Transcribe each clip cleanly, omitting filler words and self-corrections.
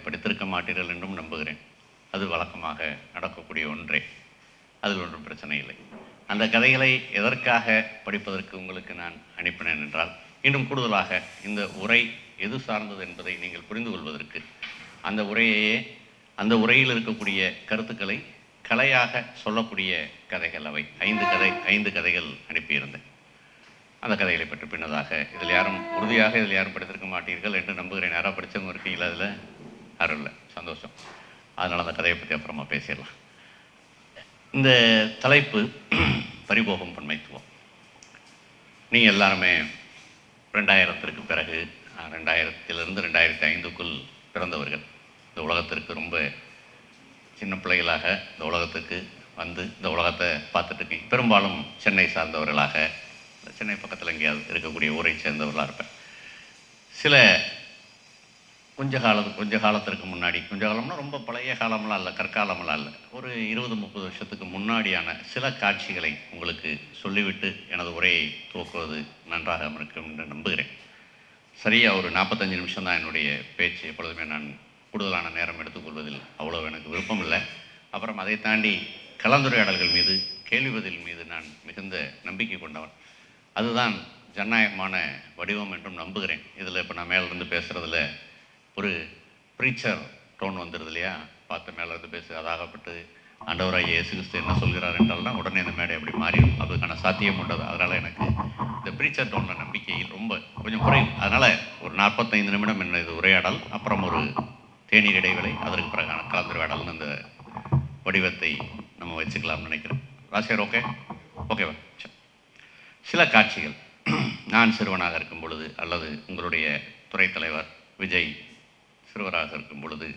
படித்திருக்க மாட்டீர்கள் என்றும் நம்புகிறேன். அது வழக்கமாக நடக்கக்கூடிய ஒன்றே, அதில் ஒன்றும் பிரச்சனை இல்லை. அந்த கதைகளை எதற்காக படிப்பதற்கு உங்களுக்கு நான் அனுப்பினேன் என்றால், இன்னும் கூடுதலாக இந்த உரை எது சார்ந்தது என்பதை நீங்கள் புரிந்து கொள்வதற்கு, அந்த உரையையே, அந்த உரையில் இருக்கக்கூடிய கருத்துக்களை கலையாக சொல்லக்கூடிய கதைகள் அவை. 5 கதைகள் அனுப்பியிருந்தேன். அந்த கதைகளை பற்றி பின்னதாக இதில் யாரும் படித்திருக்க மாட்டீர்கள் என்று நம்புகிறேன். யாராவது படித்தவங்க இருக்கீங்களா? அதில் யாரும் இல்லை, சந்தோஷம். அதனால் அந்த கதையை பற்றி அப்புறமா பேசிடலாம். இந்த தலைப்பு பறிபோகும் பன்மைத்துவம். நீங்கள் எல்லாருமே 2000க்கு பிறகு, 2000லிருந்து 2005க்குள் பிறந்தவர்கள். இந்த உலகத்திற்கு ரொம்ப சின்ன பிள்ளைகளாக இந்த உலகத்துக்கு வந்து இந்த உலகத்தை பார்த்துட்டு இருக்கீங்க. பெரும்பாலும் சென்னை சார்ந்தவர்களாக, சென்னை பக்கத்தில் எங்கேயாவது இருக்கக்கூடிய ஊரை சேர்ந்தவர்களாக இருப்பேன். சில கொஞ்ச காலத்திற்கு முன்னாடி, கொஞ்ச காலம்னா ரொம்ப பழைய காலமெலாம் இல்லை, கற்காலமெலாம் இல்லை, ஒரு 20-30 வருஷத்துக்கு முன்னாடியான சில காட்சிகளை உங்களுக்கு சொல்லிவிட்டு எனது உரையை துவக்குவது நன்றாக இருக்கும் என்று நம்புகிறேன். சரியாக ஒரு 45 நிமிஷம் தான் என்னுடைய பேச்சு. எப்பொழுதுமே நான் கூடுதலான நேரம் எடுத்துக்கொள்வதில் அவ்வளோ எனக்கு விருப்பம் இல்லை. அப்புறம் அதை தாண்டி கலந்துரையாடல்கள் மீது, கேள்வி பதில் மீது நான் மிகுந்த நம்பிக்கை கொண்டவன். அதுதான் ஜனநாயகமான வடிவம் என்றும் நம்புகிறேன். இதில் இப்போ நான் மேலேருந்து பேசுகிறதுல ஒரு ப்ரீச்சர் டோன் வந்துடுது இல்லையா? பார்த்து மேலேருந்து பேசு, அதாகப்பட்டு ஆண்டவராகிய இயேசு கிறிஸ்து என்ன சொல்கிறார் என்றால்தான் உடனே இந்த மேடை அப்படி மாறிடும். அதுக்கான சாத்தியம் உண்டது. அதனால் எனக்கு இந்த ப்ரீச்சர் டோனில் நம்பிக்கையில் ரொம்ப கொஞ்சம் குறையும். அதனால் ஒரு 45 நிமிடம் என்ன இது உரையாடல், அப்புறம் ஒரு தேநீர் இடைவேளை, அதற்கு பிறகான கலந்துரையாடல்னு இந்த வடிவத்தை நம்ம வச்சுக்கலாம்னு நினைக்கிறேன். ராசியார் ஓகேவா? சில காட்சிகள் நான் சிறுவனாக இருக்கும் பொழுது, அல்லது உங்களுடைய துறை தலைவர் விஜய் சிறுவராக இருக்கும் பொழுது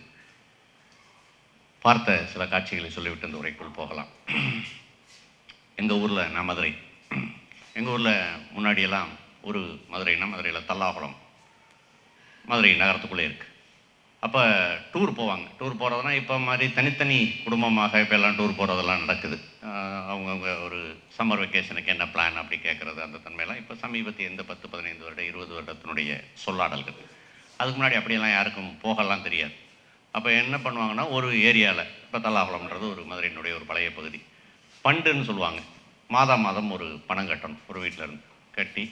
பார்த்த சில காட்சிகளை சொல்லிவிட்டு இந்த உரைக்குள் போகலாம். எங்கள் ஊரில், நான் மதுரை, எங்கள் ஊரில் முன்னாடியெல்லாம் ஒரு மதுரையில் தல்லாகுளம் மதுரை நகரத்துக்குள்ளே இருக்குது. அப்போ டூர் போவாங்க. டூர் போகிறதுனா இப்போ மாதிரி தனித்தனி குடும்பமாக இப்போ எல்லாம் டூர் போகிறதெல்லாம் நடக்குது. அவங்கவுங்க ஒரு சம்மர் வெக்கேஷனுக்கு என்ன பிளான் அப்படி கேட்குறது, அந்த தன்மையெல்லாம் இப்போ சமீபத்திய இந்த 10-15 வருடம் 20 வருடத்தினுடைய சொல்லாடல்கள். அதுக்கு முன்னாடி அப்படியெல்லாம் யாருக்கும் போகலாம் தெரியாது. அப்போ என்ன பண்ணுவாங்கன்னா, ஒரு ஏரியாவில், இப்போ தல்லாகுளம்ன்றது ஒரு மதுரையினுடைய ஒரு பழைய பகுதி, பண்டுன்னு சொல்லுவாங்க. மாதம் ஒரு பணம் கட்டணும். ஒரு வீட்டில் இருந்து கட்டி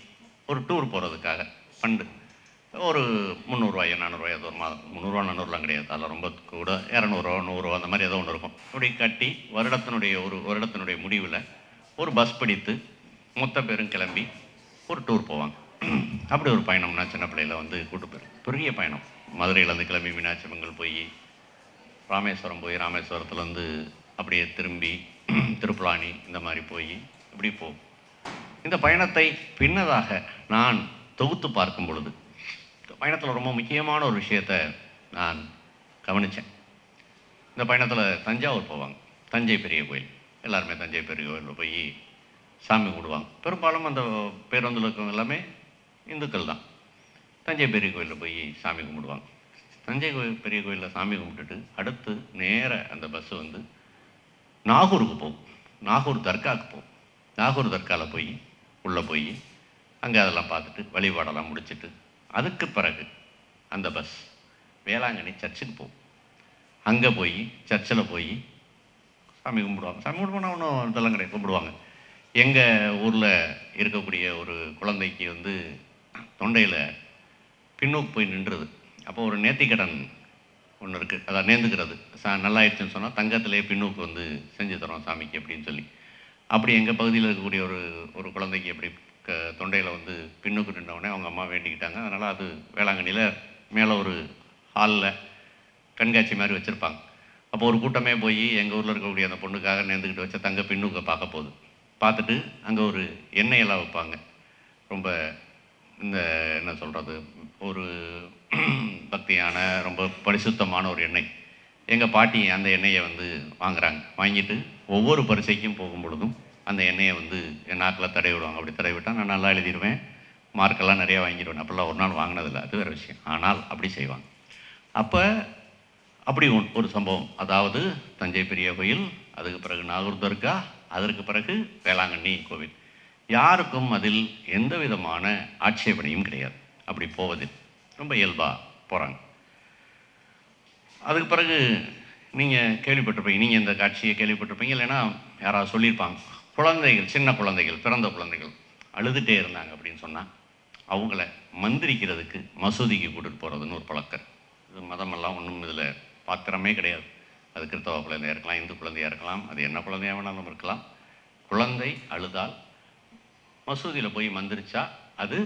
ஒரு டூர் போகிறதுக்காக பண்டு ஒரு 300 400 அது ஒரு மாதம். 300 400லாம் கிடையாது, அதில் ரொம்ப கூட 200 100 அந்த மாதிரி ஏதோ ஒன்று இருக்கும். அப்படி கட்டி வருடத்தினுடைய முடிவில் ஒரு பஸ் பிடித்து மொத்த பேரும் கிளம்பி ஒரு டூர் போவாங்க. அப்படி ஒரு பயணம்னா சின்ன பிள்ளையில் வந்து கூட்டு போயிடும். பெரிய பயணம். மதுரையிலேருந்து கிளம்பி மீனாட்சி மங்கல் போய் ராமேஸ்வரம் போய், ராமேஸ்வரத்துலேருந்து அப்படியே திரும்பி திருப்புலானி இந்த மாதிரி போய் இப்படி போகும். இந்த பயணத்தை பின்னதாக நான் தொகுத்து பார்க்கும் பொழுது, பயணத்தில் ரொம்ப முக்கியமான ஒரு விஷயத்தை நான் கவனித்தேன். இந்த பயணத்தில் தஞ்சாவூர் போவாங்க. தஞ்சை பெரிய கோயில், எல்லாருமே தஞ்சை பெரிய கோயிலில் போய் சாமி கும்பிடுவாங்க. பெரும்பாலும் அந்த பேருந்தில் இருக்கவங்க எல்லாமே இந்துக்கள் தான். தஞ்சை பெரிய கோயிலில் போய் சாமி கும்பிடுவாங்க. தஞ்சை பெரிய கோயிலில் சாமி கும்பிட்டுட்டு அடுத்து நேர அந்த பஸ்ஸு வந்து நாகூருக்கு போகும். நாகூர் தர்காவுக்கு போகும். நாகூர் தர்காவில் போய் உள்ளே போய் அங்கே அதெல்லாம் பார்த்துட்டு வழிபாடெல்லாம் முடிச்சுட்டு அதுக்கு பிறகு அந்த பஸ் வேளாங்கண்ணி சர்ச்சுக்கு போகும். அங்கே போய் சர்ச்சில் போய் சாமி கும்பிடுவாங்க. சாமி கும்பிடுவோன்னா ஒன்றும் இதெல்லாம் கிடையாது, கும்பிடுவாங்க. எங்கள் ஊரில் இருக்கக்கூடிய ஒரு குழந்தைக்கு வந்து தொண்டையில் பின்னோக்கு போய் நின்றுது. அப்போ ஒரு நேர்த்திக்கடன் ஒன்று இருக்குது, அதான் நேர்ந்துக்கிறது. நல்லாயிடுச்சுன்னு சொன்னால் தங்கத்திலே பின்னோக்கு வந்து செஞ்சு தரோம் சாமிக்கு அப்படின்னு சொல்லி. அப்படி எங்கள் பகுதியில் இருக்கக்கூடிய ஒரு குழந்தைக்கு அப்படி தொண்டையில் வந்து பின்னுக்கு நின்றவுடனே அவங்க அம்மா வேண்டிக்கிட்டாங்க. அதனால் அது வேளாங்கண்ணியில் மேலே ஒரு ஹாலில் கண்காட்சி மாதிரி வச்சுருப்பாங்க. அப்போ ஒரு கூட்டமே போய் எங்கள் ஊரில் இருக்கக்கூடிய அந்த பொண்ணுக்காக நேர்ந்துக்கிட்டு வச்ச தங்க பின்னுக்கை பார்க்க போகுது. பார்த்துட்டு அங்கே ஒரு எண்ணெயெல்லாம் வைப்பாங்க. ரொம்ப இந்த என்ன சொல்கிறது, ஒரு பக்தியான ரொம்ப பரிசுத்தமான ஒரு எண்ணெய். எங்கள் பாட்டி அந்த எண்ணெயை வந்து வாங்குகிறாங்க. வாங்கிட்டு ஒவ்வொரு பரீட்சைக்கும் போகும் பொழுதும் அந்த எண்ணெயை வந்து என் நாக்கில் தடவி விடுவாங்க. அப்படி தடவி விட்டால் நான் நல்லா எழுதிடுவேன், மார்க்கெல்லாம் நிறையா வாங்கிடுவேன். அப்படிலாம் ஒரு நாள் வாங்கினதில்லை, அது வேறு விஷயம். ஆனால் அப்படி செய்வாங்க. அப்போ அப்படி ஒரு சம்பவம். அதாவது தஞ்சை பெரிய கோயில், அதுக்கு பிறகு நாகூர் தர்கா, அதற்கு பிறகு வேளாங்கண்ணி கோவில். யாருக்கும் அதில் எந்த விதமான ஆட்சேபனையும் கிடையாது. அப்படி போவதில் ரொம்ப இயல்பாக போகிறாங்க. அதுக்கு பிறகு நீங்கள் கேள்விப்பட்டிருப்பீங்க, நீங்கள் இந்த காட்சியை கேள்விப்பட்டிருப்பீங்க, இல்லைன்னா யாராவது சொல்லியிருப்பாங்க. குழந்தைகள், சின்ன குழந்தைகள், பிறந்த குழந்தைகள் அழுதுகிட்டே இருந்தாங்க அப்படின்னு சொன்னால் அவங்கள மந்திரிக்கிறதுக்கு மசூதிக்கு கூட்டிட்டு போகிறதுன்னு ஒரு பழக்கம். இது மதமெல்லாம் ஒன்றும் இதில் பாத்திரமே கிடையாது. அது கிறிஸ்தவ குழந்தையாக இருக்கலாம், இந்து குழந்தையாக இருக்கலாம், அது என்ன குழந்தையாக வேணாலும் இருக்கலாம். குழந்தை அழுதால் மசூதியில் போய் மந்திரிச்சா அது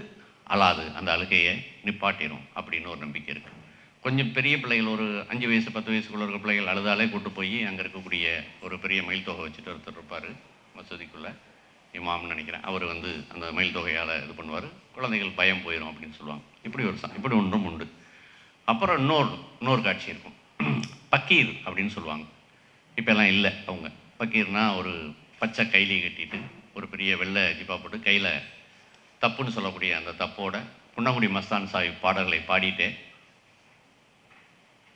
அழாது, அந்த அழுகையை நிப்பாட்டிடும் அப்படின்னு ஒரு நம்பிக்கை இருக்குது. கொஞ்சம் பெரிய பிள்ளைகள், ஒரு 5 வயசு 10 வயசுக்குள்ள இருக்க பிள்ளைகள் அழுதாலே கூட்டு போய் அங்கே இருக்கக்கூடிய ஒரு பெரிய மயில் தொகை வச்சுட்டு ஒருத்தர் இருப்பார் மசூதிக்குள்ளே, இமாம்னு நினைக்கிறேன். அவர் வந்து அந்த மயில் தொகையால் இது பண்ணுவார், குழந்தைகள் பயம் போயிடும் அப்படின்னு சொல்லுவாங்க. இப்படி ஒன்றும் உண்டு. அப்புறம் இன்னொரு காட்சி இருக்கும். பக்கீர் அப்படின்னு சொல்லுவாங்க. இப்போல்லாம் இல்லை. அவங்க பக்கீர்னா ஒரு பச்சை கைலி கட்டிட்டு ஒரு பெரிய வெள்ளை ஜிப்பா போட்டு கையில் தப்புன்னு சொல்லக்கூடிய அந்த தப்போட புன்னங்குடி மஸ்தான் சாஹிப் பாடல்களை பாடிட்டே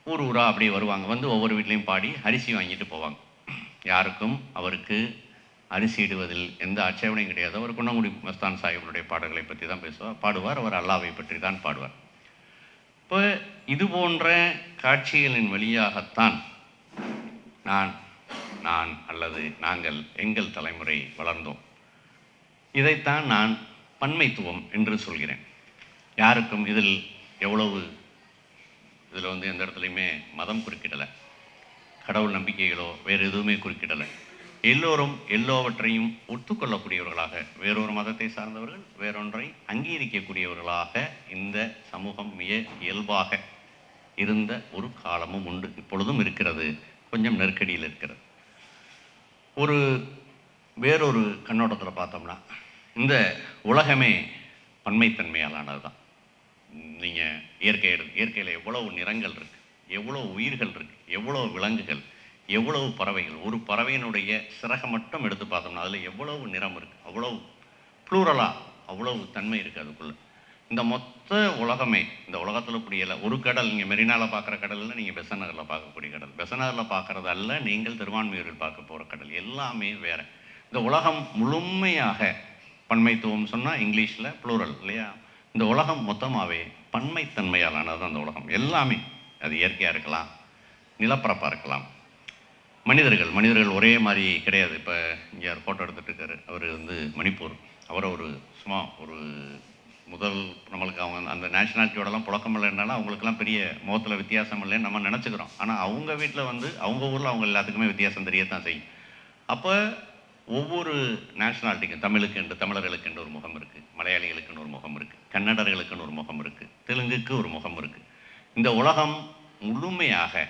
ஊர் ஊராக அப்படியே வருவாங்க. வந்து ஒவ்வொரு வீட்லேயும் பாடி அரிசி வாங்கிட்டு போவாங்க. யாருக்கும் அவருக்கு அரிசி இடுவதில் எந்த ஆட்சேபனையும் கிடையாது. அவர் குன்னங்குடி மஸ்தான் சாஹிபுடைய பாடல்களை பற்றி தான் பாடுவார். அவர் அல்லாவை பற்றி தான் பாடுவார். இப்போ இது போன்ற காட்சிகளின் வழியாகத்தான் நான் அல்லது நாங்கள், எங்கள் தலைமுறை வளர்ந்தோம். இதைத்தான் நான் பன்மைத்துவம் என்று சொல்கிறேன். யாருக்கும் இதில் வந்து எந்த இடத்துலையுமே மதம் குறுக்கிடலை, கடவுள் நம்பிக்கைகளோ வேறு எதுவுமே குறுக்கிடலை. எல்லோரும் எல்லோவற்றையும் ஒத்துக்கொள்ளக்கூடியவர்களாக, வேறொரு மதத்தை சார்ந்தவர்கள் வேறொன்றை அங்கீகரிக்கக்கூடியவர்களாக இந்த சமூகம் மிக இயல்பாக இருந்த ஒரு காலமும் உண்டு, இப்பொழுதும் இருக்கிறது. கொஞ்சம் நெருக்கடியில் இருக்கிறது. வேறொரு கண்ணோட்டத்தில் பார்த்தோம்னா இந்த உலகமே பன்மைத்தன்மையாலானது தான். நீங்கள் இயற்கையில் எவ்வளவு நிறங்கள் இருக்குது, எவ்வளோ உயிர்கள் இருக்குது, எவ்வளோ விலங்குகள், எவ்வளவு பறவைகள். ஒரு பறவையினுடைய சிறகை மட்டும் எடுத்து பார்த்தோம்னா அதில் எவ்வளவு நிறம் இருக்குது, அவ்வளவு ப்ளூரலாக, அவ்வளவு தன்மை இருக்குது அதுக்குள்ளே. இந்த மொத்த உலகமே, இந்த உலகத்தில் கூடிய ஒரு கடல், நீங்கள் மெரினாவில் பார்க்குற கடல் இல்லை, நீங்கள் பெசன்ட் நகரில் பார்க்கக்கூடிய கடல், பெசன்ட் நகரில் பார்க்குறது அல்ல, நீங்கள் திருவான்மியூரில் பார்க்க போகிற கடல், எல்லாமே வேறு. இந்த உலகம் முழுமையாக பன்மைத்துவம் சொன்னால் இங்கிலீஷில் ப்ளூரல் இல்லையா? இந்த உலகம் மொத்தமாகவே பன்மைத்தன்மையாலானது அந்த உலகம். எல்லாமே அது இயற்கையாக இருக்கலாம், நிலப்பரப்பாக இருக்கலாம், மனிதர்கள் ஒரே மாதிரி கிடையாது. இப்போ இங்கே ஃபோட்டோ எடுத்துகிட்டு இருக்காரு, அவர் வந்து மணிப்பூர். அவரை சும்மா முதல் நம்மளுக்கு அவங்க அந்த நேஷனாலிட்டியோடலாம் புழக்கம் இல்லைன்னாலும் அவங்களுக்கெல்லாம் பெரிய முகத்தில் வித்தியாசம் இல்லைன்னு நம்ம நினச்சிக்கிறோம். ஆனால் அவங்க வீட்டில் அவங்க ஊரில் அவங்க எல்லாத்துக்குமே வித்தியாசம் தெரியத்தான் செய்யும். அப்போ ஒவ்வொரு நேஷனாலிட்டிக்கும், தமிழர்களுக்குன்னு ஒரு முகம் இருக்குது, மலையாளிகளுக்குன்னு ஒரு முகம் இருக்குது, கன்னடர்களுக்குன்னு ஒரு முகம் இருக்குது, தெலுங்குக்கு ஒரு முகம் இருக்குது. இந்த உலகம் முழுமையாக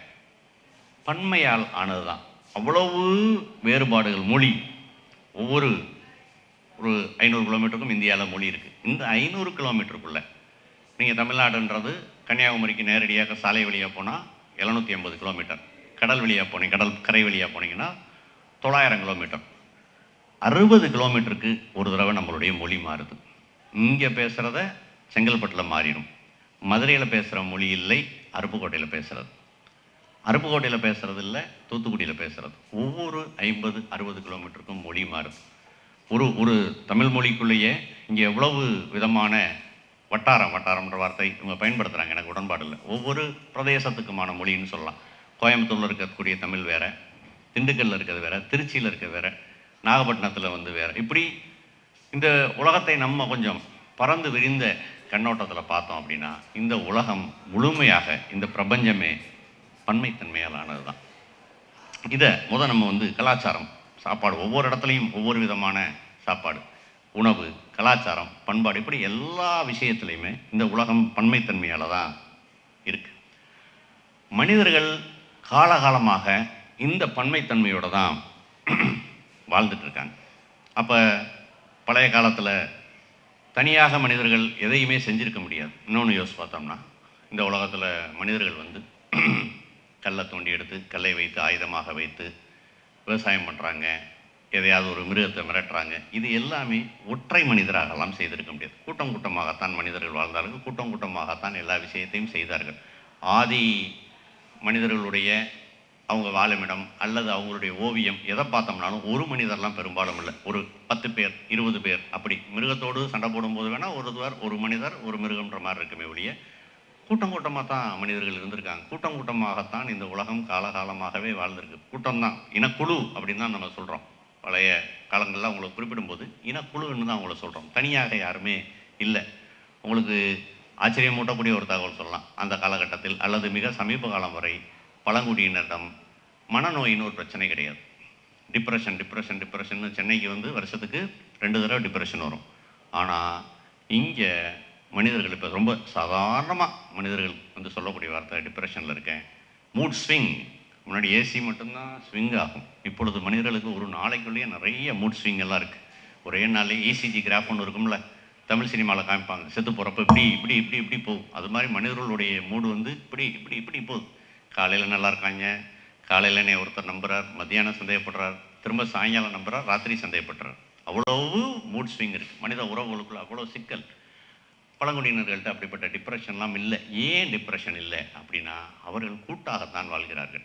பன்மையால் ஆனது தான். அவ்வளவு வேறுபாடுகள். மொழி, ஒரு 500 கிலோமீட்டருக்கும் இந்தியாவில் மொழி இருக்குது. இந்த 500 கிலோமீட்டருக்குள்ளே நீங்கள் தமிழ்நாடுன்றது கன்னியாகுமரிக்கு நேரடியாக சாலை வழியாக போனால் 780 கிலோமீட்டர், கடல் வழியாக போனீங்க, கடல் கரை வழியாக போனீங்கன்னா 900 கிலோமீட்டர். 60 கிலோமீட்டருக்கு ஒரு தடவை நம்மளுடைய மொழி மாறுது. இங்கே பேசுகிறத செங்கல்பட்டில் மாறிடும். மதுரையில் பேசுகிற மொழி இல்லை அருப்புக்கோட்டையில் பேசுகிறது, அருப்புக்கோட்டையில் பேசுகிறது இல்லை தூத்துக்குடியில் பேசுகிறது. ஒவ்வொரு 50-60 கிலோமீட்டருக்கும் மொழி மாறுது. ஒரு தமிழ் மொழிக்குள்ளேயே இங்கே எவ்வளவு விதமான வட்டாரம்ன்ற வார்த்தை இவங்க பயன்படுத்துகிறாங்க, எனக்கு உடன்பாடு இல்லை. ஒவ்வொரு பிரதேசத்துக்குமான மொழின்னு சொல்லலாம். கோயம்புத்தூரில் இருக்கக்கூடிய தமிழ் வேறு, திண்டுக்கல்லில் இருக்கிறது வேறு, திருச்சியில் இருக்கிறது வேறு, நாகப்பட்டினத்தில் வேறு. இப்படி இந்த உலகத்தை நம்ம கொஞ்சம் பறந்து விரிந்த கண்ணோட்டத்தில் பார்த்தோம் அப்படின்னா இந்த உலகம் முழுமையாக, இந்த பிரபஞ்சமே பன்மைத்தன்மையால் ஆனது தான். இதை நம்ம கலாச்சாரம், சாப்பாடு, ஒவ்வொரு இடத்துலையும் ஒவ்வொரு விதமான சாப்பாடு, உணவு, கலாச்சாரம், பண்பாடு, இப்படி எல்லா விஷயத்துலையுமே இந்த உலகம் பன்மைத்தன்மையால் தான் இருக்குது. மனிதர்கள் காலகாலமாக இந்த பன்மைத்தன்மையோடு தான் வாழ்ந்துட்டுருக்காங்க. அப்போ பழைய காலத்தில் தனியாக மனிதர்கள் எதையுமே செஞ்சுருக்க முடியாது. இன்னொன்று யோசிச்சு பார்த்தோம்னா இந்த உலகத்தில் மனிதர்கள் கல்லை தோண்டி எடுத்து, கல்லை வைத்து ஆயுதமாக வைத்து விவசாயம் பண்ணுறாங்க, எதையாவது ஒரு மிருகத்தை மிரட்டுறாங்க. இது எல்லாமே ஒற்றை மனிதராகலாம் செய்திருக்க முடியாது. கூட்டம் கூட்டமாகத்தான் மனிதர்கள் வாழ்ந்தார்கள், கூட்டம் கூட்டமாகத்தான் எல்லா விஷயத்தையும் செய்தார்கள். ஆதி மனிதர்களுடைய அவங்க வாழுமிடம் அல்லது அவங்களுடைய ஓவியம் எதை பார்த்தோம்னாலும் ஒரு மனிதர்லாம் பெரும்பாலும் இல்லை, ஒரு 10 பேர் 20 பேர் அப்படி. மிருகத்தோடு சண்டை போடும்போது வேணால் ஒரு மனிதர் ஒரு மிருகம்ன்ற மாதிரி இருக்குமே ஒழிய கூட்டம் கூட்டமாக தான் மனிதர்கள் இருந்திருக்காங்க. கூட்டம் கூட்டமாகத்தான் இந்த உலகம் காலகாலமாகவே வாழ்ந்திருக்கு. கூட்டம் தான், இனக்குழு அப்படின்னு தான் நம்ம சொல்கிறோம். பழைய காலங்களில் அவங்கள குறிப்பிடும்போது இனக்குழுன்னு தான் அவங்கள சொல்கிறோம். தனியாக யாருமே இல்லை. உங்களுக்கு ஆச்சரியமூட்டக்கூடிய ஒரு தகவல் சொல்லலாம். அந்த காலகட்டத்தில் அல்லது மிக சமீப காலம் வரை பழங்குடியினரிடம் மனநோயின்னு ஒரு பிரச்சனை கிடையாது. டிப்ரெஷன் டிப்ரெஷன் டிப்ரெஷன்னு சென்னைக்கு வந்து வருஷத்துக்கு 2 தடவை டிப்ரெஷன் வரும். ஆனால் இங்கே மனிதர்கள் இப்போ ரொம்ப சாதாரணமாக மனிதர்கள் வந்து சொல்லக்கூடிய வார்த்தை டிப்ரெஷனில் இருக்கேன், மூட் ஸ்விங். முன்னாடி ஏசி மட்டும்தான் ஸ்விங் ஆகும். இப்பொழுது மனிதர்களுக்கு ஒரு நாளைக்குள்ளேயே நிறைய மூட் ஸ்விங் எல்லாம் இருக்குது. ஒரே நாளே இசிஜி கிராஃப் ஒன்று இருக்கும்ல, தமிழ் சினிமாவில் காமிப்பாங்க, செத்து போகிறப்ப இப்படி இப்படி இப்படி இப்படி போகும். அது மாதிரி மனிதர்களுடைய மூடு வந்து இப்படி இப்படி இப்படி போகுது. காலையில் நல்லா இருக்காங்க, காலையிலனே ஒருத்தர் நம்புகிறார், மத்தியானம் சந்தேகப்படுறார், திரும்ப சாயங்காலம் நம்புகிறார், ராத்திரி சந்தேகப்படுறார். அவ்வளவு மூட் ஸ்விங் இருக்குது. மனித உறவுகளுக்குள்ள அவ்வளோ சிக்கல். பழங்குடியினர்கள்ட்ட அப்படிப்பட்ட டிப்ரெஷன்லாம் இல்லை. ஏன் டிப்ரெஷன் இல்லை அப்படின்னா அவர்கள் கூட்டாகத்தான் வாழ்கிறார்கள்.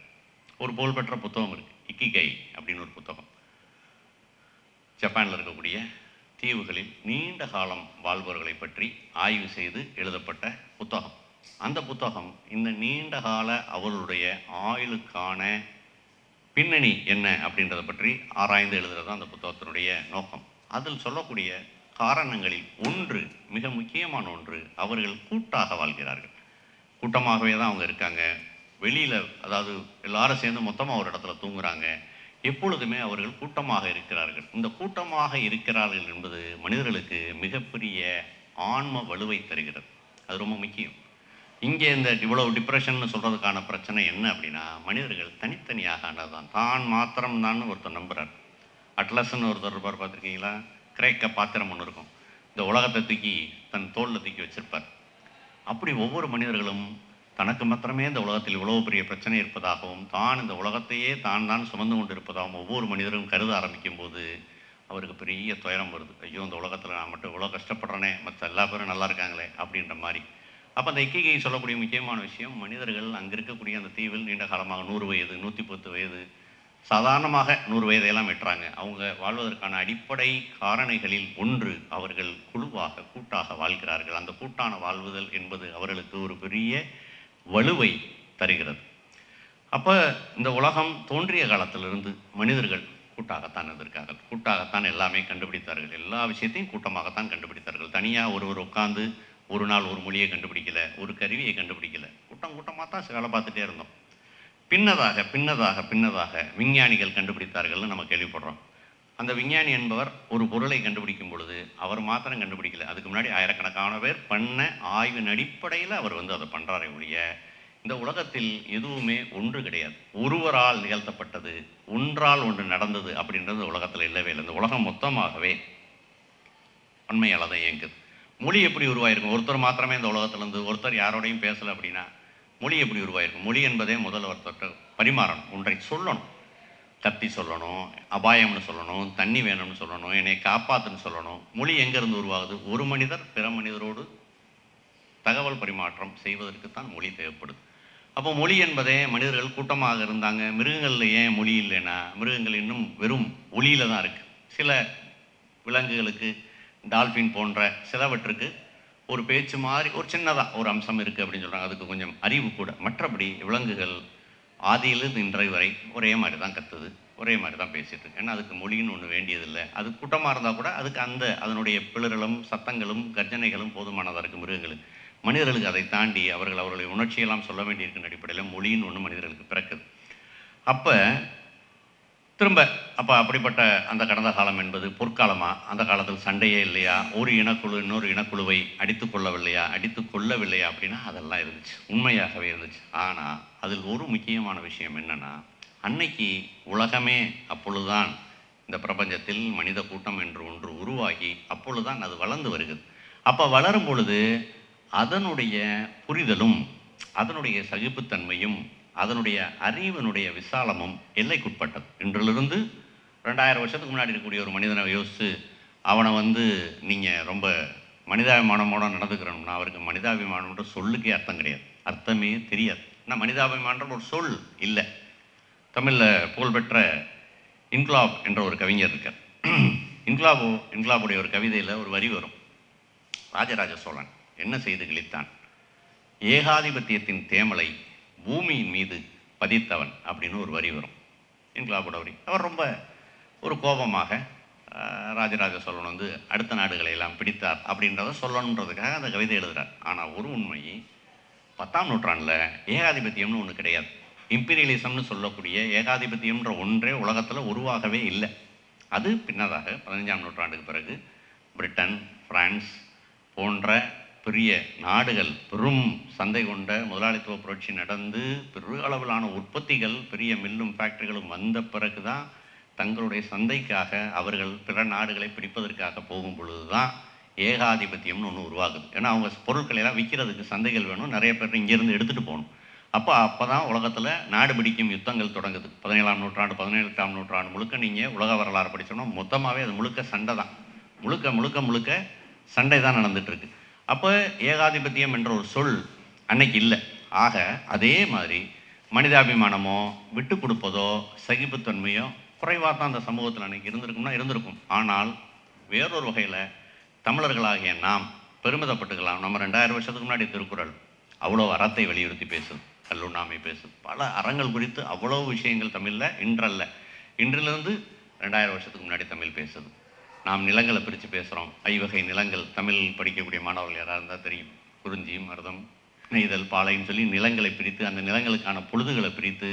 ஒரு புகழ்பெற்ற புத்தகம் இருக்குது, இக்கிகை அப்படின்னு ஒரு புத்தகம். ஜப்பானில் இருக்கக்கூடிய தீவுகளில் நீண்ட காலம் வாழ்பவர்களை பற்றி ஆய்வு செய்து எழுதப்பட்ட புத்தகம். அந்த புத்தகம் இந்த நீண்ட கால அவர்களுடைய ஆயுளுக்கான பின்னணி என்ன அப்படின்றத பற்றி ஆராய்ந்து எழுதுறது தான் அந்த புத்தகத்தினுடைய நோக்கம். அதில் சொல்லக்கூடிய காரணங்களில் ஒன்று, மிக முக்கியமான ஒன்று, அவர்கள் கூட்டாக வாழ்கிறார்கள். கூட்டமாகவே தான் அவங்க இருக்காங்க. வெளியில், அதாவது எல்லாரும் சேர்ந்து மொத்தமாக ஒரு இடத்துல தூங்குறாங்க. எப்பொழுதுமே அவர்கள் கூட்டமாக இருக்கிறார்கள். இந்த கூட்டமாக இருக்கிறார்கள் என்பது மனிதர்களுக்கு மிகப்பெரிய ஆன்ம வலுவை தருகிறது. அது ரொம்ப முக்கியம். இங்கே இந்த இவ்வளவு டிப்ரெஷன் சொல்கிறதுக்கான பிரச்சனை என்ன அப்படின்னா, மனிதர்கள் தனித்தனியாக ஆனதுதான். தான் மாத்திரம்தான் ஒருத்தர் நம்புகிறார். அட்லஸ்ன்னு ஒருத்தர் இருப்பார், பார்த்துருக்கீங்களா? கிரேக்க பாத்திரம் ஒன்று இருக்கும், இந்த உலகத்தை தூக்கி தன் தோளில் தூக்கி வச்சிருப்பார். அப்படி ஒவ்வொரு மனிதர்களும் தனக்கு மாத்திரமே இந்த உலகத்தில் இவ்வளவு பெரிய பிரச்சனை இருப்பதாகவும், தான் இந்த உலகத்தையே தான் சுமந்து கொண்டு இருப்பதாகவும் ஒவ்வொரு மனிதரும் கருத ஆரம்பிக்கும் போது அவருக்கு பெரிய துயரம் வருது. ஐயோ, இந்த உலகத்தில் நான் மட்டும் இவ்வளோ கஷ்டப்படுறேனே, மற்ற எல்லா பேரும் நல்லா இருக்காங்களே அப்படின்ற மாதிரி. அப்போ அந்த இக்கிகை சொல்லக்கூடிய முக்கியமான விஷயம், மனிதர்கள் அங்கே இருக்கக்கூடிய அந்த தீவில் நீண்ட காலமாக 100 வயது 110 வயது, சாதாரணமாக 100 வயதையெல்லாம் வெட்டுறாங்க. அவங்க வாழ்வதற்கான அடிப்படை காரணிகளில் ஒன்று, அவர்கள் குழுவாக கூட்டாக வாழ்கிறார்கள். அந்த கூட்டான வாழ்வுதல் என்பது அவர்களுக்கு ஒரு பெரிய வலுவை தருகிறது. அப்போ இந்த உலகம் தோன்றிய காலத்திலிருந்து மனிதர்கள் கூட்டாகத்தான் இருந்திருக்கார்கள். கூட்டாகத்தான் எல்லாமே கண்டுபிடித்தார்கள். எல்லா விஷயத்தையும் கூட்டமாகத்தான் கண்டுபிடித்தார்கள். தனியாக ஒருவர் உட்கார்ந்து ஒரு நாள் ஒரு மொழியை கண்டுபிடிக்கல, ஒரு கருவியை கண்டுபிடிக்கல. கூட்டமாக தான் வேலை பார்த்துட்டே இருந்தோம். பின்னதாக பின்னதாக பின்னதாக விஞ்ஞானிகள் கண்டுபிடித்தார்கள்னு நம்ம கேள்விப்படுறோம். அந்த விஞ்ஞானி என்பவர் ஒரு பொருளை கண்டுபிடிக்கும் பொழுது அவர் மாத்திரம் கண்டுபிடிக்கல, அதுக்கு முன்னாடி ஆயிரக்கணக்கான பேர் பண்ண ஆய்வின் அடிப்படையில் அவர் வந்து அதை பண்ணுறாரே ஒழிய, இந்த உலகத்தில் எதுவுமே ஒன்று கிடையாது. ஒருவரால் நிகழ்த்தப்பட்டது, ஒன்றால் ஒன்று நடந்தது அப்படின்றது உலகத்தில் இல்லவே இல்லை. இந்த உலகம் மொத்தமாகவே உண்மையால் தான் இயங்குது. மொழி எப்படி உருவாயிருக்கும்? ஒருத்தர் மாத்திரமே இந்த உலகத்திலேருந்து ஒருத்தர் யாரோடையும் பேசலை அப்படின்னா மொழி எப்படி உருவாயிருக்கும்? மொழி என்பதே முதல்ல ஒருத்தர் பரிமாறணும், ஒன்றை சொல்லணும். கத்தி சொல்லணும், அபாயம்னு சொல்லணும், தண்ணி வேணும்னு சொல்லணும், என்னை காப்பாற்றுன்னு சொல்லணும். மொழி எங்கேருந்து உருவாகுது? ஒரு மனிதர் பிற மனிதரோடு தகவல் பரிமாற்றம் செய்வதற்கு தான் மொழி தேவைப்படுது. அப்போ மொழி என்பதே, மனிதர்கள் கூட்டமாக இருந்தாங்க. மிருகங்களில் ஏன் மொழி இல்லைன்னா, மிருகங்கள் இன்னும் வெறும் ஒலியில் தான் இருக்குது. சில விலங்குகளுக்கு, டால்ஃபின் போன்ற சிலவற்றுக்கு ஒரு பேச்சு மாதிரி ஒரு சின்னதாக ஒரு அம்சம் இருக்குது அப்படின்னு சொல்கிறாங்க. அதுக்கு கொஞ்சம் அறிவு கூட. மற்றபடி விலங்குகள் ஆதியிலிருந்து இன்றைய வரை ஒரே மாதிரி தான் கத்துது, ஒரே மாதிரி தான் பேசிகிட்டு இருக்கு. ஏன்னா அதுக்கு மொழின்னு ஒன்று வேண்டியதில்லை. அது கூட்டமாக இருந்தால் கூட அதுக்கு அதனுடைய பிளறலும் சத்தங்களும் கர்ஜனைகளும் போதுமானதாக இருக்குது மிருகங்களுக்கு. மனிதர்களுக்கு அதை தாண்டி அவர்களுடைய உணர்ச்சியெல்லாம் சொல்ல வேண்டியிருக்கிற அடிப்படையில் மொழின்னு ஒன்று மனிதர்களுக்கு பிறக்குது. அப்போ அப்படிப்பட்ட அந்த கடந்த காலம் என்பது பொற்காலமா? அந்த காலத்தில் சண்டையே இல்லையா? ஒரு இனக்குழு இன்னொரு இனக்குழுவை அடித்து கொள்ளவில்லையா அப்படின்னா அதெல்லாம் இருந்துச்சு, உண்மையாகவே இருந்துச்சு. ஆனால் அதில் ஒரு முக்கியமான விஷயம் என்னென்னா, அன்னைக்கு உலகமே அப்பொழுதுதான், இந்த பிரபஞ்சத்தில் மனித கூட்டம் என்று ஒன்று உருவாகி அப்பொழுதுதான் அது வளர்ந்து வருகிறது. அப்போ வளரும் பொழுது அதனுடைய புரிதலும் அதனுடைய சகிப்புத்தன்மையும் அதனுடைய அறிவினுடைய விசாலமும் எல்லைக்குட்பட்டது. இன்றிலிருந்து 2000 வருஷத்துக்கு முன்னாடி இருக்கக்கூடிய ஒரு மனிதனை யோசித்து அவனை நீங்கள் ரொம்ப மனிதாபிமானமோட நடந்துக்கிறோம்னா, அவருக்கு மனிதாபிமானம்ன்ற சொல்லுக்கே அர்த்தம் கிடையாது, அர்த்தமே தெரியாது. ஆனால் மனிதாபிமானன்ற ஒரு சொல் இல்லை. தமிழில் புகழ்பெற்ற இன்குலாப் என்ற ஒரு கவிஞர் இருக்கார். இன்குலாபுடைய ஒரு கவிதையில் ஒரு வரி வரும். ராஜராஜ சோழன் என்ன செய்து கிழித்தான்? ஏகாதிபத்தியத்தின் தேமலை பூமியின் மீது பதித்தவன் அப்படின்னு ஒரு வரி வரும். இன்குலாபோட வரி. அவர் ரொம்ப ஒரு கோபமாக ராஜராஜ சோழன் வந்து அடுத்த நாடுகளை எல்லாம் பிடித்தார் அப்படின்றத சொல்லணுன்றதுக்காக அந்த கவிதை எழுதுகிறார். ஆனால் ஒரு உண்மை, 10ஆம் நூற்றாண்டில் ஏகாதிபத்தியம்னு ஒன்று கிடையாது. இம்பீரியலிசம்னு சொல்லக்கூடிய ஏகாதிபத்தியம்ன்ற ஒன்றே உலகத்தில் உருவாகவே இல்லை. அது பின்னதாக 15ஆம் நூற்றாண்டுக்கு பிறகு பிரிட்டன், பிரான்ஸ் போன்ற பெரிய நாடுகள் பெரும் சந்தை கொண்ட முதலாளித்துவ புரட்சி நடந்து பெரிய அளவிலான உற்பத்திகள், பெரிய மில்லும் ஃபேக்டரிகளும் வந்த பிறகு தான் தங்களுடைய சந்தைக்காக அவர்கள் பிற நாடுகளை பிடிப்பதற்காக போகும் பொழுது தான் ஏகாதிபத்தியம்னு ஒன்று உருவாகுது. ஏன்னா அவங்க பொருட்களை எல்லாம் விற்கிறதுக்கு சந்தைகள் வேணும், நிறைய பேர் இங்கேருந்து எடுத்துகிட்டு போகணும். அப்போ தான் உலகத்தில் நாடு பிடிக்கும் யுத்தங்கள் தொடங்குது. 17ஆம் நூற்றாண்டு 18ஆம் நூற்றாண்டு முழுக்க நீங்கள் உலக வரலாறு படித்தோன்னா மொத்தமாகவே அது முழுக்க சண்டை தான். முழுக்க சண்டை தான் நடந்துகிட்ருக்கு. அப்போ ஏகாதிபத்தியம் என்ற ஒரு சொல் அன்னைக்கு இல்லை. ஆக அதே மாதிரி மனிதாபிமானமோ விட்டு கொடுப்பதோ சகிப்புத்தன்மையோ குறைவாக தான் அந்த சமூகத்தில் அன்றைக்கி இருந்திருக்கும். ஆனால் வேறொரு வகையில் தமிழர்களாகிய நாம் பெருமிதப்பட்டுக்கலாம். நம்ம 2000 வருஷத்துக்கு முன்னாடி திருக்குறள் அவ்வளோ அறத்தை வலியுறுத்தி பேசுது, கல்லுண்ணாமை பேசுது, பல அறங்கள் குறித்து அவ்வளோ விஷயங்கள் தமிழில் இன்றிலிருந்து 2000 வருஷத்துக்கு முன்னாடி தமிழ் பேசுது. நாம் நிலங்களை பிரித்து பேசுகிறோம். 5 வகை நிலங்கள். தமிழ் படிக்கக்கூடிய மாணவர்கள் யாராக இருந்தால் தெரியும். குறிஞ்சி, மருதம், நெய்தல், பாலைன்னு சொல்லி நிலங்களை பிரித்து அந்த நிலங்களுக்கான பொழுதுகளை பிரித்து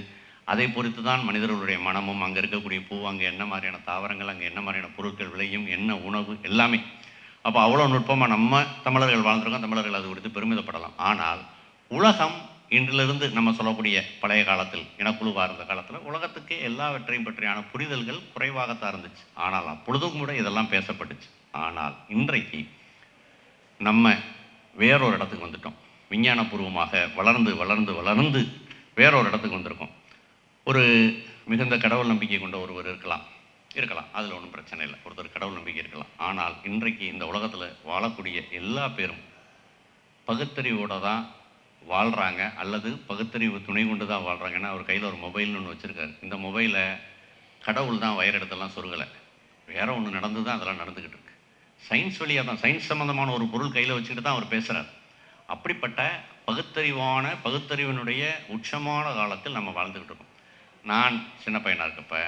அதை பொறுத்து தான் மனிதர்களுடைய மனமும், அங்கே இருக்கக்கூடிய பூ, அங்கே என்ன மாதிரியான தாவரங்கள், அங்கே என்ன மாதிரியான பொருட்கள் விளையும், என்ன உணவு, எல்லாமே. அப்போ அவ்வளோ நுட்பமாக நம்ம தமிழர்கள் வாழ்ந்துருக்கோம். தமிழர்கள் அது குறித்து பெருமிதப்படலாம். ஆனால் உலகம் இன்றிலிருந்து நம்ம சொல்லக்கூடிய பழைய காலத்தில் இனக்குழுவாக இருந்த காலத்தில் உலகத்துக்கே எல்லாவற்றையும் பற்றியான புரிதல்கள் குறைவாகத்தான் இருந்துச்சு. ஆனால் அப்பொழுதும் கூட இதெல்லாம் பேசப்பட்டுச்சு. ஆனால் இன்றைக்கு நம்ம வேறொரு இடத்துக்கு வந்துட்டோம். விஞ்ஞானபூர்வமாக வளர்ந்து வேறொரு இடத்துக்கு வந்திருக்கோம். ஒரு மிகுந்த கடவுள் நம்பிக்கை கொண்ட ஒருவர் இருக்கலாம், அதில் ஒன்றும் பிரச்சனை இல்லை. ஒருத்தர் கடவுள் நம்பிக்கை இருக்கலாம். ஆனால் இன்றைக்கு இந்த உலகத்தில் வாழக்கூடிய எல்லா பேரும் பகுத்தறிவோடு தான் வாழ்கிறாங்க, அல்லது பகுத்தறிவு துணை கொண்டு தான் வாழ்கிறாங்கன்னா அவர் கையில் ஒரு மொபைல்னு ஒன்று வச்சுருக்காரு. இந்த மொபைலை கடவுள் தான் வயரெடுத்தெல்லாம் சொருகலை, வேற ஒன்று நடந்து தான் அதெல்லாம் நடந்துக்கிட்டு இருக்கு. சயின்ஸ் வழியாக தான், சயின்ஸ் சம்மந்தமான ஒரு பொருள் கையில் வச்சுக்கிட்டு தான் அவர் பேசுகிறார். அப்படிப்பட்ட பகுத்தறிவினுடைய உச்சமான காலத்தில் நம்ம வாழ்ந்துக்கிட்டு இருக்கோம். நான் சின்ன பையனாக இருக்கப்போ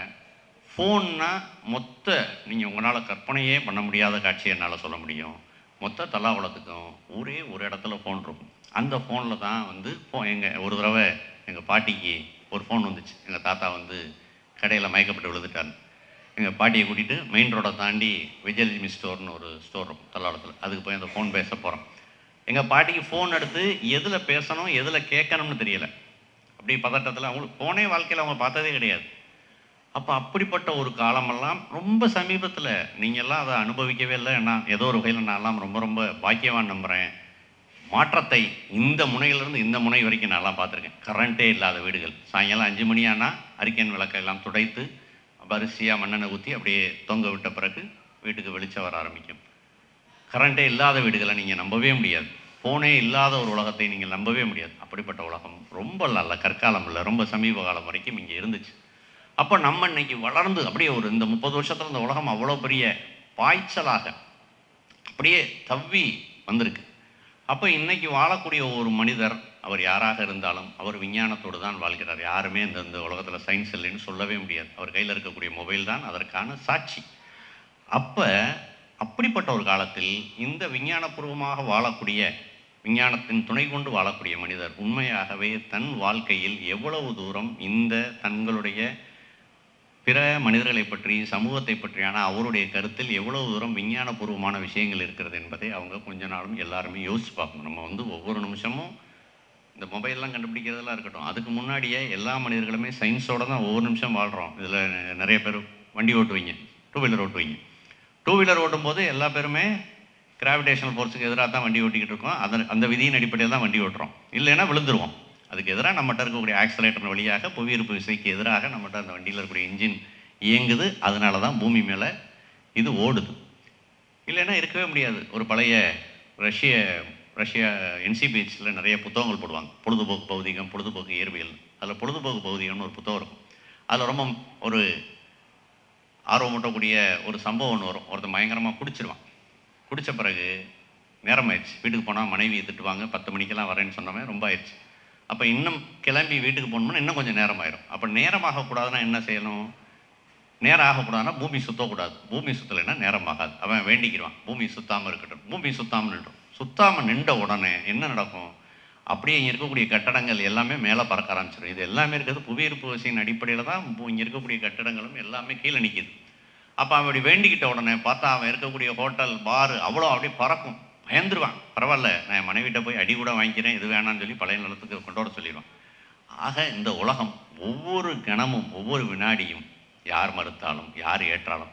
ஃபோன்னா நீங்கள் உங்களால் கற்பனையே பண்ண முடியாத காட்சியை என்னால் சொல்ல முடியும். மொத்த தல்லாவளத்துக்கும் ஒரே ஒரு இடத்துல ஃபோன் இருக்கும். அந்த ஃபோனில் தான் வந்து ஒரு தடவை எங்கள் பாட்டிக்கு ஒரு ஃபோன் வந்துச்சு. எங்கள் தாத்தா வந்து கடையில் மயக்கப்பட்டு விழுந்துட்டார். எங்கள் பாட்டியை கூட்டிகிட்டு மெயின் ரோடை தாண்டி விஜயலட்சுமி ஸ்டோர்னு ஒரு ஸ்டோர் இருக்கும் தல்லாவளத்தில். அதுக்கு போய் அந்த ஃபோன் பேச போகிறோம். எங்கள் பாட்டிக்கு ஃபோன் எடுத்து எதில் பேசணும் எதில் கேட்கணும்னு தெரியலை. அப்படி பதட்டத்தில் அவங்களுக்கு ஃபோனே வாழ்க்கையில் அவங்க பார்த்ததே கிடையாது. அப்போ அப்படிப்பட்ட ஒரு காலமெல்லாம் ரொம்ப சமீபத்தில் நீங்கள்லாம் அதை அனுபவிக்கவே இல்லை. நான் ஏதோ ஒரு வகையில் நான்லாம் ரொம்ப பாக்கியவான் நம்புகிறேன். மாற்றத்தை இந்த முனையிலிருந்து இந்த முனை வரைக்கும் நான்லாம் பார்த்துருக்கேன். கரண்ட்டே இல்லாத வீடுகள். சாயங்காலம் 5 மணி ஆனால் அரிக்கன் விளக்கெல்லாம் துடைத்து அரிசியாக மண்ணெண்ணெய் ஊற்றி அப்படியே தொங்க விட்ட பிறகு வீட்டுக்கு வெளிச்சம் வர ஆரம்பிக்கும். கரண்ட்டே இல்லாத வீடுகளை நீங்கள் நம்பவே முடியாது. ஃபோனே இல்லாத ஒரு உலகத்தை நீங்கள் நம்பவே முடியாது. அப்படிப்பட்ட உலகம் ரொம்ப நல்ல கற்காலம் இல்லை, ரொம்ப சமீப காலம் வரைக்கும் இங்கே இருந்துச்சு. அப்போ நம்ம இன்னைக்கு வளர்ந்து அப்படியே ஒரு இந்த 30 வருஷத்தில் இந்த உலகம் அவ்வளோ பெரிய பாய்ச்சலாக அப்படியே தவ்வி வந்திருக்கு. அப்போ இன்றைக்கி வாழக்கூடிய ஒரு மனிதர், அவர் யாராக இருந்தாலும் அவர் விஞ்ஞானத்தோடு தான் வாழ்கிறார். யாருமே இந்த உலகத்தில் சயின்ஸ் இல்லைன்னு சொல்லவே முடியாது. அவர் கையில் இருக்கக்கூடிய மொபைல் தான் அதற்கான சாட்சி. அப்போ அப்படிப்பட்ட ஒரு காலத்தில் இந்த விஞ்ஞானபூர்வமாக வாழக்கூடிய, விஞ்ஞானத்தின் துணை கொண்டு வாழக்கூடிய மனிதர் உண்மையாகவே தன் வாழ்க்கையில் எவ்வளவு தூரம் இந்த தங்களுடைய பிற மனிதர்களை பற்றி, சமூகத்தை பற்றியான அவருடைய கருத்தில் எவ்வளவு தூரம் விஞ்ஞானபூர்வமான விஷயங்கள் இருக்கிறது என்பதை அவங்க கொஞ்ச நாளும் எல்லாருமே யோசிச்சு பார்க்கணும். நம்ம வந்து ஒவ்வொரு நிமிஷமும் இந்த மொபைல்லாம் கண்டுபிடிக்கிறதெல்லாம் இருக்கட்டும், அதுக்கு முன்னாடியே எல்லா மனிதர்களுமே சயின்ஸோடு தான் ஒவ்வொரு நிமிஷம் வாழ்கிறோம். இதில் நிறைய பேர் வண்டி ஓட்டுவீங்க, 2 வீலர் ஓட்டுவீங்க. 2 வீலர் ஓட்டும்போது எல்லா பேருமே கிராவிடேஷனல் ஃபோர்ஸுக்கு எதிராக தான் வண்டி ஓட்டிக்கிட்டு இருக்கோம். அந்த விதியின் அடிப்படையில் தான் வண்டி ஓட்டுறோம். இல்லைன்னா விழுந்துருவோம். அதுக்கு எதிராக நம்மகிட்ட இருக்கக்கூடிய ஆக்சலேட்டர் வழியாக புவியீர்ப்பு விசைக்கு எதிராக நம்மகிட்ட அந்த வண்டியில் இருக்கக்கூடிய இன்ஜின் இயங்குது. அதனால தான் பூமி மேலே இது ஓடுது. இல்லைன்னா இருக்கவே முடியாது. ஒரு பழைய ரஷ்யா என்சிபிஹெச்சில் நிறைய புத்தகங்கள் போடுவாங்க. பொழுதுபோக்கு பௌதிகம், பொழுதுபோக்கு இயற்பியல். அதில் பொழுதுபோக்கு பௌதிகம்னு ஒரு புத்தகம் இருக்கும். அதில் ரொம்ப ஒரு ஆர்வமூட்டக்கூடிய ஒரு சம்பவம் ஒன்று வரும். ஒருத்தன் பயங்கரமாக குடிச்சிருவான். குடித்த பிறகு நேரம் ஆயிடுச்சு. வீட்டுக்கு போனால் மனைவி திட்டுவாங்க. 10 மணிக்கெல்லாம் வரேன்னு சொன்னவன் ரொம்ப ஆயிடுச்சு. அப்போ இன்னும் கிளம்பி வீட்டுக்கு போகணும்னா இன்னும் கொஞ்சம் நேரம் ஆயிரும். அப்போ நேரம் ஆகக்கூடாதுன்னா என்ன செய்யணும்? நேரம் ஆகக்கூடாதுன்னா பூமி சுற்றக்கூடாது. பூமி சுற்றலைன்னா நேரம் ஆகாது. அவன் வேண்டிக்கிடுவான், பூமி சுத்தாமல் இருக்கட்டும். பூமி சுத்தாமல் நின்றும். சுத்தாமல் நின்ற உடனே என்ன நடக்கும்? அப்படியே இங்கே இருக்கக்கூடிய கட்டடங்கள் எல்லாமே மேலே பறக்க ஆரம்பிச்சிடும். இது எல்லாமே இருக்கிறது புவியீர்ப்பு விசையின் அடிப்படையில் தான் இங்கே இருக்கக்கூடிய கட்டடங்களும் எல்லாமே கீழே நிற்கிது. அப்போ அவன் அப்படி வேண்டிக்கிட்ட உடனே பார்த்தா அவன் இருக்கக்கூடிய ஹோட்டல், பாரு அவ்வளோ அப்படியே பறக்கும். பயந்துருவான். பரவாயில்ல, நான் என் மனைவிட்ட போய் அடி கூட வாங்கிக்கிறேன், இது வேணான்னு சொல்லி பழைய நிலத்துக்கு கொண்டு வர சொல்லிடுவான். ஆக இந்த உலகம் ஒவ்வொரு கணமும் ஒவ்வொரு வினாடியும் யார் மறுத்தாலும் யார் ஏற்றாலும்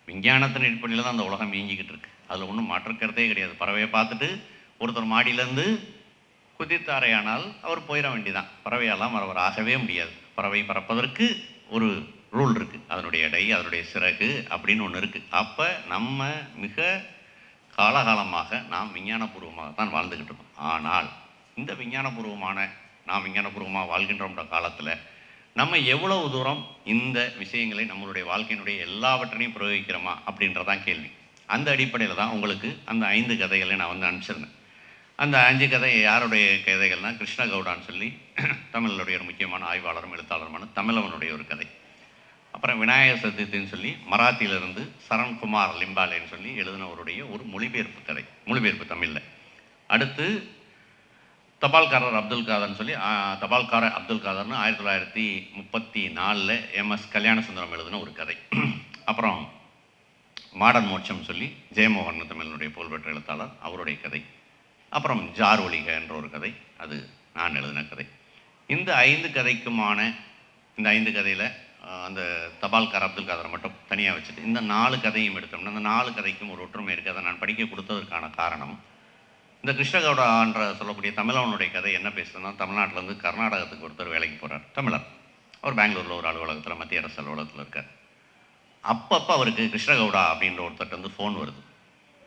விஞ்ஞானத்தின் அடிப்படையில் தான் அந்த உலகம் இயங்கிக்கிட்டு இருக்கு. அதில் ஒன்றும் மாற்றுக்கிறதே கிடையாது. பறவையை பார்த்துட்டு ஒருத்தர் மாடியிலேருந்து குதித்தாரையானால் அவர் போயிட வேண்டியதான். பறவையெல்லாம் அவர் ஆகவே முடியாது. பறவை பறப்பதற்கு ஒரு ரூல் இருக்குது. அதனுடைய எடை, அதனுடைய சிறகு அப்படின்னு ஒன்று இருக்குது. அப்போ நம்ம மிக காலகாலமாக நாம் விஞ்ஞானபூர்வமாக தான் வாழ்ந்துக்கிட்டு இருக்கோம். ஆனால் இந்த நாம் விஞ்ஞானபூர்வமாக வாழ்கின்ற காலத்தில் நம்ம எவ்வளவு தூரம் இந்த விஷயங்களை நம்மளுடைய வாழ்க்கையினுடைய எல்லாவற்றையும் பிரயோகிக்கிறோமா அப்படின்றதான் கேள்வி. அந்த அடிப்படையில் தான் உங்களுக்கு அந்த 5 கதைகளை நான் வந்து அனுப்பிச்சிருந்தேன். அந்த 5 கதை யாருடைய கதைகள்னால் கிருஷ்ண கவுடான்னு சொல்லி தமிழுடைய ஒரு முக்கியமான ஆய்வாளரும் எழுத்தாளருமான தமிழவனுடைய ஒரு கதை. அப்புறம் விநாயகர் சதுர்த்தின்னு சொல்லி மராத்தியிலிருந்து சரண்குமார் லிம்பாலேன்னு சொல்லி எழுதினவருடைய ஒரு மொழிபெயர்ப்பு கதை, மொழிபெயர்ப்பு தமிழில். அடுத்து தபால்காரர் அப்துல் காதர்னு சொல்லி தபால்காரர் அப்துல் காதர்னு 1934 MS கல்யாணசுந்தரம் எழுதின ஒரு கதை. அப்புறம் மாடர்ன் மோட்சம் சொல்லி ஜெயமோகன் தமிழனுடைய புகழ்பெற்ற எழுத்தாளர், அவருடைய கதை. அப்புறம் ஜார் ஒளிக என்ற ஒரு கதை, அது நான் எழுதின கதை. இந்த 5 கதைக்குமான இந்த 5 கதையில் அந்த தபால்கார் அப்துல் காதரை மட்டும் தனியாக வச்சுட்டு இந்த 4 கதையும் எடுத்தோம்னா அந்த 4 கதைக்கும் ஒரு ஒற்றுமை இருக்குது. அதை நான் படிக்க கொடுத்ததற்கான காரணம், இந்த கிருஷ்ணகவுடான்ற சொல்லக்கூடிய தமிழவனுடைய கதை என்ன பேசுதுன்னா, தமிழ்நாட்டிலேருந்து கர்நாடகத்துக்கு ஒருத்தர் வேலைக்கு போகிறார், தமிழர். அவர் பெங்களூரில் ஒரு அலுவலகத்தில், மத்திய அரசு அலுவலகத்தில் இருக்கார். அப்பப்போ அவருக்கு கிருஷ்ணகவுடா அப்படின்ற ஒருத்தர் வந்து ஃபோன் வருது.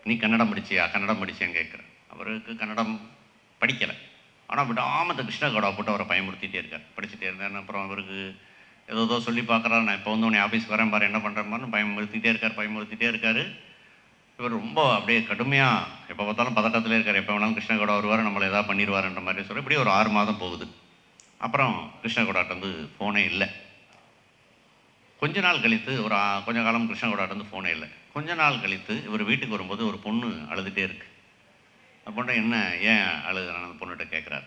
நீ கன்னடம் படிச்சியான்னு கேட்குறேன். அவருக்கு கன்னடம் படிக்கலை. ஆனால் விடாமல் இந்த கிருஷ்ணகவுடா போட்டு அவரை பயமுறுத்திட்டே இருக்கார். படிச்சுட்டே இருந்தேன். அப்புறம் அவருக்கு ஏதோ சொல்லி பார்க்குறாரு, நான் இப்போ வந்து உன்னை ஆஃபீஸ்க்கு வரேன் பாரு, என்ன பண்ணுறேன் பாருன்னு பயமுறுத்திட்டே இருக்கார். இவர் ரொம்ப அப்படியே கடுமையாக எப்போ பார்த்தாலும் பதட்டத்திலே இருக்கார். எப்போ வேணாலும் கிருஷ்ணகவுடா வருவார், நம்மளை எதாவது பண்ணிடுவார்ன்ற மாதிரி சொல்லி இப்படி ஒரு 6 மாதம் போகுது. அப்புறம் கிருஷ்ணகவுடாட்ட வந்து ஃபோனே இல்லை. கொஞ்ச நாள் கழித்து கொஞ்ச காலம் கிருஷ்ணகவுடாட்ட வந்து ஃபோனே இல்லை. கொஞ்ச நாள் கழித்து இவர் வீட்டுக்கு வரும்போது ஒரு பொண்ணு அழுதுகிட்டே இருக்குது. அந்த பொண்ணை என்ன ஏன் அழுகுறான்னு அந்த பொண்ணுகிட்ட கேட்குறாரு.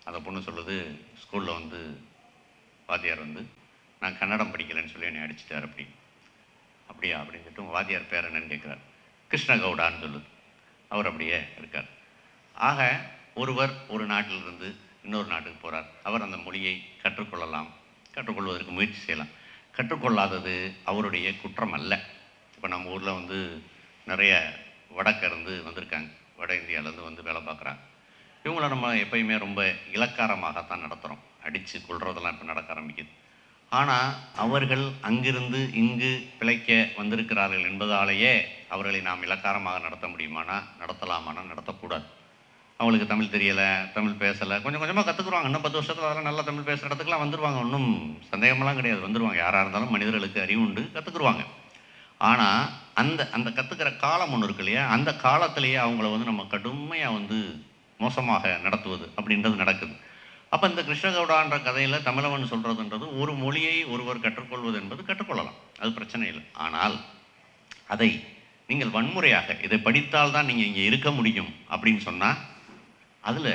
அந்த பொண்ணு சொல்லுது, ஸ்கூலில் வந்து வாத்தியார் வந்து நான் கன்னடம் படிக்கலைன்னு சொல்லி என்னை அடிச்சிட்டார் அப்படியா அப்படின்னு சொல்லிட்டு உங்கள் வாத்தியார் பேர் என்னன்னு கேட்குறாரு. கிருஷ்ணகவுடான்னு சொல்லுது. அவர் அப்படியே இருக்கார். ஆக ஒருவர் ஒரு நாட்டிலிருந்து இன்னொரு நாட்டுக்கு போகிறார். அவர் அந்த மொழியை கற்றுக்கொள்வதற்கு முயற்சி செய்யலாம். கற்றுக்கொள்ளாதது அவருடைய குற்றம் அல்ல. இப்போ நம்ம ஊரில் வந்து நிறைய வடக்கிருந்து வந்திருக்காங்க, வட இந்தியாவிலேருந்து வந்து வேலை பார்க்குறாங்க. இவங்கள நம்ம எப்பயுமே ரொம்ப இலக்காரமாகத்தான் நடத்துகிறோம். அடித்து கொள்றதெல்லாம் இப்போ நடக்க ஆரம்பிக்குது. ஆனால் அவர்கள் அங்கிருந்து இங்கு பிழைக்க வந்திருக்கிறார்கள் என்பதாலேயே அவர்களை நாம் இலக்காரமாக நடத்த முடியுமானா நடத்தலாமானா நடத்தக்கூடாது. அவங்களுக்கு தமிழ் தெரியலை, தமிழ் பேசலை, கொஞ்சம் கொஞ்சமாக கற்றுக்குருவாங்க. இன்னும் 10 வருஷத்தில் அதெல்லாம் நல்லா தமிழ் பேசுகிற இடத்துக்குலாம் வந்துடுவாங்க. ஒன்றும் சந்தேகமெல்லாம் கிடையாது, வந்துடுவாங்க. யாராக இருந்தாலும் மனிதர்களுக்கு அறிவு உண்டு, கற்றுக்குருவாங்க. ஆனால் அந்த கற்றுக்கிற காலம் ஒன்று இருக்கு இல்லையா, அந்த காலத்திலேயே அவங்கள வந்து நம்ம கடுமையாக வந்து மோசமாக நடத்துவது அப்படின்றது நடக்குது. அப்போ இந்த கிருஷ்ணகவுடான்ற கதையில் தமிழவன் சொல்கிறதுன்றது ஒரு மொழியை ஒருவர் கற்றுக்கொள்வது என்பது கற்றுக்கொள்ளலாம், அது பிரச்சனை இல்லை. ஆனால் அதை நீங்கள் வன்முறையாக இதை படித்தால்தான் நீங்கள் இங்கே இருக்க முடியும் அப்படின்னு சொன்னால் அதில்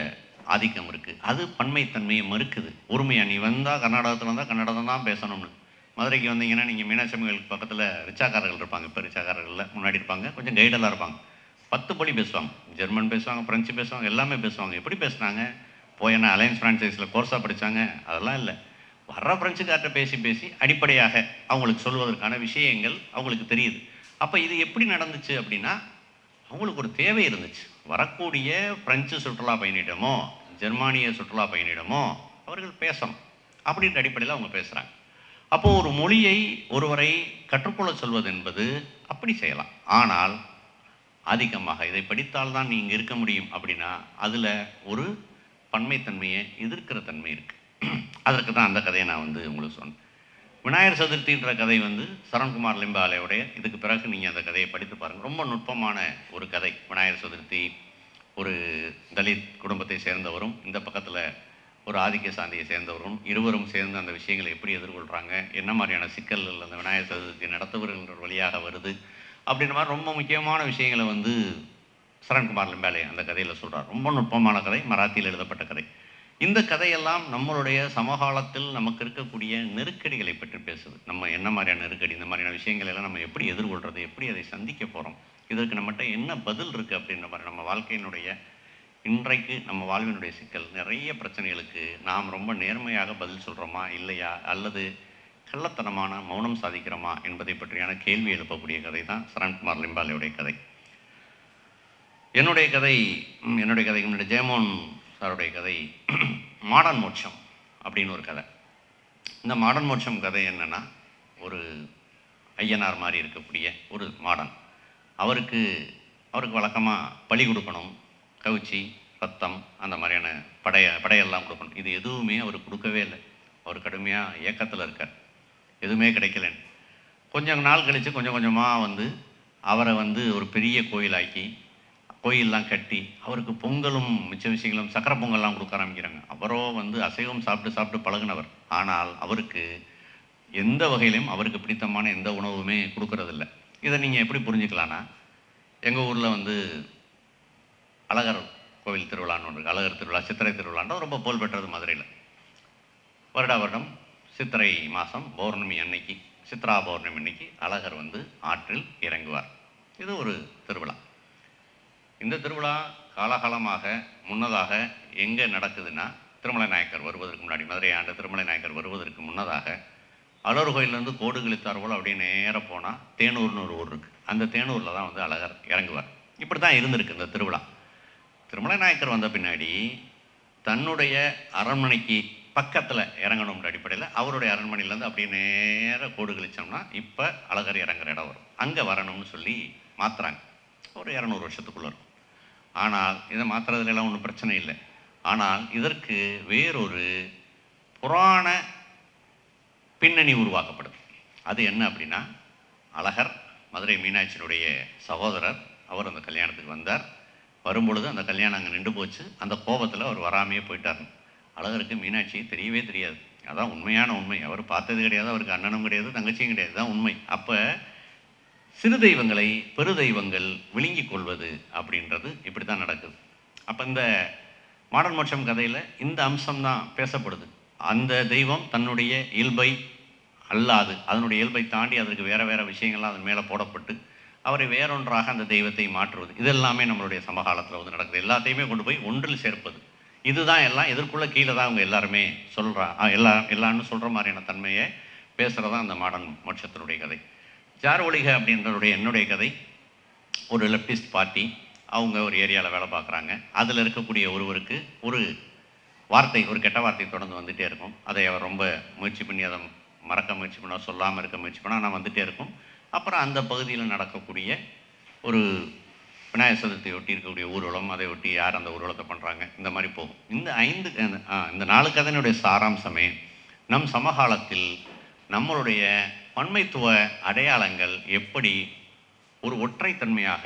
ஆதிக்கம் இருக்குது. அது பன்மைத்தன்மையை மறுக்குது. ஒருமையாக நீ வந்தால் கர்நாடகத்தில் வந்தால் கன்னடம் தான் பேசணும்னு. மதுரைக்கு வந்தீங்கன்னா நீங்கள் மீனாட்சி அம்மன் பக்கத்தில் ரிச்சாக்காரர்கள் இருப்பாங்க. இப்போ ரிச்சாக்காரர்களில் முன்னாடி இருப்பாங்க, கொஞ்சம் கைடெல்லாம் இருப்பாங்க. 10 மொழி பேசுவாங்க. ஜெர்மன் பேசுவாங்க, ஃப்ரெஞ்சு பேசுவாங்க, எல்லாமே பேசுவாங்க. எப்படி பேசுனாங்க? போய் என்ன அலையன்ஸ் ஃப்ரான்ச்சைஸில் கோர்ஸாக படித்தாங்க? அதெல்லாம் இல்லை. வர்ற ஃப்ரெஞ்சுக்கார்ட்ட பேசி அடிப்படையாக அவங்களுக்கு சொல்வதற்கான விஷயங்கள் அவங்களுக்கு தெரியுது. அப்போ இது எப்படி நடந்துச்சு அப்படின்னா, அவங்களுக்கு ஒரு தேவை இருந்துச்சு. வரக்கூடிய ஃப்ரெஞ்சு சுற்றுலா பயணியிடமோ ஜெர்மானிய சுற்றுலா பயணியிடமோ அவர்கள் பேசணும் அப்படின்ற அடிப்படையில் அவங்க பேசுகிறாங்க. அப்போது ஒரு மொழியை ஒருவரை கற்றுக்கொள்ள சொல்வது என்பது அப்படி செய்யலாம். ஆனால் ஆதிக்கமாக இதை படித்தால்தான் நீ இங்கே இருக்க முடியும் அப்படின்னா அதில் ஒரு பன்மைத்தன்மையை எதிர்க்கிற தன்மை இருக்குது. அதற்கு தான் அந்த கதையை நான் வந்து உங்களுக்கு சொன்னேன். விநாயகர் சதுர்த்தின்ற கதை வந்து சரண்குமார் லிம்பாலேவுடைய, இதுக்கு பிறகு நீங்கள் அந்த கதையை படித்து பாருங்கள். ரொம்ப நுட்பமான ஒரு கதை. விநாயகர் சதுர்த்தி ஒரு தலித் குடும்பத்தை சேர்ந்தவரும் இந்த பக்கத்தில் ஒரு ஆதிக்க சாந்தியை சேர்ந்தவரும் இருவரும் சேர்ந்து அந்த விஷயங்களை எப்படி எதிர்கொள்கிறாங்க, என்ன மாதிரியான சிக்கல்கள் அந்த விநாயகர் சதுர்த்தி நடத்துவர்கள் வழியாக வருது அப்படின்ற மாதிரி ரொம்ப முக்கியமான விஷயங்களை வந்து சரண்குமார் லிம்பாலே அந்த கதையில் சொல்கிறார். ரொம்ப நுட்பமான கதை, மராத்தியில் எழுதப்பட்ட கதை. இந்த கதையெல்லாம் நம்மளுடைய சமகாலத்தில் நமக்கு இருக்கக்கூடிய நெருக்கடிகளை பற்றி பேசுது. நம்ம என்ன மாதிரியான நெருக்கடி, இந்த மாதிரியான விஷயங்கள் எல்லாம் நம்ம எப்படி எதிர்கொள்கிறது, எப்படி அதை சந்திக்க போகிறோம், இதற்கு நம்மகிட்ட என்ன பதில் இருக்குது அப்படின்ற மாதிரி நம்ம வாழ்க்கையினுடைய இன்றைக்கு நம்ம வாழ்வினுடைய சிக்கல் நிறைய பிரச்சனைகளுக்கு நாம் ரொம்ப நேர்மையாக பதில் சொல்கிறோமா இல்லையா, அல்லது கள்ளத்தனமான மௌனம் சாதிக்கிறோமா என்பதை பற்றியான கேள்வி எழுப்பக்கூடிய கதை தான் சரண்குமார் லிம்பாலேயுடைய கதை. என்னுடைய கதை முன்னாடி ஜெயமோகன் சாருடைய கதை மாடர்ன் மோட்சம் அப்படின்னு ஒரு கதை. இந்த மாடர்ன் மோட்சம் கதை என்னென்னா, ஒரு ஐயனார் மாதிரி இருக்கக்கூடிய ஒரு மாடன், அவருக்கு வழக்கமாக பலி கொடுக்கணும், கவுச்சி ரத்தம் அந்த மாதிரியான படையெல்லாம் கொடுக்கணும். இது எதுவுமே அவர் கொடுக்கவே இல்லை. அவர் கடுமையாக ஏக்கத்தில் இருக்கார், எதுவுமே கிடைக்கலன்னு. கொஞ்சம் நாள் கழித்து கொஞ்சம் கொஞ்சமாக வந்து அவரை வந்து ஒரு பெரிய கோயிலாக்கி கோயிலெலாம் கட்டி அவருக்கு பொங்கலும் மிச்ச விஷயங்களும் சக்கரை பொங்கல்லாம் கொடுக்க ஆரம்பிக்கிறாங்க. அவரோ வந்து அசைவம் சாப்பிட்டு பழகினவர். ஆனால் அவருக்கு எந்த வகையிலையும் அவருக்கு பிடித்தமான எந்த உணவுமே கொடுக்கறதில்ல. இதை நீங்கள் எப்படி புரிஞ்சுக்கலான்னா, எங்கள் ஊரில் வந்து அழகர் கோவில் திருவிழான்னு ஒன்று, அழகர் திருவிழா, சித்திரை திருவிழான்ற ரொம்ப புகழ்பெற்றது மதுரையில். வருடம் சித்திரை மாதம் பௌர்ணமி அன்னைக்கு, சித்ரா பௌர்ணமி அன்னைக்கு அழகர் வந்து ஆற்றில் இறங்குவார். இது ஒரு திருவிழா. இந்த திருவிழா காலகாலமாக முன்னதாக எங்கே நடக்குதுன்னா, திருமலை நாயக்கர் வருவதற்கு முன்னாடி, மதுரை ஆண்ட திருமலை நாயக்கர் வருவதற்கு முன்னதாக அழகர் கோயிலேருந்து கோடு கிழித்தார் போல் அப்படியே நேராக போனால் தேனூர்னு ஒரு ஊர் இருக்குது. அந்த தேனூரில் தான் வந்து அழகர் இறங்குவார். இப்படி தான் இருந்திருக்கு இந்த திருவிழா. திருமலை நாயக்கர் வந்த பின்னாடி தன்னுடைய அரண்மனைக்கு பக்கத்தில் இறங்கணுன்ற அடிப்படையில் அவருடைய அரண்மனையிலேருந்து அப்படியே நேராக கோடு கிழிச்சோம்னா இப்போ அழகர் இறங்குற இடம் வரும், அங்கே வரணும்னு சொல்லி மாற்றுறாங்க. ஒரு 200 வருஷத்துக்குள்ளே இருக்கும். ஆனால் இதை மாற்றுறதுலாம் ஒன்றும் பிரச்சனை இல்லை. ஆனால் இதற்கு வேறொரு புராண பின்னணி உருவாக்கப்படுது. அது என்ன அப்படின்னா, அழகர் மதுரை மீனாட்சியினுடைய சகோதரர், அவர் அந்த கல்யாணத்துக்கு வந்தார். வரும்பொழுது அந்த கல்யாணம் அங்கே நின்று போச்சு. அந்த கோபத்தில் அவர் வராமையே போயிட்டார். அழகருக்கு மீனாட்சி தெரியவே தெரியாது. அதான் உண்மையான உண்மை. அவர் பார்த்தது கிடையாது, அவருக்கு அண்ணனும் கிடையாது, தங்கச்சியும் கிடையாது, தான் உண்மை. அப்போ சிறு தெய்வங்களை பெரு தெய்வங்கள் விழுங்கி கொள்வது அப்படின்றது இப்படி தான் நடக்குது. அப்போ இந்த மாடர்ன் மோட்சம் கதையில் இந்த அம்சம்தான் பேசப்படுது. அந்த தெய்வம் தன்னுடைய இயல்பை அல்லாது, அதனுடைய இயல்பை தாண்டி அதற்கு வேறு வேறு விஷயங்கள்லாம் அதன் மேலே போடப்பட்டு அவரை வேறொன்றாக அந்த தெய்வத்தை மாற்றுவது, இதெல்லாமே நம்மளுடைய சமகாலத்தில் வந்து நடக்குது. எல்லாத்தையுமே கொண்டு போய் ஒன்றில் சேர்ப்பது, இதுதான் எல்லாம் எதற்குள்ள கீழே தான் அவங்க எல்லாருமே எல்லான்னு சொல்கிற மாதிரியான தன்மையை பேசுகிறதான் அந்த மாடர்ன் மோட்சத்தினுடைய கதை. ஜார் ஒளிக அப்படின்றதுடைய என்னுடைய கதை, ஒரு லெப்டிஸ்ட் பார்ட்டி, அவங்க ஒரு ஏரியாவில் வேலை பார்க்குறாங்க. அதில் இருக்கக்கூடிய ஒருவருக்கு ஒரு வார்த்தை, ஒரு கெட்ட வார்த்தை தொடர்ந்து வந்துகிட்டே இருக்கும். அதை அவர் ரொம்ப முயற்சி பண்ணி அதை மறக்க முயற்சி பண்ண, சொல்லாமல் இருக்க முயற்சி பண்ணால் ஆனால் வந்துகிட்டே இருக்கும். அப்புறம் அந்த பகுதியில் நடக்கக்கூடிய ஒரு விநாயகர் சதுர்த்தி ஒட்டி இருக்கக்கூடிய ஊர்வலம், அதை ஒட்டி யார் அந்த ஊர்வலத்தை பண்ணுறாங்க, இந்த மாதிரி போகும். இந்த 4 கதையினுடைய சாராம்சமே நம் சமகாலத்தில் நம்மளுடைய பன்மைத்துவ அடையாளங்கள் எப்படி ஒரு ஒற்றைத்தன்மையாக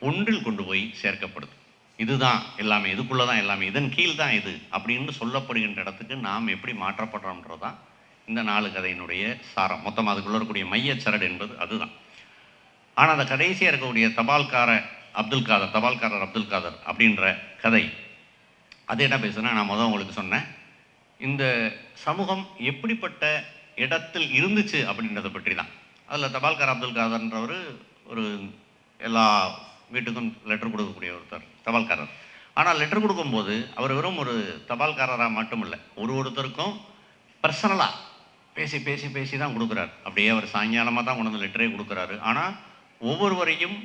ஒன்றில் கொண்டு போய் சேர்க்கப்படுது. இதுதான் எல்லாமே, இதுக்குள்ளே தான் எல்லாமே, இதன் கீழ் தான் இது அப்படின்னு சொல்லப்படுகின்ற இடத்துக்கு நாம் எப்படி மாற்றப்படுறோம்ன்றது தான் இந்த 4 கதையினுடைய சாரம். மொத்தம் அதுக்குள்ளே இருக்கக்கூடிய மையச்சரடு என்பது அதுதான். ஆனால் அந்த கடைசியாக இருக்கக்கூடிய தபால்காரர் அப்துல் காதர் அப்படின்ற கதை, அது என்ன பேசுனா, நான் உங்களுக்கு சொன்னேன், இந்த சமூகம் எப்படிப்பட்ட இடத்தில் இருந்துச்சு அப்படின்றத பற்றி தான். அதில் தபால்கார் அப்துல் காதர்ன்றவர் ஒரு எல்லா வீட்டுக்கும் லெட்டர் கொடுக்கக்கூடிய ஒருத்தர் தபால்காரர். ஆனால் லெட்டர் கொடுக்கும்போது அவர் வெறும் ஒரு தபால்காரராக மட்டும் இல்லை, ஒருத்தருக்கும் பர்சனலாக பேசி பேசி பேசி தான் கொடுக்குறாரு. அப்படியே அவர் சாயங்காலமாக தான் கொண்டு வந்து லெட்டரே கொடுக்குறாரு. ஆனால் ஒவ்வொருவரையும்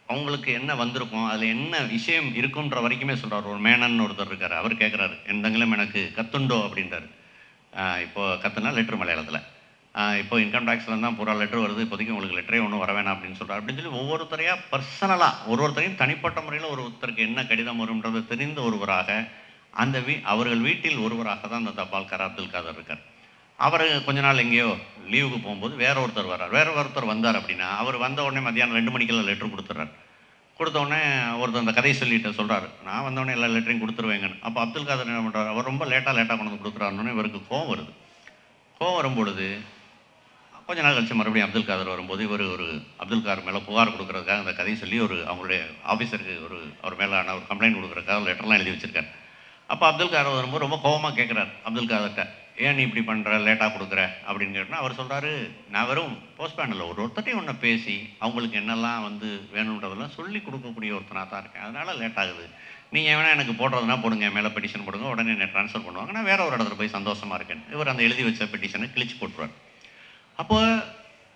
அவங்களுக்கு என்ன வந்திருக்கும், அதில் என்ன விஷயம் இருக்குன்ற வரைக்குமே சொல்கிறார். ஒரு மேனன் ஒருத்தர் இருக்கார், அவர் கேட்குறாரு, எந்தங்களும் எனக்கு கத்துண்டோ அப்படின்றாரு. இப்போது கத்துனா லெட்ரு மலையாளத்தில், இப்போ இன்கம் டேக்ஸ்லேருந்து தான் பூரா லெட்ரு வருது, இப்போதைக்கு உங்களுக்கு லெட்டரே ஒன்றும் வர வேணாம் அப்படின்னு சொல்கிறார். அப்படின்னு சொல்லி ஒவ்வொருத்தரையாக பர்சனலாக ஒருத்தரையும் தனிப்பட்ட முறையில் ஒருத்தருக்கு என்ன கடிதம் வரும்ன்றது தெரிந்த ஒருவராக, அந்த அவர்கள் வீட்டில் ஒருவராக தான் அந்த தபால்கார் அப்துல் காதர் இருக்கார். அவர் கொஞ்ச நாள் எங்கேயோ லீவுக்கு போகும்போது வேற ஒருத்தர் வர்றார். வேற ஒருத்தர் வந்தார் அப்படின்னா, அவர் வந்த உடனே மதியானம் 2 மணிக்கெல்லாம் லெட்ரு கொடுத்துட்றார். கொடுத்தோடனே ஒருத்தர் அந்த கதையை சொல்லிட்டு சொல்கிறாரு, நான் வந்தோடனே எல்லா லெட்டரையும் கொடுத்துருவேங்கன்னு. அப்போ அப்துல் காதர் என்ன பண்ணுறாரு, அவர் ரொம்ப லேட்டாக கொண்டு வந்து கொடுக்குறாருன்னு இவருக்கு கோவம் வருது. கோவம் வரும்பொழுது கொஞ்ச நாள் கழிச்சு மறுபடியும் அப்துல் காதர் வரும்போது இவர் ஒரு அப்துல் காதர் மேலே புகார் கொடுக்குறதுக்காக அந்த கதையை சொல்லி அவங்களுடைய ஆஃபீஸருக்கு அவர் மேலான ஒரு கம்ப்ளைண்ட் கொடுக்குறதுக்காக ஒரு லெட்டர்லாம் எழுதி வச்சிருக்காரு. அப்போ அப்துல் காதர் வரும்போது ரொம்ப கோவமாக கேட்குறாரு அப்துல் காதர்கிட்ட, ஏன் நீ இப்படி பண்ணுற, லேட்டாக கொடுக்குற அப்படின்னு கேட்டால் அவர் சொல்கிறாரு, நான் வெறும் போஸ்ட்மேனில் ஒருத்தட்டையும் ஒன்று பேசி அவங்களுக்கு என்னெல்லாம் வேணுன்றதெல்லாம் சொல்லி கொடுக்கக்கூடிய ஒருத்தனாக தான் இருக்கேன், அதனால் லேட் ஆகுது. நீங்கள் வேணால் எனக்கு போடுறதுனா போடுங்க, மேலே பெட்டிஷன் போடுங்க, உடனே என்னை ட்ரான்ஸ்ஃபர் பண்ணுவாங்க, நான் வேற ஒரு இடத்துல போய் சந்தோஷமாக இருக்கேன். இவர் அந்த எழுதி வச்ச பெட்டிஷனை கிழிச்சு போட்டுருவார். அப்போ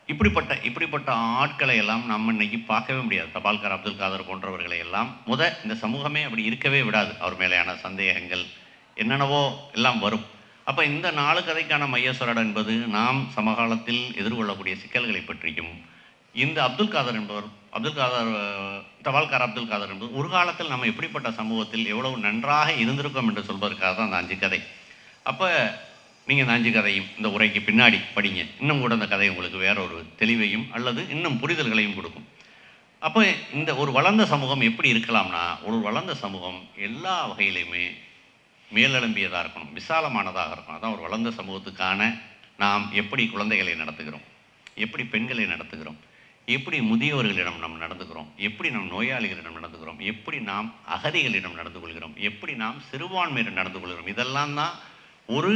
இப்படிப்பட்ட ஆட்களை எல்லாம் நம்ம இன்னைக்கு பார்க்கவே முடியாது. தபால்கார் அப்துல் காதர் போன்றவர்களை எல்லாம் இந்த சமூகமே அப்படி இருக்கவே விடாது. அவர் மேலேயான சந்தேகங்கள் என்னென்னவோ எல்லாம் வரும். அப்போ இந்த 4 கதைக்கான மையஸ்வரட் என்பது நாம் சமகாலத்தில் எதிர்கொள்ளக்கூடிய சிக்கல்களை பற்றியும், இந்த தபால்கார் அப்துல் காதர் என்பது ஒரு காலத்தில் நம்ம எப்படிப்பட்ட சமூகத்தில் எவ்வளவு நன்றாக இருந்திருக்கோம் என்று சொல்வதற்காக தான் அந்த 5 கதை. அப்போ நீங்கள் இந்த 5 கதையும் இந்த உரைக்கு பின்னாடி படிங்க. இன்னும் கூட அந்த கதை உங்களுக்கு வேற ஒரு தெளிவையும் அல்லது இன்னும் புரிதல்களையும் கொடுக்கும். அப்போ இந்த ஒரு வளர்ந்த சமூகம் எப்படி இருக்கலாம்னா, ஒரு வளர்ந்த சமூகம் எல்லா வகையிலையுமே மேலெழும்பியதாக இருக்கணும், விசாலமானதாக இருக்கணும். அதான் ஒரு வளர்ந்த சமூகத்துக்கான நாம் எப்படி குழந்தைகளை நடத்துகிறோம், எப்படி பெண்களை நடத்துகிறோம், எப்படி முதியோர்களிடம் நாம் நடந்துக்கிறோம், எப்படி நாம் நோயாளிகளிடம் நடந்துக்கிறோம், எப்படி நாம் அகதிகளிடம் நடந்து கொள்கிறோம், எப்படி நாம் சிறுபான்மையிடம் நடந்து கொள்கிறோம். இதெல்லாம் தான் ஒரு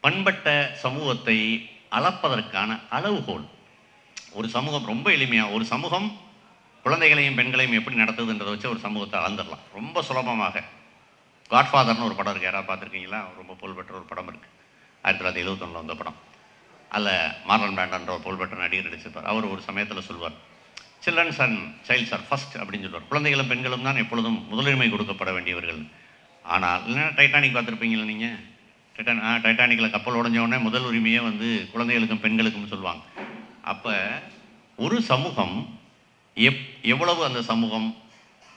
பண்பட்ட சமூகத்தை அளப்பதற்கான அளவுகோல். ஒரு சமூகம் ரொம்ப எளிமையாக, ஒரு சமூகம் குழந்தைகளையும் பெண்களையும் எப்படி நடத்துதுன்றதை வச்சு ஒரு சமூகத்தை அளந்துடலாம் ரொம்ப சுலபமாக. காட்ஃபாதர்னு ஒரு படம் இருக்குது, யாராவது பார்த்துருக்கீங்களா? ரொம்ப புகழ்பெற்ற ஒரு படம் இருக்குது, 1971 வந்த படம். அதில் மார்லன் பிராண்டோன்ற ஒரு புகழ்பெற்ற நடிகர் நடிச்சிருப்பார். அவர் ஒரு சமயத்தில் சொல்வார், childrens and childs are first அப்படின்னு சொல்லுவார். குழந்தைகளும் பெண்களும் தான் எப்பொழுதும் முதலுரிமை கொடுக்கப்பட வேண்டியவர்கள். ஆனால் இல்லைன்னா டைட்டானிக் பார்த்துருப்பீங்களா நீங்கள்? டைட்டானிக்கில் கப்பல் உடஞ்ச முதல் உரிமையே குழந்தைகளுக்கும் பெண்களுக்கும் சொல்லுவாங்க. அப்போ ஒரு சமூகம் எவ்வளவு அந்த சமூகம்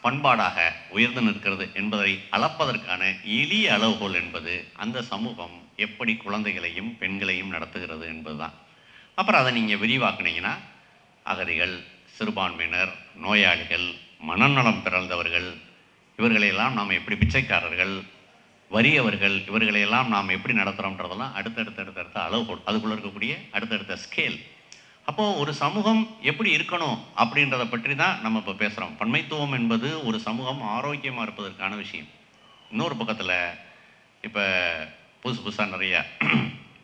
பண்பாடாக உயர்ந்து நிற்கிறது என்பதை அளப்பதற்கான எளிய அளவுகோல் என்பது அந்த சமூகம் எப்படி குழந்தைகளையும் பெண்களையும் நடத்துகிறது என்பதுதான். அப்புறம் அதை நீங்கள் விரிவாக்குனீங்கன்னா அகதிகள், சிறுபான்மையினர், நோயாளிகள், மனநலம் பிறந்தவர்கள், இவர்களையெல்லாம் நாம் எப்படி, பிச்சைக்காரர்கள், வறியவர்கள், இவர்களையெல்லாம் நாம் எப்படி நடத்துகிறோம்ன்றதெல்லாம் அடுத்தடுத்த அளவுகோல், அதுக்குள்ளே இருக்கக்கூடிய அடுத்தடுத்த ஸ்கேல். அப்போது ஒரு சமூகம் எப்படி இருக்கணும் அப்படின்றத பற்றி தான் நம்ம இப்போ பேசுகிறோம். பன்மைத்துவம் என்பது ஒரு சமூகம் ஆரோக்கியமாக இருப்பதற்கான விஷயம். இன்னொரு பக்கத்தில் இப்போ புதுசாக நிறைய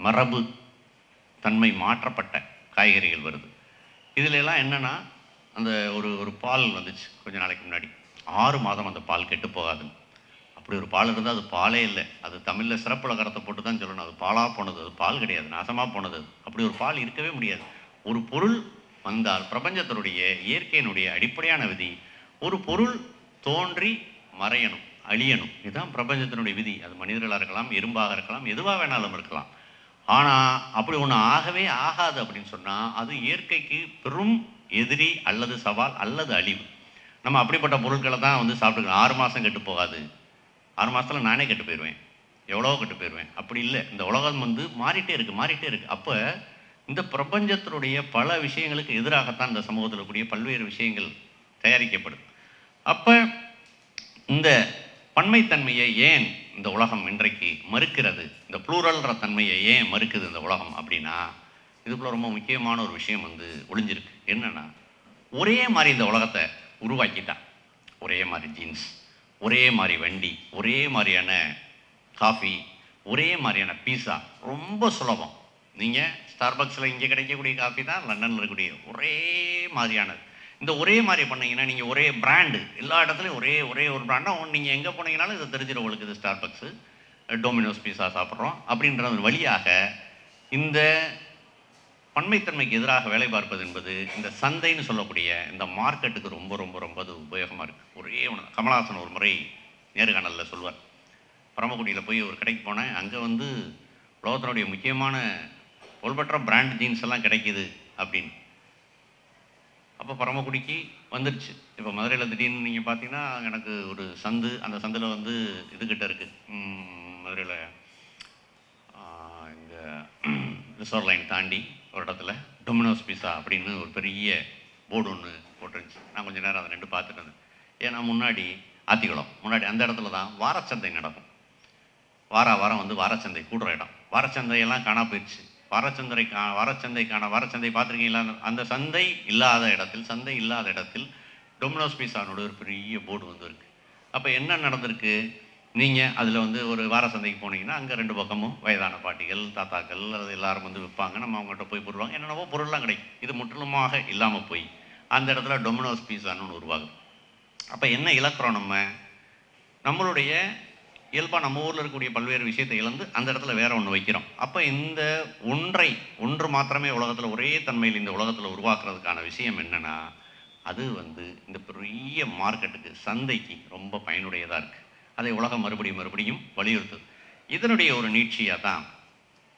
மரபு தன்மை மாற்றப்பட்ட காய்கறிகள் வருது. இதில் எல்லாம் என்னென்னா, அந்த ஒரு பால் வந்துச்சு கொஞ்சம் நாளைக்கு முன்னாடி, 6 மாதம் அந்த பால் கெட்டு போகாதுன்னு. அப்படி ஒரு பால் இருந்தால் அது பாலே இல்லை. அது தமிழில் சிறப்புலகரத்தை போட்டு தான் சொல்லணும். அது பாலாக போனது, அது பால் கிடையாது, நாசமாக போனது. அப்படி ஒரு பால் இருக்கவே முடியாது. ஒரு பொருள் வந்தால் பிரபஞ்சத்தினுடைய இயற்கையினுடைய அடிப்படையான விதி, ஒரு பொருள் தோன்றி மறையணும், அழியணும். இதுதான் பிரபஞ்சத்தினுடைய விதி. அது மனிதர்களாக இருக்கலாம், இரும்பாக இருக்கலாம், எதுவாக வேணாலும் இருக்கலாம். ஆனால் அப்படி ஒன்று ஆகவே ஆகாது அப்படின்னு சொன்னால் அது இயற்கைக்கு பெரும் எதிரி அல்லது சவால் அல்லது அழிவு. நம்ம அப்படிப்பட்ட பொருட்களை தான் சாப்பிட்டுக்கலாம். 6 மாதம் கெட்டு போகாது, 6 மாதத்தில் நானே கெட்டு போயிடுவேன், எவ்வளோ கெட்டு போயிடுவேன். அப்படி இல்லை. இந்த உலகம் மாறிட்டே இருக்குது. அப்போ இந்த பிரபஞ்சத்தினுடைய பல விஷயங்களுக்கு எதிராகத்தான் இந்த சமூகத்தில் இருக்கக்கூடிய பல்வேறு விஷயங்கள் தயாரிக்கப்படுது. அப்போ இந்த பன்மைத்தன்மையை ஏன் இந்த உலகம் இன்றைக்கு மறுக்கிறது, இந்த ப்ளூரல்ன்ற தன்மையை ஏன் மறுக்குது இந்த உலகம் அப்படின்னா, இதுக்குள்ள ரொம்ப முக்கியமான ஒரு விஷயம் ஒளிஞ்சிருக்கு. என்னென்னா, ஒரே மாதிரி இந்த உலகத்தை உருவாக்கிட்டான். ஒரே மாதிரி ஜீன்ஸ், ஒரே மாதிரி வண்டி, ஒரே மாதிரியான காஃபி, ஒரே மாதிரியான பீஸா. ரொம்ப சுலபம். நீங்கள் ஸ்டார்பக்ஸில் இங்கே கிடைக்கக்கூடிய காஃபி தான் லண்டனில் இருக்கக்கூடிய ஒரே மாதிரியானது. இந்த ஒரே மாதிரி பண்ணிங்கன்னா, நீங்கள் ஒரே பிராண்டு, எல்லா இடத்துலையும் ஒரே ஒரு பிராண்டாக நீங்கள் எங்கே போனீங்கனாலும் இதை தெரிஞ்சிடும் உங்களுக்கு. இது ஸ்டார்பக்ஸு, டொமினோஸ் பீஸா சாப்பிட்றோம் அப்படின்றது வழியாக இந்த பன்மைத்தன்மைக்கு எதிராக வேலை பார்ப்பது என்பது இந்த சந்தைன்னு சொல்லக்கூடிய இந்த மார்க்கெட்டுக்கு ரொம்ப ரொம்ப ரொம்ப அது உபயோகமாக இருக்குது. ஒரே ஒன்று, கமலஹாசன் ஒரு முறை நேர்காணலில் சொல்வார், பரமக்குடியில் போய் ஒரு கடைக்கு போனேன், அங்கே உலகத்தினுடைய முக்கியமான புகழ்பெற்ற பிராண்ட் ஜீன்ஸ் எல்லாம் கிடைக்கிது அப்படின்னு. அப்போ பரமக்குடிக்கு வந்துடுச்சு. இப்போ மதுரையில் திடீர்னு நீங்கள் பார்த்தீங்கன்னா, எனக்கு ஒரு சந்து, அந்த சந்தில் இதுகிட்ட இருக்குது, மதுரையில் இங்கே ரிசர்வ் லைன் தாண்டி ஒரு இடத்துல டொமினோஸ் பீஸா அப்படின்னு ஒரு பெரிய போர்டு ஒன்று போட்டுருந்துச்சு. நான் கொஞ்சம் நேரம் அதை நின்று பார்த்துட்டு இருந்தேன். ஏன்னா முன்னாடி ஆத்திக்குளம் முன்னாடி அந்த இடத்துல தான் வாரச்சந்தை நடக்கும். வாரம் வந்து வாரச்சந்தை கூடுற இடம். வாரச்சந்தையெல்லாம் காணா போயிடுச்சு. வாரச்சந்தை பார்த்துருக்கீங்களா? அந்த சந்தை இல்லாத இடத்தில் டொமினோஸ் பீஸானோட ஒரு பெரிய போர்டு வந்து இருக்குது. அப்போ என்ன நடந்திருக்கு? நீங்கள் அதில் வந்து ஒரு வார சந்தைக்கு போனீங்கன்னா அங்கே 2 பக்கமும் வயதான பாட்டிகள், தாத்தாக்கள் அது எல்லாரும் வந்து விற்பாங்க. நம்ம அவங்ககிட்ட போய் போடுவாங்க. என்னென்னவோ பொருள்லாம் கிடைக்கும். இது முற்றிலுமாக இல்லாமல் போய் அந்த இடத்துல டொமினோஸ் பீஸான்னு ஒன்று உருவாகும். அப்போ என்ன இழக்கிறோம்? நம்மளுடைய இயல்பாக நம்ம ஊரில் இருக்கக்கூடிய பல்வேறு விஷயத்தை இழந்து அந்த இடத்துல வேற ஒன்று வைக்கிறோம். அப்போ இந்த ஒன்று மாத்திரமே உலகத்தில் ஒரே தன்மையில் இந்த உலகத்தில் உருவாக்குறதுக்கான விஷயம் என்னென்னா, அது வந்து இந்த பெரிய மார்க்கெட்டுக்கு, சந்தைக்கு ரொம்ப பயனுடையதாக இருக்குது. அதை உலகம் மறுபடியும் வலியுறுத்துது. இதனுடைய ஒரு நீட்சியாக தான்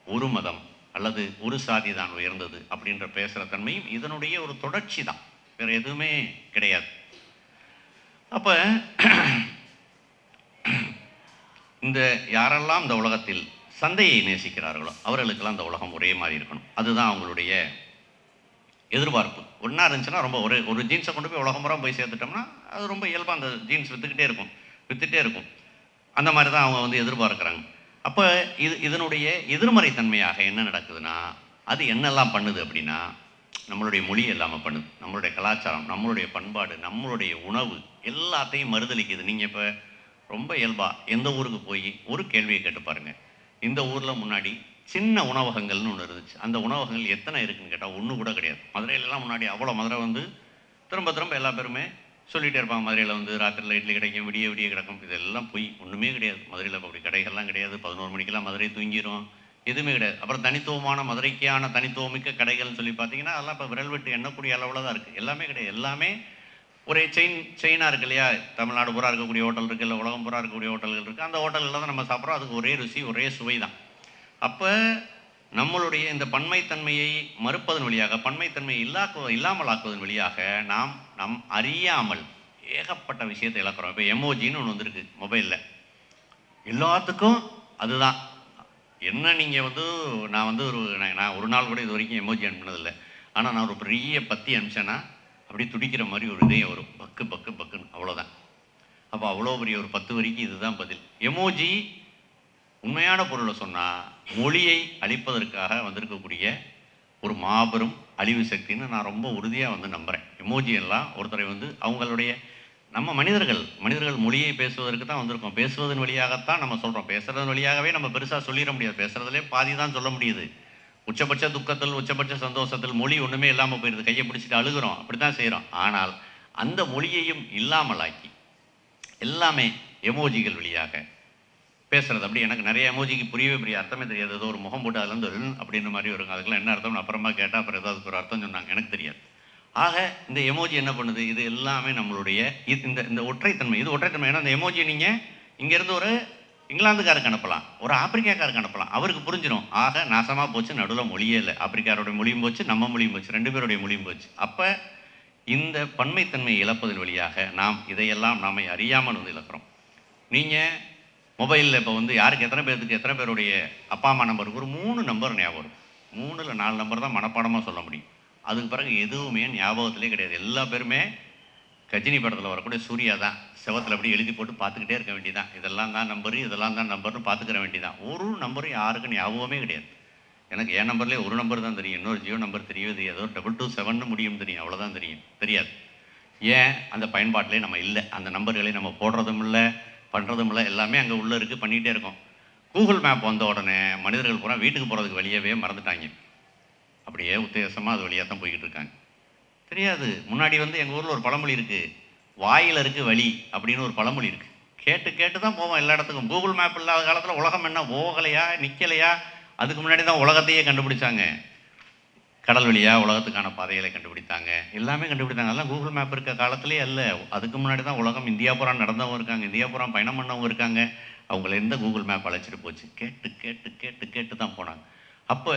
ஒரு மதம் அல்லது ஒரு சாதி தான் உயர்ந்தது அப்படின்ற பேசுகிற தன்மையும் இதனுடைய ஒரு தொடர்ச்சி தான், வேறு எதுவுமே கிடையாது. அப்போ இந்த யாரெல்லாம் இந்த உலகத்தில் சந்தையை நேசிக்கிறார்களோ அவர்களுக்கெல்லாம் இந்த உலகம் ஒரே மாதிரி இருக்கணும். அதுதான் அவங்களுடைய எதிர்பார்ப்பு. ஒன்றா இருந்துச்சுன்னா ரொம்ப ஒரு ஜீன்ஸை கொண்டு போய் உலகம் பூரா போய் சேர்த்துட்டோம்னா அது ரொம்ப இயல்பாக அந்த ஜீன்ஸ் விற்றுட்டே இருக்கும். அந்த மாதிரி தான் அவங்க வந்து எதிர்பார்க்குறாங்க. அப்போ இதனுடைய எதிர்மறை தன்மையாக என்ன நடக்குதுன்னா, அது என்னெல்லாம் பண்ணுது அப்படின்னா, நம்மளுடைய மொழி எல்லாமே பண்ணுது, நம்மளுடைய கலாச்சாரம், நம்மளுடைய பண்பாடு, நம்மளுடைய உணவு எல்லாத்தையும் மறுதளிக்குது. நீங்கள் இப்போ ரொம்ப இயல்பாக எந்த ஊருக்கு போய் ஒரு கேள்வியை கேட்டு பாருங்கள். இந்த ஊரில் முன்னாடி சின்ன உணவகங்கள்னு ஒன்று இருந்துச்சு. அந்த உணவகங்கள் எத்தனை இருக்குதுன்னு கேட்டால் ஒன்று கூட கிடையாது. மதுரையிலலாம் முன்னாடி அவ்வளோ, மதுரை வந்து திரும்ப எல்லா பேருமே சொல்லிகிட்டே இருப்பாங்க. மதுரையில் வந்து ராத்திரியில் இட்லி கிடைக்கும், விடிய கிடக்கும். இதெல்லாம் போய் ஒன்றுமே கிடையாது. மதுரையில் இப்போ அப்படி கடைகள்லாம் கிடையாது. 11 மணிக்கெல்லாம் மதுரை தூங்கிடும், எதுவுமே கிடையாது. அப்புறம் தனித்துவமான மதுரைக்கான தனித்துவமிக்க கடைகள்னு சொல்லி பார்த்தீங்கன்னா அதெல்லாம் இப்போ விரல் விட்டு எண்ணக்கூடிய அளவில் தான் இருக்குது. எல்லாமே கிடையாது. எல்லாமே ஒரே செயினாக இருக்குது இல்லையா? தமிழ்நாடு பூரா இருக்கக்கூடிய ஹோட்டல் இருக்குது, இல்லை உலகம் பூரா இருக்கக்கூடிய ஹோட்டல்கள் இருக்குது. அந்த ஹோட்டலில் தான் நம்ம சாப்பிட்றோம். அதுக்கு ஒரே ருசி, ஒரே சுவை தான். அப்போ நம்மளுடைய இந்த பன்மைத்தன்மையை மறுப்பதன் வழியாக, பன்மைத்தன்மையை இல்லாமல் ஆக்குவதன் வழியாக நம் அறியாமல் ஏகப்பட்ட விஷயத்தை இழக்கிறோம். இப்போ எமோஜின்னு ஒன்று வந்திருக்கு மொபைலில். எல்லாத்துக்கும் அதுதான் என்ன. நீங்கள் வந்து நான் ஒரு நாள் கூட இது வரைக்கும் எமோஜி அனுப்பினதில்லை. ஆனால் நான் ஒரு பெரிய பத்தி அனுப்பிச்சேன்னா அப்படி துடிக்கிற மாதிரி ஒரு இதயம் வரும், பக்குன்னு, அவ்வளோதான். அப்போ அவ்வளோ பெரிய ஒரு 10 வரைக்கும் இதுதான் பதில். எமோஜி உண்மையான பொருளை சொன்னால் மொழியை அழிப்பதற்காக வந்திருக்கக்கூடிய ஒரு மாபெரும் அழிவு சக்தின்னு நான் ரொம்ப உறுதியாக வந்து நம்புகிறேன். எமோஜி எல்லாம் ஒருத்தரை வந்து அவங்களுடைய நம்ம மனிதர்கள் மொழியை பேசுவதற்கு தான் வந்திருக்கோம். பேசுவதன் வழியாகத்தான் நம்ம சொல்கிறோம். பேசுகிறதன் வழியாகவே நம்ம பெருசாக சொல்லிட முடியாது. பேசுகிறதுலே பாதி தான் சொல்ல முடியுது. உச்சபட்ச துக்கத்தில், உச்சபட்ச சந்தோஷத்தில் மொழி ஒன்றுமே இல்லாமல் போயிடுது. கையை பிடிச்சிட்டு அழுகிறோம், அப்படி தான் செய்கிறோம். ஆனால் அந்த மொழியையும் இல்லாமலாக்கி எல்லாமே எமோஜிகள் வழியாக பேசுகிறது. அப்படி எனக்கு நிறைய எமோஜிக்கு புரியவே அர்த்தமே தெரியாது. ஏதோ ஒரு முகம் போட்டு அதுலேருந்து அப்படின்ற மாதிரி வருங்க. அதுக்கெல்லாம் என்ன அர்த்தம்னு அப்புறமா கேட்டால் அப்புறம் ஏதாவது ஒரு அர்த்தம் சொன்னாங்க, எனக்கு தெரியாது. ஆக இந்த எமோஜி என்ன பண்ணுது? இது எல்லாமே நம்மளுடைய இந்த ஒற்றைத்தன்மை. இது ஒற்றைத்தன்மை. ஏன்னா இந்த எமோஜி நீங்கள் இங்கேருந்து ஒரு இங்கிலாந்துக்காருக்கு அனுப்பலாம், ஒரு ஆப்பிரிக்காக்காருக்கு அனுப்பலாம், அவருக்கு புரிஞ்சிடும். ஆக நாசமாக போச்சு, நடுவில் மொழியே இல்லை. ஆப்பிரிக்காரோடைய மொழியும் போச்சு, நம்ம மொழியும் போச்சு, 2 பேருடைய மொழியும் போச்சு. அப்போ இந்த பன்மைத்தன்மையை இழப்பதன் வழியாக நாம் இதையெல்லாம் நாம் அறியாமல் வந்து இழக்கிறோம். நீங்கள் மொபைலில் இப்போ வந்து யாருக்கு எத்தனை பேருடைய அப்பா அம்மா நம்பருக்கு ஒரு 3 நம்பர் ஞாபகம் வரும். 3 இல்லை 4 நம்பர் தான் மனப்பாடமாக சொல்ல முடியும். அதுக்கு பிறகு எதுவுமே ஞாபகத்திலே கிடையாது. எல்லா பேருமே கஜினி படத்தில் வரக்கூடிய சூர்யா தான். செவத்தில் அப்படி எழுதி போட்டு பார்த்துக்கிட்டே இருக்க வேண்டியதான். இதெல்லாம் தான் நம்பர்னு பார்த்துக்கிற வேண்டியதான். ஒரு நம்பரும் யாருக்கும் ஞாபகமே கிடையாது. எனக்கு என் நம்பர்லேயே ஒரு நம்பர் தான் தெரியும். இன்னொரு ஜியோ நம்பர் தெரியாது. ஏதோ 227 முடியும் தெரியும், அவ்வளோதான் தெரியாது. ஏன்? அந்த பயன்பாட்டிலே நம்ம இல்லை. அந்த நம்பர்களை நம்ம போடுறதும் இல்லை, பண்ணுறதும் இல்லை. எல்லாமே அங்கே உள்ளே இருக்குது, பண்ணிகிட்டே இருக்கோம். கூகுள் மேப் வந்த உடனே மனிதர்கள் பூரா வீட்டுக்கு போகிறதுக்கு வழியவே மறந்துட்டாங்க. அப்படியே உத்தேசமாக அது வழியாக தான் போய்கிட்டு இருக்காங்க. தெரியாது. முன்னாடி வந்து எங்கள் ஊரில் ஒரு பழமொழி இருக்குது, வாயில் இருக்கு வழி அப்படின்னு ஒரு பழமொழி இருக்குது. கேட்டு தான் போவோம் எல்லா இடத்துக்கும். கூகுள் மேப் இல்லாத காலத்தில் உலகம் என்ன போகலையா, நிற்கலையா? அதுக்கு முன்னாடி தான் உலகத்தையே கண்டுபிடிச்சாங்க. கடல் வழியாக உலகத்துக்கான பாதைகளை கண்டுபிடித்தாங்க, எல்லாமே கண்டுபிடித்தாங்க. அதெல்லாம் கூகுள் மேப் இருக்க காலத்திலே அல்ல. அதுக்கு முன்னாடி தான் உலகம். இந்தியா பூரா நடந்தவங்க இருக்காங்க, இந்தியா பூரா பயணம் பண்ணவங்க இருக்காங்க. அவங்கள எந்த கூகுள் மேப் அழைச்சிட்டு போச்சு? கேட்டு தான் போனாங்க. அப்போ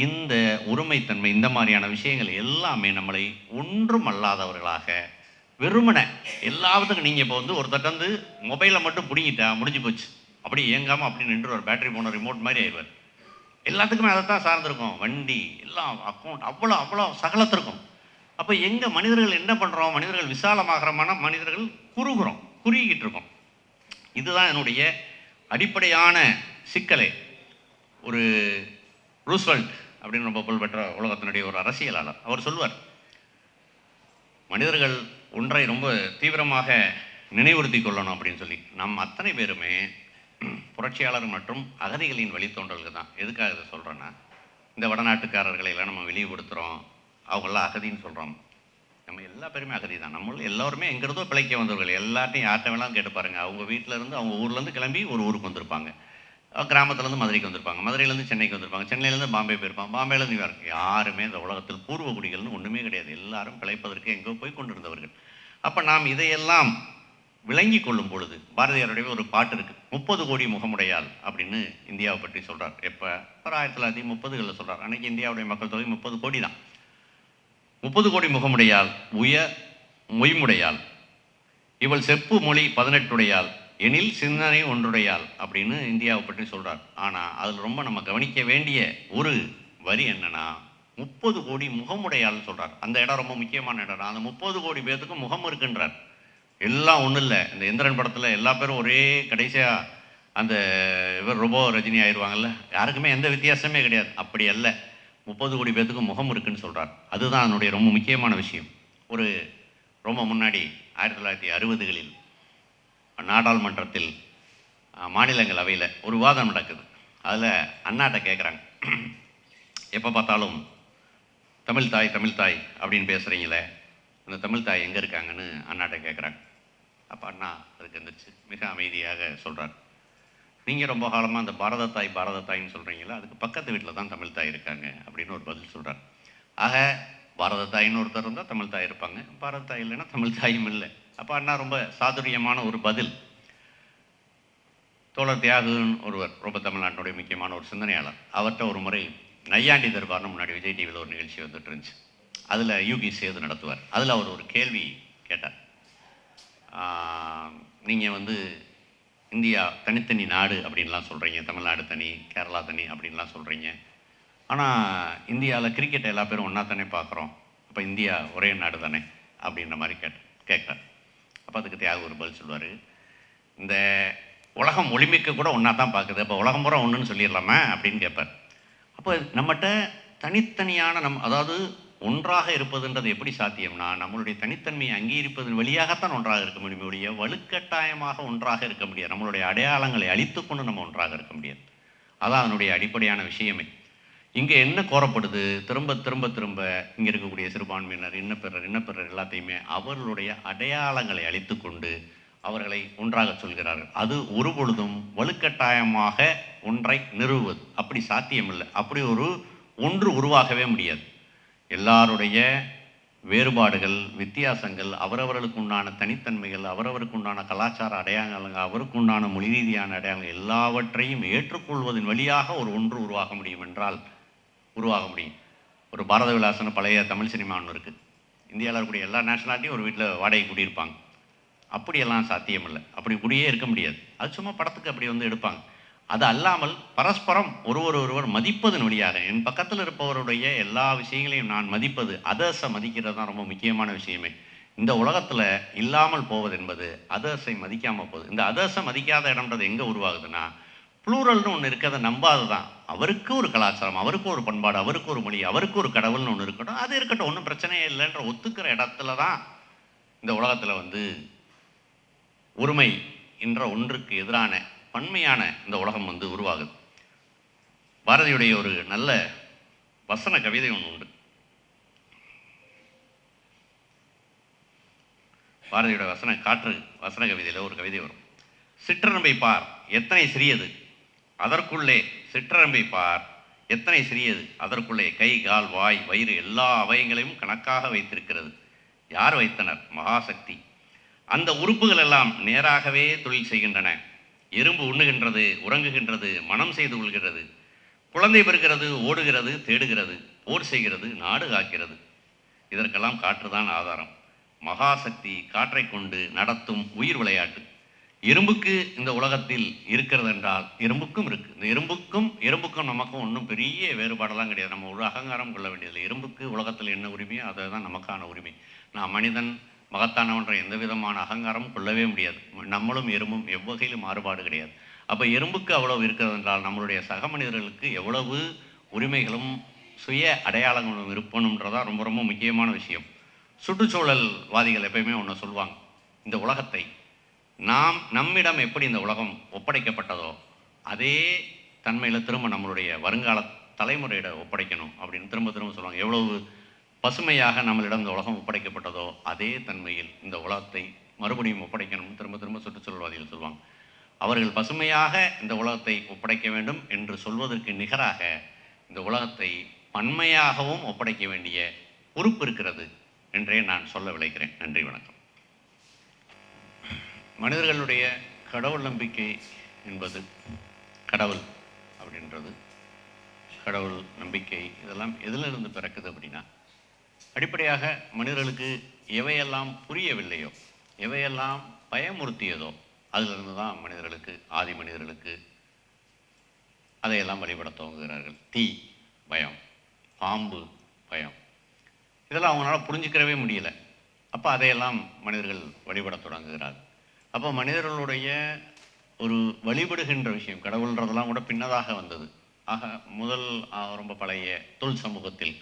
இந்த ஒருமைத்தன்மை, இந்த மாதிரியான விஷயங்கள் எல்லாமே நம்மளை ஒன்றும் அல்லாதவர்களாக வெறுமனை எல்லாத்துக்கும். நீங்கள் இப்போ வந்து ஒருத்தட்ட வந்து மொபைலை மட்டும் பிடிங்கிட்டா முடிஞ்சு போச்சு. அப்படி இயங்காமல் அப்படி நின்று ஒரு பேட்டரி போன ரிமோட் மாதிரி ஆயிடுவார். எல்லாத்துக்குமே அதை தான் சார்ந்திருக்கும். வண்டி எல்லாம், அக்கௌண்ட், அவ்வளோ சகலத்திற்கும். அப்போ எங்கள் மனிதர்கள் என்ன பண்ணுறோம், மனிதர்கள் விசாலமாகறமான மனிதர்கள் குறுகுறோம், குறுகிக்கிட்டு இருக்கோம். இதுதான் என்னுடைய அடிப்படையான சிக்கலே. ஒரு ரூஸ்வெல்ட் அப்படின்னு ரொம்ப புகழ்பெற்ற உலகத்தினுடைய ஒரு அரசியலாளர் அவர் சொல்வார், மனிதர்கள் ஒன்றை ரொம்ப தீவிரமாக நினைவுறுத்தி கொள்ளணும் அப்படின்னு சொல்லி. நம் அத்தனை பேருமே புரட்சியாளர் மற்றும் அகதிகளின் வழித்தோன்றல்கள் தான். எதுக்காக இதை சொல்கிறேன்னா, இந்த வடநாட்டுக்காரர்களை எல்லாம் நம்ம வெளிப்படுத்துகிறோம், அவங்களாம் அகதின்னு சொல்கிறோம். நம்ம எல்லா பேருமே அகதி தான். நம்மளும் எல்லாருமே எங்கிறதோ பிழைக்க வந்தவர்கள். எல்லாத்தையும் யார்கிட்ட வேணாலும் கேட்டு பாருங்கள். அவங்க வீட்டிலேருந்து அவங்க ஊர்லேருந்து கிளம்பி ஒரு ஊருக்கு வந்திருப்பாங்க, கிராமத்துலேருந்து மதுரைக்கு வந்திருப்பாங்க, மதுரையிலேருந்து சென்னைக்கு வந்திருப்பாங்க, சென்னையிலேருந்து பாம்பே போயிருப்பாங்க, பாம்பேலேருந்து நியூயார்க். யாருமே இந்த உலகத்தில் பூர்வ குடிகள்னு ஒன்றுமே கிடையாது. எல்லாரும் பிழைப்பதற்கு எங்கோ போய் கொண்டிருந்தவர்கள். அப்போ நாம் இதையெல்லாம் விளங்கி கொள்ளும் பொழுது, பாரதியாருடைய ஒரு பாட்டு இருக்குது, 30 கோடி முகமுடையாள் அப்படின்னு இந்தியாவை பற்றி சொல்கிறார். எப்போ ஒரு 1930களில் சொல்கிறார். அன்றைக்கி இந்தியாவுடைய மக்கள் தொகை 30 கோடி தான். 30 கோடி முகமுடையாள், மொய்முடையாள், இவள் செப்பு மொழி 18 எனில் சிந்தனை ஒன்றுடையாள் அப்படின்னு இந்தியாவை பற்றி சொல்கிறார். ஆனால் அதில் ரொம்ப நம்ம கவனிக்க வேண்டிய ஒரு வரி என்னன்னா, 30 கோடி முகமுடையாள்னு சொல்கிறார். அந்த இடம் ரொம்ப முக்கியமான இடம். அந்த 30 கோடி பேர்த்துக்கும் முகம் இருக்குன்றார். எல்லாம் ஒன்றும் இல்லை. இந்த எந்திரன் படத்தில் எல்லா பேரும் ஒரே கடைசியாக அந்த இவர் ரொம்ப ரஜினி ஆயிடுவாங்கல்ல, யாருக்குமே எந்த வித்தியாசமே கிடையாது. அப்படி அல்ல, 30 கோடி பேர்த்துக்கு முகம் இருக்குன்னு சொல்கிறார். அதுதான் அதனுடைய ரொம்ப முக்கியமான விஷயம். ஒரு ரொம்ப முன்னாடி 1960களில் நாடாளுமன்றத்தில் மாநிலங்களவையில் ஒரு விவாதம் நடக்குது. அதில் அண்ணாட்ட கேட்குறாங்க, எப்போ பார்த்தாலும் தமிழ் தாய் தமிழ் தாய் அப்படின்னு பேசுகிறீங்களே, அந்த தமிழ் தாய் எங்கே இருக்காங்கன்னு அண்ணாட்ட கேட்குறாங்க. அப்போ அண்ணா அதுக்கு எந்திரிச்சு மிக அமைதியாக சொல்கிறார், நீங்கள் ரொம்ப காலமாக அந்த பாரத தாய்ன்னு சொல்கிறீங்களா, அதுக்கு பக்கத்து வீட்டில் தான் தமிழ் தாய் இருக்காங்க அப்படின்னு ஒரு பதில் சொல்கிறார். ஆக பாரத தாயின்னு ஒருத்தர் இருந்தால் தமிழ் தாய் இருப்பாங்க, பாரத தாய் இல்லைன்னா தமிழ் தாயும் இல்லை. அப்போ அண்ணா ரொம்ப சாதுரியமான ஒரு பதில். தோழர் தியாகுன்னு ஒருவர், ரொம்ப தமிழ்நாட்டினுடைய முக்கியமான ஒரு சிந்தனையாளர், அவர்கிட்ட ஒரு முறை நையாண்டி தர்பார்னு முன்னாடி விஜய் டிவியில் ஒரு நிகழ்ச்சி வந்துட்டு இருந்துச்சு. அதில் யூகி சேது நடத்துவார். அதில் அவர் ஒரு கேள்வி கேட்டார், நீங்கள் வந்து இந்தியா தனித்தனி நாடு அப்படின்லாம் சொல்கிறீங்க, தமிழ்நாடு தனி, கேரளா தனி அப்படின்லாம் சொல்கிறீங்க, ஆனால் இந்தியாவில் கிரிக்கெட்டை எல்லா பேரும் ஒன்றா தானே பார்க்குறோம், அப்போ இந்தியா ஒரே நாடு தானே அப்படின்ற மாதிரி கேட்குறார். அப்போ அதுக்கு தியாக ஒரு பதில் சொல்லுவார், இந்த உலகம் ஒலிம்பிக்கு கூட ஒன்றா தான் பார்க்குது, அப்போ உலகம் பூரா ஒன்றுன்னு சொல்லிடலாமா அப்படின்னு கேட்பார். அப்போ நம்மகிட்ட தனித்தனியான அதாவது ஒன்றாக இருப்பதுன்றது எப்படி சாத்தியம்னா, நம்மளுடைய தனித்தன்மையை அங்கீகரிப்பதன் வழியாகத்தான் ஒன்றாக இருக்க முடியும். நம்முடைய வலுக்கட்டாயமாக ஒன்றாக இருக்க முடியாது. நம்மளுடைய அடையாளங்களை அழித்துக்கொண்டு நம்ம ஒன்றாக இருக்க முடியாது. அதான் அதனுடைய அடிப்படையான விஷயமே. இங்கே என்ன கோரப்படுது, திரும்ப திரும்ப திரும்ப இங்கே இருக்கக்கூடிய சிறுபான்மையினர், இன்னப்பிறர் எல்லாத்தையுமே அவர்களுடைய அடையாளங்களை அழித்துக்கொண்டு அவர்களை ஒன்றாக சொல்கிறார்கள். அது ஒரு பொழுதும் வலுக்கட்டாயமாக ஒன்றை நிறுவுவது அப்படி சாத்தியமில்லை. அப்படி ஒன்று உருவாகவே முடியாது. எல்லாருடைய வேறுபாடுகள், வித்தியாசங்கள், அவரவர்களுக்கு உண்டான தனித்தன்மைகள், அவரவருக்கு உண்டான கலாச்சார அடையாளங்கள், அவருக்கு உண்டான மொழி ரீதியான அடையாளங்கள் எல்லாவற்றையும் ஏற்றுக்கொள்வதன் வழியாக ஒரு ஒன்று உருவாக முடியும் என்றால் உருவாக முடியும். ஒரு பாரத விலாசன பழைய தமிழ் சினிமா ஒன்று இருக்குது. இந்தியாவில் இருக்கக்கூடிய எல்லா நேஷனாலிட்டியும் ஒரு வீட்டில் வாடகை குடியிருப்பாங்க. அப்படியெல்லாம் சாத்தியமில்லை. அப்படி குடியே இருக்க முடியாது. அது சும்மா படத்துக்கு அப்படி வந்து எடுப்பாங்க. அது அல்லாமல் பரஸ்பரம் ஒருவர் மதிப்பதன் வழியாக, என் பக்கத்தில் இருப்பவருடைய எல்லா விஷயங்களையும் நான் மதிப்பது, அதர்ஸை மதிக்கிறது தான் ரொம்ப முக்கியமான விஷயமே. இந்த உலகத்தில் இல்லாமல் போவது என்பது அதர்ஸை மதிக்காமல் போகுது. இந்த அதர்ஸை மதிக்காத இடம்ன்றது எங்கே உருவாகுதுன்னா, ப்ளூரல்னு ஒன்று இருக்கிறத நம்பாது தான். அவருக்கு ஒரு கலாச்சாரம், அவருக்கு ஒரு பண்பாடு, அவருக்கு ஒரு மொழி, அவருக்கு ஒரு கடவுள்னு ஒன்று இருக்கட்டும், அது இருக்கட்டும், ஒன்றும் பிரச்சனையே இல்லைன்ற ஒத்துக்கிற இடத்துல தான் இந்த உலகத்தில் வந்து ஒருமை என்ற ஒன்றுக்கு எதிரான பன்மையான இந்த உலகம் வந்து உருவாகுது. பாரதியுடைய ஒரு நல்ல வசன கவிதை ஒன்று உண்டு. பாரதியோட வசன கவிதையில் ஒரு கவிதை வரும். சிற்றரம்பை பார் எத்தனை சிறியது, அதற்குள்ளே சிற்றரம்பை பார் எத்தனை சிறியது, அதற்குள்ளே கை, கால், வாய், வயிறு எல்லா அவயங்களையும் கணக்காக வைத்திருக்கிறது. யார் வைத்தனர்? மகாசக்தி. அந்த உறுப்புகள் எல்லாம் நேராகவே தொழில் செய்கின்றன. எறும்பு உண்ணுகின்றது, உறங்குகின்றது, மனம் செய்து கொள்கிறது, குழந்தை பெறுகிறது, ஓடுகிறது, தேடுகிறது, போர் செய்கிறது, நாடு காக்கிறது. இதற்கெல்லாம் காற்றுதான் ஆதாரம். மகாசக்தி காற்றை கொண்டு நடத்தும் உயிர் விளையாட்டு. இரும்புக்கு இந்த உலகத்தில் இருக்கிறது என்றால் இரும்புக்கும் இருக்குது. இந்த இரும்புக்கும் நமக்கும் ஒன்றும் பெரிய வேறுபாடெல்லாம் கிடையாது. நம்ம ஒரு அகங்காரம் கொள்ள வேண்டியதில்லை. இரும்புக்கு உலகத்தில் என்ன உரிமையோ அதை தான் நமக்கான உரிமை. நான் மனிதன் மகத்தானவன்ற எந்த விதமான அகங்காரமும் கொள்ளவே முடியாது. நம்மளும் எறும்பும் எவ்வகையிலும் மாறுபாடு கிடையாது. அப்போ எறும்புக்கு அவ்வளவு இருக்கிறது என்றால் நம்மளுடைய சக மனிதர்களுக்கு எவ்வளவு உரிமைகளும் சுய அடையாளங்களும் இருப்பணுன்றதான் ரொம்ப ரொம்ப முக்கியமான விஷயம். சுற்றுச்சூழல்வாதிகள் எப்பயுமே ஒன்று சொல்லுவாங்க, இந்த உலகத்தை நம்மிடம் எப்படி இந்த உலகம் ஒப்படைக்கப்பட்டதோ அதே தன்மையில் திரும்ப நம்மளுடைய வருங்கால தலைமுறையிட ஒப்படைக்கணும் அப்படின்னு திரும்ப திரும்ப சொல்லுவாங்க. எவ்வளவு பசுமையாக நம்மளிடம் இந்த உலகம் ஒப்படைக்கப்பட்டதோ அதே தன்மையில் இந்த உலகத்தை மறுபடியும் ஒப்படைக்கணும்னு திரும்ப திரும்ப சுற்றுச்சூழல்வாதிகள் சொல்லுவாங்க. அவர்கள் பசுமையாக இந்த உலகத்தை ஒப்படைக்க வேண்டும் என்று சொல்வதற்கு நிகராக இந்த உலகத்தை பன்மையாகவும் ஒப்படைக்க வேண்டிய பொறுப்பு இருக்கிறது என்றே நான் சொல்ல விளைகிறேன். நன்றி, வணக்கம். மனிதர்களுடைய கடவுள் நம்பிக்கை என்பது, கடவுள் அப்படின்றது, கடவுள் நம்பிக்கை இதெல்லாம் எதிலிருந்து பிறக்குது அப்படின்னா, அடிப்படையாக மனிதர்களுக்கு எவையெல்லாம் புரியவில்லையோ, எவையெல்லாம் பயமுறுத்தியதோ அதிலிருந்து தான் மனிதர்களுக்கு, ஆதி மனிதர்களுக்கு அதையெல்லாம் வழிபட துவங்குகிறார்கள். தீ பயம், பாம்பு பயம், இதெல்லாம் அவங்களால புரிஞ்சுக்கிறவே முடியல. அப்போ அதையெல்லாம் மனிதர்கள் வழிபட தொடங்குகிறார்கள். அப்போ மனிதர்களுடைய ஒரு வழிபடுகின்ற விஷயம், கடவுள்ன்றதெல்லாம் கூட பின்னதாக வந்தது. ஆக முதல் ரொம்ப பழைய தொல் சமூகத்தில்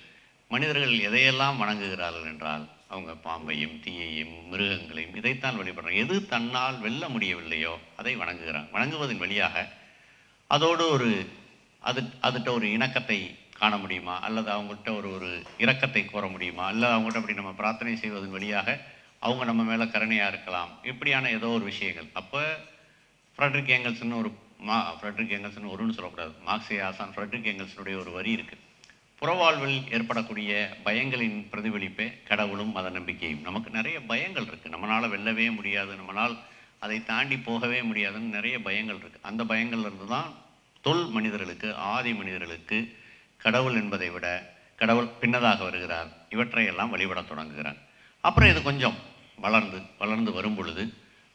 மனிதர்கள் எதையெல்லாம் வணங்குகிறார்கள் என்றால் அவங்க பாம்பையும் தீயையும் மிருகங்களையும் இதைத்தான் வழிபடுறாங்க. எது தன்னால் வெல்ல முடியவில்லையோ அதை வணங்குகிறாங்க. வணங்குவதன் வழியாக அதோடு அதுகிட்ட ஒரு இணக்கத்தை காண முடியுமா, அல்லது அவங்கள்ட்ட ஒரு இரக்கத்தை கோர முடியுமா, அல்லது அவங்கள்ட்ட அப்படி நம்ம பிரார்த்தனை செய்வதன் வழியாக அவங்க நம்ம மேலே கருணையாக இருக்கலாம், இப்படியான ஏதோ ஒரு விஷயங்கள். அப்போ ஃப்ரெட்ரிக் ஏங்கல்ஸ்னு ஃப்ரெட்ரிக் ஏங்கல்ஸ்னு ஒருன்னு சொல்லக்கூடாது, மார்க்சிய ஆசான் ஃப்ரெட்ரிக் ஏங்கல்ஸினுடைய ஒரு வரி இருக்குது. புறவாழ்வில் ஏற்படக்கூடிய பயங்களின் பிரதிபலிப்பே கடவுளும் மத நம்பிக்கையும். நமக்கு நிறைய பயங்கள் இருக்குது, நம்மளால் வெல்லவே முடியாது, நம்மளால் அதை தாண்டி போகவே முடியாதுன்னு நிறைய பயங்கள் இருக்குது. அந்த பயங்கள்லேருந்து தான் தொல் மனிதர்களுக்கு, ஆதி மனிதர்களுக்கு கடவுள் என்பதை விட கடவுள் பின்னதாக வருகிறார், இவற்றையெல்லாம் வழிபட தொடங்குகிறார். அப்புறம் இது கொஞ்சம் வளர்ந்து வரும் பொழுது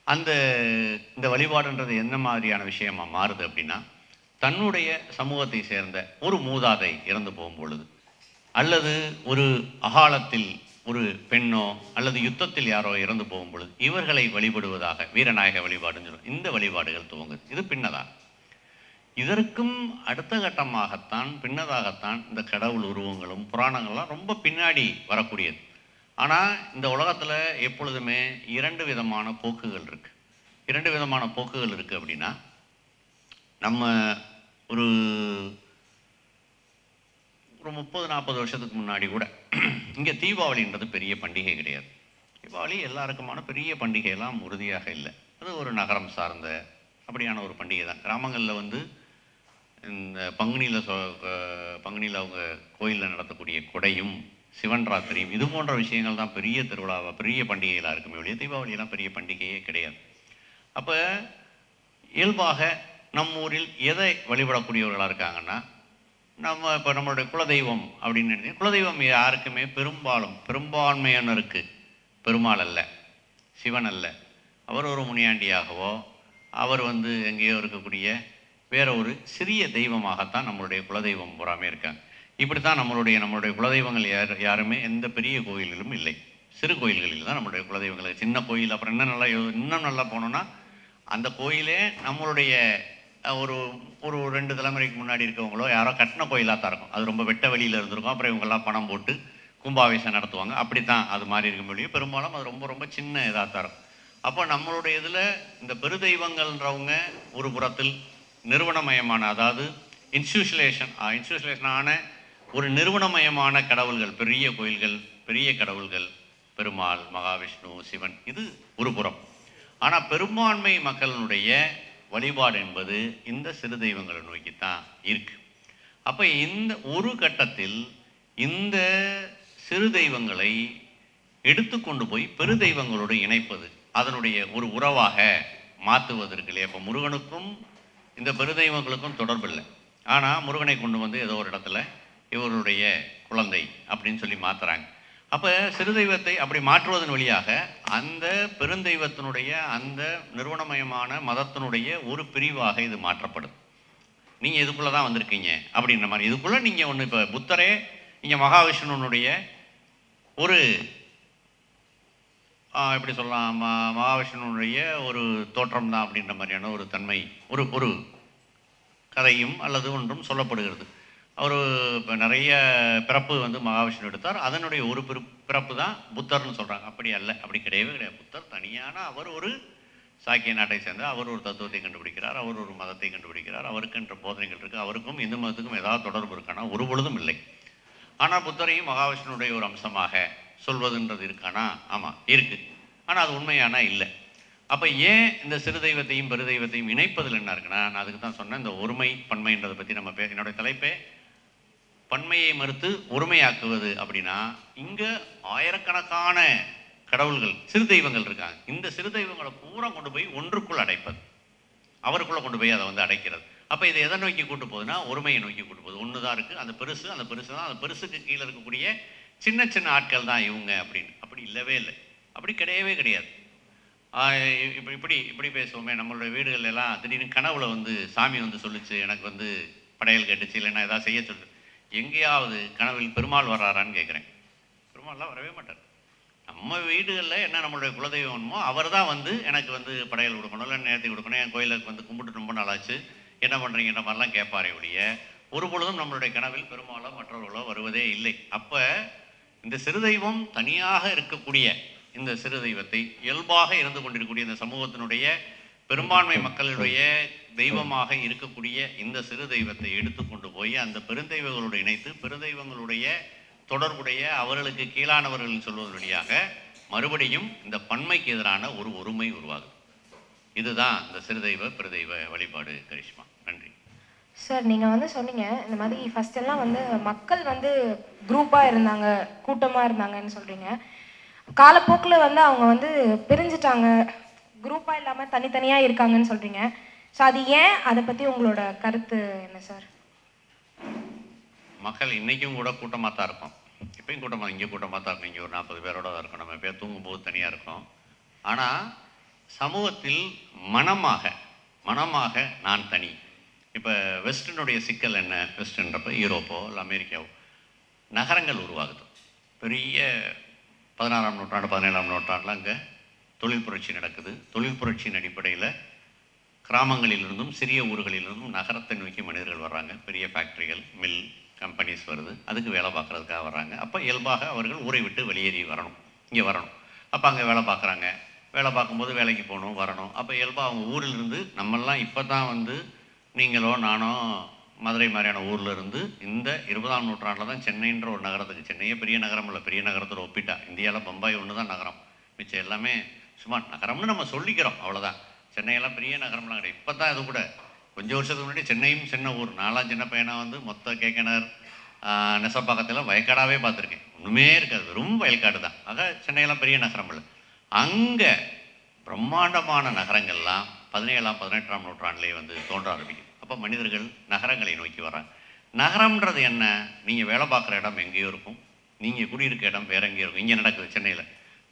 இந்த வழிபாடுன்றது என்ன மாதிரியான விஷயமா மாறுது அப்படின்னா, தன்னுடைய சமூகத்தை சேர்ந்த ஒரு மூதாதை இறந்து போகும் பொழுது, அல்லது ஒரு அகாலத்தில் ஒரு பெண்ணோ அல்லது யுத்தத்தில் யாரோ இறந்து போகும் பொழுது இவர்களை வழிபடுவதாக வீரநாயக வழிபாடுன்னு சொல்லுவோம். இந்த வழிபாடுகள் துவங்குது. இது பின்னதாக. இதற்கும் அடுத்த கட்டமாகத்தான் பின்னதாகத்தான் இந்த கடவுள் உருவங்களும் புராணங்கள்லாம் ரொம்ப பின்னாடி வரக்கூடியது. ஆனால் இந்த உலகத்தில் எப்பொழுதுமே இரண்டு விதமான போக்குகள் இருக்குது. அப்படின்னா, நம்ம ஒரு 30-40 வருஷத்துக்கு முன்னாடி கூட இங்கே தீபாவளின்றது பெரிய பண்டிகை கிடையாது. தீபாவளி எல்லாருக்குமான பெரிய பண்டிகையெல்லாம் உறுதியாக இல்லை. அது ஒரு நகரம் சார்ந்த அப்படியான ஒரு பண்டிகை தான். கிராமங்களில் இந்த பங்குனியில் அவங்க கோயிலில் நடத்தக்கூடிய கொடையும் சிவன் ராத்திரியும் இது போன்ற விஷயங்கள் தான் பெரிய திருவிழாவாக பெரிய பண்டிகைகளாக இருக்குமே ஒழிய தீபாவளியெல்லாம் பெரிய பண்டிகையே கிடையாது. அப்போ இயல்பாக நம்ம ஊரில் எதை வழிபடக்கூடியவர்களாக இருக்காங்கன்னா, இப்போ நம்மளுடைய குலதெய்வம் அப்படின்னு நினைக்கிறேன். குலதெய்வம் யாருக்குமே பெரும்பான்மையினருக்கு பெருமாள் அல்ல, சிவன் அல்ல. அவர் ஒரு முனியாண்டியாகவோ அவர் எங்கேயோ இருக்கக்கூடிய வேற ஒரு சிறிய தெய்வமாகத்தான் நம்மளுடைய குலதெய்வம் பூராமே இருக்காங்க. இப்படித்தான் நம்மளுடைய குலதெய்வங்கள் யாருமே எந்த பெரிய கோயிலிலும் இல்லை, சிறு கோயில்களில் தான் நம்மளுடைய குலதெய்வங்கள். சின்ன கோயில் அப்புறம் இன்னும் நல்லா போனோம்னா அந்த கோயிலே நம்மளுடைய ஒரு 2 தலைமுறைக்கு முன்னாடி இருக்கவங்களோ யாரோ கட்டின கோயிலாக தான் இருக்கும். அது ரொம்ப வெட்ட வெளியில் இருந்திருக்கும். அப்புறம் இவங்கெல்லாம் பணம் போட்டு கும்பாபிஷேகம் நடத்துவாங்க. அப்படித்தான் அது மாதிரி இருக்கும் மொழியே பெரும்பாலும் அது ரொம்ப ரொம்ப சின்ன இதாக தான் இருக்கும். அப்போ நம்மளுடைய இதில் இந்த பெருதெய்வங்கள்ன்றவங்க ஒரு புறத்தில் நிறுவனமயமான, அதாவது இன்ஸ்டியூஷனேஷன் ஆன ஒரு நிறுவனமயமான கடவுள்கள், பெரிய கோயில்கள், பெரிய கடவுள்கள், பெருமாள், மகாவிஷ்ணு, சிவன், இது ஒரு புறம். ஆனால் பெரும்பான்மை மக்களுடைய வழிபாடு என்பது இந்த சிறு தெய்வங்களை நோக்கித்தான் இருக்கு. அப்போ இந்த ஒரு கட்டத்தில் இந்த சிறு தெய்வங்களை எடுத்துக்கொண்டு போய் பெரு தெய்வங்களோடு இணைப்பது, அதனுடைய ஒரு உறவாக மாற்றுவதற்கு இல்லையா. இப்போ முருகனுக்கும் இந்த பெரு தெய்வங்களுக்கும் தொடர்பு இல்லை. ஆனால் முருகனை கொண்டு ஏதோ ஒரு இடத்துல இவருடைய குழந்தை அப்படின்னு சொல்லி மாற்றுறாங்க. அப்போ சிறு தெய்வத்தை அப்படி மாற்றுவதன் வழியாக அந்த பெருந்தெய்வத்தினுடைய அந்த நிறுவனமயமான மதத்தினுடைய ஒரு பிரிவாக இது மாற்றப்படுது. நீங்கள் இதுக்குள்ளே தான் வந்திருக்கீங்க அப்படின்ற மாதிரி. இதுக்குள்ளே நீங்கள் ஒன்று இப்போ புத்தரே நீங்கள் மகாவிஷ்ணுனுடைய ஒரு எப்படி சொல்லலாம், மகாவிஷ்ணுனுடைய ஒரு தோற்றம் தான் அப்படின்ற மாதிரியான ஒரு தன்மை ஒரு ஒரு கதையும் அல்லது ஒன்றும் சொல்லப்படுகிறது. அவர் இப்போ நிறைய பிறப்பு வந்து மகாவிஷ்ணு எடுத்தார். அதனுடைய ஒரு பிறப்பு தான் புத்தர்னு சொல்கிறாங்க. அப்படி அல்ல, அப்படி கிடையவே கிடையாது. புத்தர் தனியான அவர் ஒரு சாக்கிய நாட்டை சேர்ந்த அவர் ஒரு தத்துவத்தை கண்டுபிடிக்கிறார், அவர் ஒரு மதத்தை கண்டுபிடிக்கிறார், அவருக்குன்ற போதனைகள் இருக்குது. அவருக்கும் இந்து மதத்துக்கும் ஏதாவது தொடர்பு இருக்கானா? ஒரு பொழுதும் இல்லை. ஆனால் புத்தரையும் மகாவிஷ்ணுடைய ஒரு அம்சமாக சொல்வதுன்றது இருக்கானா? ஆமாம் இருக்குது. ஆனால் அது உண்மையானா இல்லை. அப்போ ஏன் இந்த சிறு தெய்வத்தையும் பெரு தெய்வத்தையும் இணைப்பதில் என்ன இருக்குன்னா, நான் அதுக்கு தான் சொன்னேன், இந்த ஒருமை பன்மைன்றதை பற்றி நம்ம என்னுடைய தலைப்பே பன்மையை மறுத்து ஒருமையாக்குவது. அப்படின்னா இங்கே ஆயிரக்கணக்கான கடவுள்கள் சிறு தெய்வங்கள் இருக்காங்க. இந்த சிறு தெய்வங்களை பூரா கொண்டு போய் ஒன்றுக்குள் அடைப்பது, அவருக்குள்ளே கொண்டு போய் அதை வந்து அடைக்கிறது. அப்போ இதை எதை நோக்கி கூட்டு போகுதுன்னா ஒருமையை நோக்கி கூட்டு போகுது. ஒன்று தான் இருக்குது, அந்த பெருசு தான். அந்த பெருசுக்கு கீழே இருக்கக்கூடிய சின்ன சின்ன ஆட்கள் தான் இவங்க அப்படின்னு. அப்படி இல்லவே இல்லை, அப்படி கிடையவே கிடையாது. இப்படி இப்படி பேசுவோமே நம்மளுடைய வீடுகள் எல்லாம். திடீர்னு கனவுல வந்து சாமி வந்து சொல்லிச்சு, எனக்கு வந்து படையல் கேட்டுச்சு, இல்லைன்னா ஏதாவது செய்ய சொல்லு. எங்கேயாவது கனவில் பெருமாள் வர்றாரான்னு கேட்குறேன். பெருமாள்லாம் வரவே மாட்டார். நம்ம வீடுகளில் என்ன நம்மளுடைய குலதெய்வம் வேணுமோ அவர் தான் வந்து எனக்கு வந்து படையல் கொடுக்கணும், இல்லை நேர்த்தி கொடுக்கணும், என் கோயிலுக்கு வந்து கும்பிட்டு ரொம்ப நாளாச்சு, என்ன பண்ணுறீங்கன்ற மாதிரிலாம் கேட்பாரே ஒழிய ஒரு பொழுதும் நம்மளுடைய கனவில் பெருமாளோ மற்றவர்களோ வருவதே இல்லை. அப்போ இந்த சிறு தெய்வம் தனியாக இருக்கக்கூடிய இந்த சிறு தெய்வத்தை இயல்பாக இருந்து கொண்டிருக்கக்கூடிய இந்த சமூகத்தினுடைய பெரும்பான்மை மக்களுடைய தெய்வமாக இருக்கக்கூடிய இந்த சிறு தெய்வத்தை எடுத்துக்கொண்டு போய் அந்த பெருந்தெய்வங்களோடு இணைத்து பெருந்தெய்வங்களுடைய தொடர்புடைய அவர்களுக்கு கீழானவர்கள் சொல்வது வழியாக மறுபடியும் இந்த பன்மைக்கு எதிரான ஒரு ஒருமை உருவாகுது. இதுதான் இந்த சிறுதெய்வ பெருதெய்வ வழிபாடு. கரிஷ்மா, நன்றி. சார், நீங்கள் வந்து சொன்னீங்க இந்த மாதிரி ஃபர்ஸ்ட் எல்லாம் வந்து மக்கள் வந்து குரூப்பாக இருந்தாங்க, கூட்டமாக இருந்தாங்கன்னு சொல்கிறீங்க. காலப்போக்கில் வந்து அவங்க வந்து பிரிஞ்சுட்டாங்க, குரூப்பாக இல்லாமல் தனித்தனியாக இருக்காங்கன்னு சொல்கிறீங்க. ஸோ அது ஏன், அதை பற்றி உங்களோட கருத்து என்ன சார்? மக்கள் இன்றைக்கும் கூட கூட்டமாக தான் இருக்கும். இப்போயும் கூட்டமாக, இங்கே கூட்டமாக தான் இருக்கும். இங்கே ஒரு 40 பேரோட தான் இருக்கும். நம்ம பேர் தூங்கும்போது தனியாக இருக்கும். ஆனால் சமூகத்தில் மனமாக நான் தனி. இப்போ வெஸ்டர்னுடைய சிக்கல் என்ன? வெஸ்டர்ன்றப்போ யூரோப்போ இல்லை அமெரிக்காவோ நகரங்கள் உருவாகுது. பெரிய 16ஆம் நூற்றாண்டு 17ஆம் நூற்றாண்டில் அங்கே தொழில் புரட்சி நடக்குது. தொழில் புரட்சியின் அடிப்படையில் கிராமங்களிலிருந்தும் சிறிய ஊர்களிலிருந்தும் நகரத்தை நோக்கி மனிதர்கள் வர்றாங்க. பெரிய ஃபேக்ட்ரிகள், மில், கம்பெனிஸ் வருது. அதுக்கு வேலை பார்க்குறதுக்காக வர்றாங்க. அப்போ இயல்பாக அவர்கள் ஊரை விட்டு வெளியேறி வரணும், இங்கே வரணும். அப்போ அங்கே வேலை பார்க்குறாங்க. வேலை பார்க்கும்போது வேலைக்கு போகணும், வரணும். அப்போ இயல்பாக அவங்க ஊரிலிருந்து, நம்மெல்லாம் இப்போ தான் வந்து நீங்களோ நானோ மதுரை மாதிரியான ஊரில் இருந்து இந்த 20ஆம் நூற்றாண்டில் தான் சென்னைன்ற ஒரு நகரத்துக்கு, சென்னையே பெரிய நகரம் இல்லை, பெரிய நகரத்தில் ஒப்பிட்டா இந்தியாவில் பம்பாய் ஒன்று தான் நகரம், மிச்சம் எல்லாமே சும்மா நகரம்னு நம்ம சொல்லிக்கிறோம், அவ்வளோதான். சென்னையெல்லாம் பெரிய நகரம்லாம் கிடையாது. இப்போ தான் அது கூட கொஞ்சம் வருஷத்துக்கு முன்னாடி சென்னையும் சின்ன ஊர். நாலாம் சின்ன பையனாக வந்து மொத்த கேக்கனர் நெசப்பாக்கத்தில் வயக்காடாகவே பார்த்துருக்கேன். ஒன்றுமே இருக்காது, வெறும் வயல்காடு தான். ஆக சென்னையெல்லாம் பெரிய நகரம் இல்லை. அங்கே பிரம்மாண்டமான நகரங்கள்லாம் 17ஆம் 18ஆம் நூற்றாண்டிலே வந்து தோன்ற ஆரம்பிக்குது. அப்போ மனிதர்கள் நகரங்களை நோக்கி வராங்க. நகரம்ன்றது என்ன? நீங்கள் வேலை பார்க்குற இடம் எங்கேயோ இருக்கும், நீங்கள் குடியிருக்க இடம் வேற எங்கேயோ இருக்கும். இங்கே நடக்குது சென்னையில்.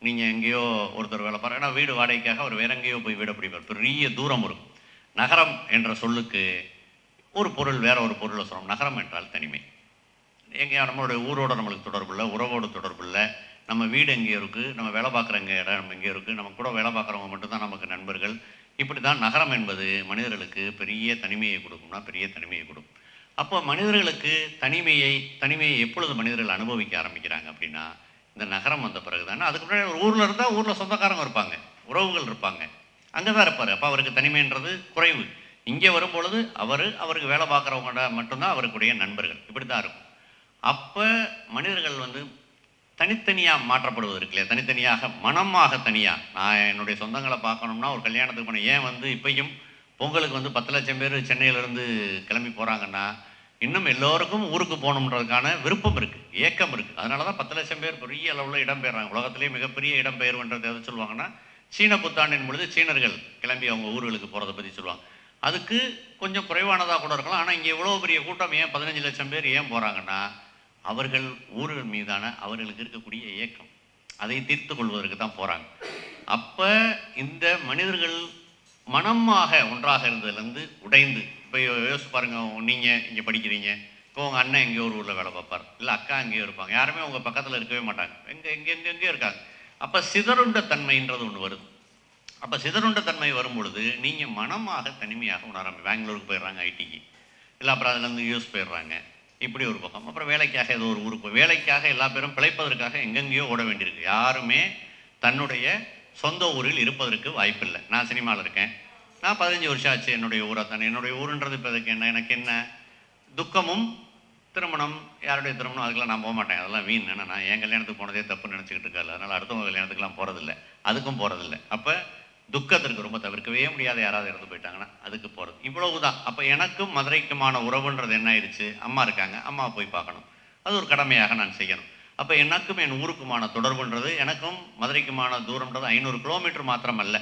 நீங்கள் எங்கேயோ ஒருத்தர் வேலை பார்க்குற, ஏன்னா வீடு வாடகைக்காக அவர் வேற எங்கேயோ போய் வீடை பிடிப்பார், பெரிய தூரம் இருக்கும். நகரம் என்ற சொல்லுக்கு ஒரு பொருள், வேற ஒரு பொருளை சொல்லணும். நகரம் என்றால் தனிமை. எங்கேயா நம்மளுடைய ஊரோட நம்மளுக்கு தொடர்பு இல்லை, உறவோடு தொடர்பு இல்லை. நம்ம வீடு எங்கேயோ இருக்குது, நம்ம வேலை பார்க்குறங்க இடம் எங்கேயோ இருக்குது, நம்ம கூட வேலை பார்க்குறவங்க மட்டும்தான் நமக்கு நண்பர்கள். இப்படி தான் நகரம் என்பது மனிதர்களுக்கு பெரிய தனிமையை கொடுக்கும்னா பெரிய தனிமையை கொடுக்கும். அப்போ மனிதர்களுக்கு தனிமையை எப்பொழுது மனிதர்கள் அனுபவிக்க ஆரம்பிக்கிறாங்க அப்படின்னா இந்த நகரம் வந்த பிறகு தானே. அதுக்கு முன்னாடி ஒரு ஊரில் இருந்தால் ஊரில் சொந்தக்காரங்க இருப்பாங்க, உறவுகள் இருப்பாங்க, அங்கே தான் இருப்பார். அப்போ அவருக்கு தனிமைன்றது குறைவு. இங்கே வரும்பொழுது அவருக்கு வேலை பார்க்குறவங்க மட்டும்தான் அவருக்குடைய நண்பர்கள். இப்படி தான் இருக்கும். அப்போ மனிதர்கள் வந்து தனித்தனியாக மாற்றப்படுவது இருக்கு இல்லையா, தனித்தனியாக மனமாக தனியாக. நான் என்னுடைய சொந்தங்களை பார்க்கணும்னா ஒரு கல்யாணத்துக்கு போனேன். ஏன் வந்து இப்பையும் பொங்கலுக்கு வந்து 10 லட்சம் பேர் சென்னையிலேருந்து கிளம்பி போகிறாங்கன்னா இன்னும் எல்லோருக்கும் ஊருக்கு போகணுன்றதுக்கான விருப்பம் இருக்குது, ஏக்கம் இருக்குது. அதனால தான் 10 லட்சம் பேர் பெரிய அளவில் இடம்பெயர்றாங்க. உலகத்திலேயே மிகப்பெரிய இடம்பெயர்வுன்றது எதை சொல்லுவாங்கன்னா, சீன புத்தாண்டின் பொழுது சீனர்கள் கிளம்பி அவங்க ஊர்களுக்கு போகிறத பற்றி சொல்லுவாங்க. அதுக்கு கொஞ்சம் குறைவானதாக கூட இருக்கலாம். ஆனால் இங்கே இவ்வளோ பெரிய கூட்டம் ஏன் 15 லட்சம் பேர் ஏன் போகிறாங்கன்னா அவர்கள் ஊர்கள் மீதான அவர்களுக்கு இருக்கக்கூடிய ஏக்கம், அதை தீர்த்து கொள்வதற்கு தான் போகிறாங்க. அப்போ இந்த மனிதர்கள் மனமாக ஒன்றாக இருந்ததுலேருந்து உடைந்து, இப்போ யோசிச்சு பாருங்க, நீங்கள் இங்கே படிக்கிறீங்க, இப்போ உங்கள் அண்ணன் எங்கேயோ ஒரு ஊரில் வேலை பார்ப்பார், இல்லை அக்கா எங்கேயோ இருப்பாங்க, யாருமே உங்கள் பக்கத்தில் இருக்கவே மாட்டாங்க, எங்கேயோ இருக்காங்க. அப்போ சிதறுண்ட தன்மைன்றது ஒன்று வருது. அப்போ சிதறுண்ட தன்மை வரும்பொழுது நீங்கள் மனமாக தனிமையாக உணர, பெங்களூருக்கு போயிடுறாங்க ஐடிக்கு, இல்லை அப்புறம் அதுலேருந்து யூஎஸ் போயிடுறாங்க, இப்படி ஒரு பக்கம். அப்புறம் வேலைக்காக ஏதோ ஒரு ஊருக்கு, வேலைக்காக எல்லா பேரும் பிழைப்பதற்காக எங்கெங்கேயோ ஓட வேண்டியிருக்கு. யாருமே தன்னுடைய சொந்த ஊரில் இருப்பதற்கு வாய்ப்பில்லை. நான் சினிமாவில் இருக்கேன், நான் 15 வருஷம் ஆச்சு என்னுடைய ஊரை தானே. என்னுடைய ஊருன்றது இப்போ அதுக்கு என்ன, எனக்கு என்ன துக்கமும் திருமணம், யாருடைய திருமணம் அதுக்கெல்லாம் நான் போக மாட்டேன், அதெல்லாம் வீண். ஏன்னா நான் என் கல்யாணத்துக்கு போனதே தப்புன்னு நினச்சிக்கிட்டு இருக்காது, அதனால் அடுத்தவங்க கல்யாணத்துக்குலாம் போகிறதில்ல, அதுக்கும் போகிறதில்ல. அப்போ துக்கத்திற்கு ரொம்ப தவிர்க்கவே முடியாத யாராவது இறந்து போயிட்டாங்கன்னா அதுக்கு போகிறது, இவ்வளவு தான். அப்போ எனக்கும் மதுரைக்குமான உறவுன்றது என்ன ஆயிடுச்சு, அம்மா இருக்காங்க, அம்மாவை போய் பார்க்கணும், அது ஒரு கடமையாக நான் செய்யணும். அப்போ எனக்கும் என் ஊருக்குமான தொடர்புன்றது, எனக்கும் மதுரைக்குமான தூரம்ன்றது 500 கிலோமீட்டர் மாத்திரம் அல்ல,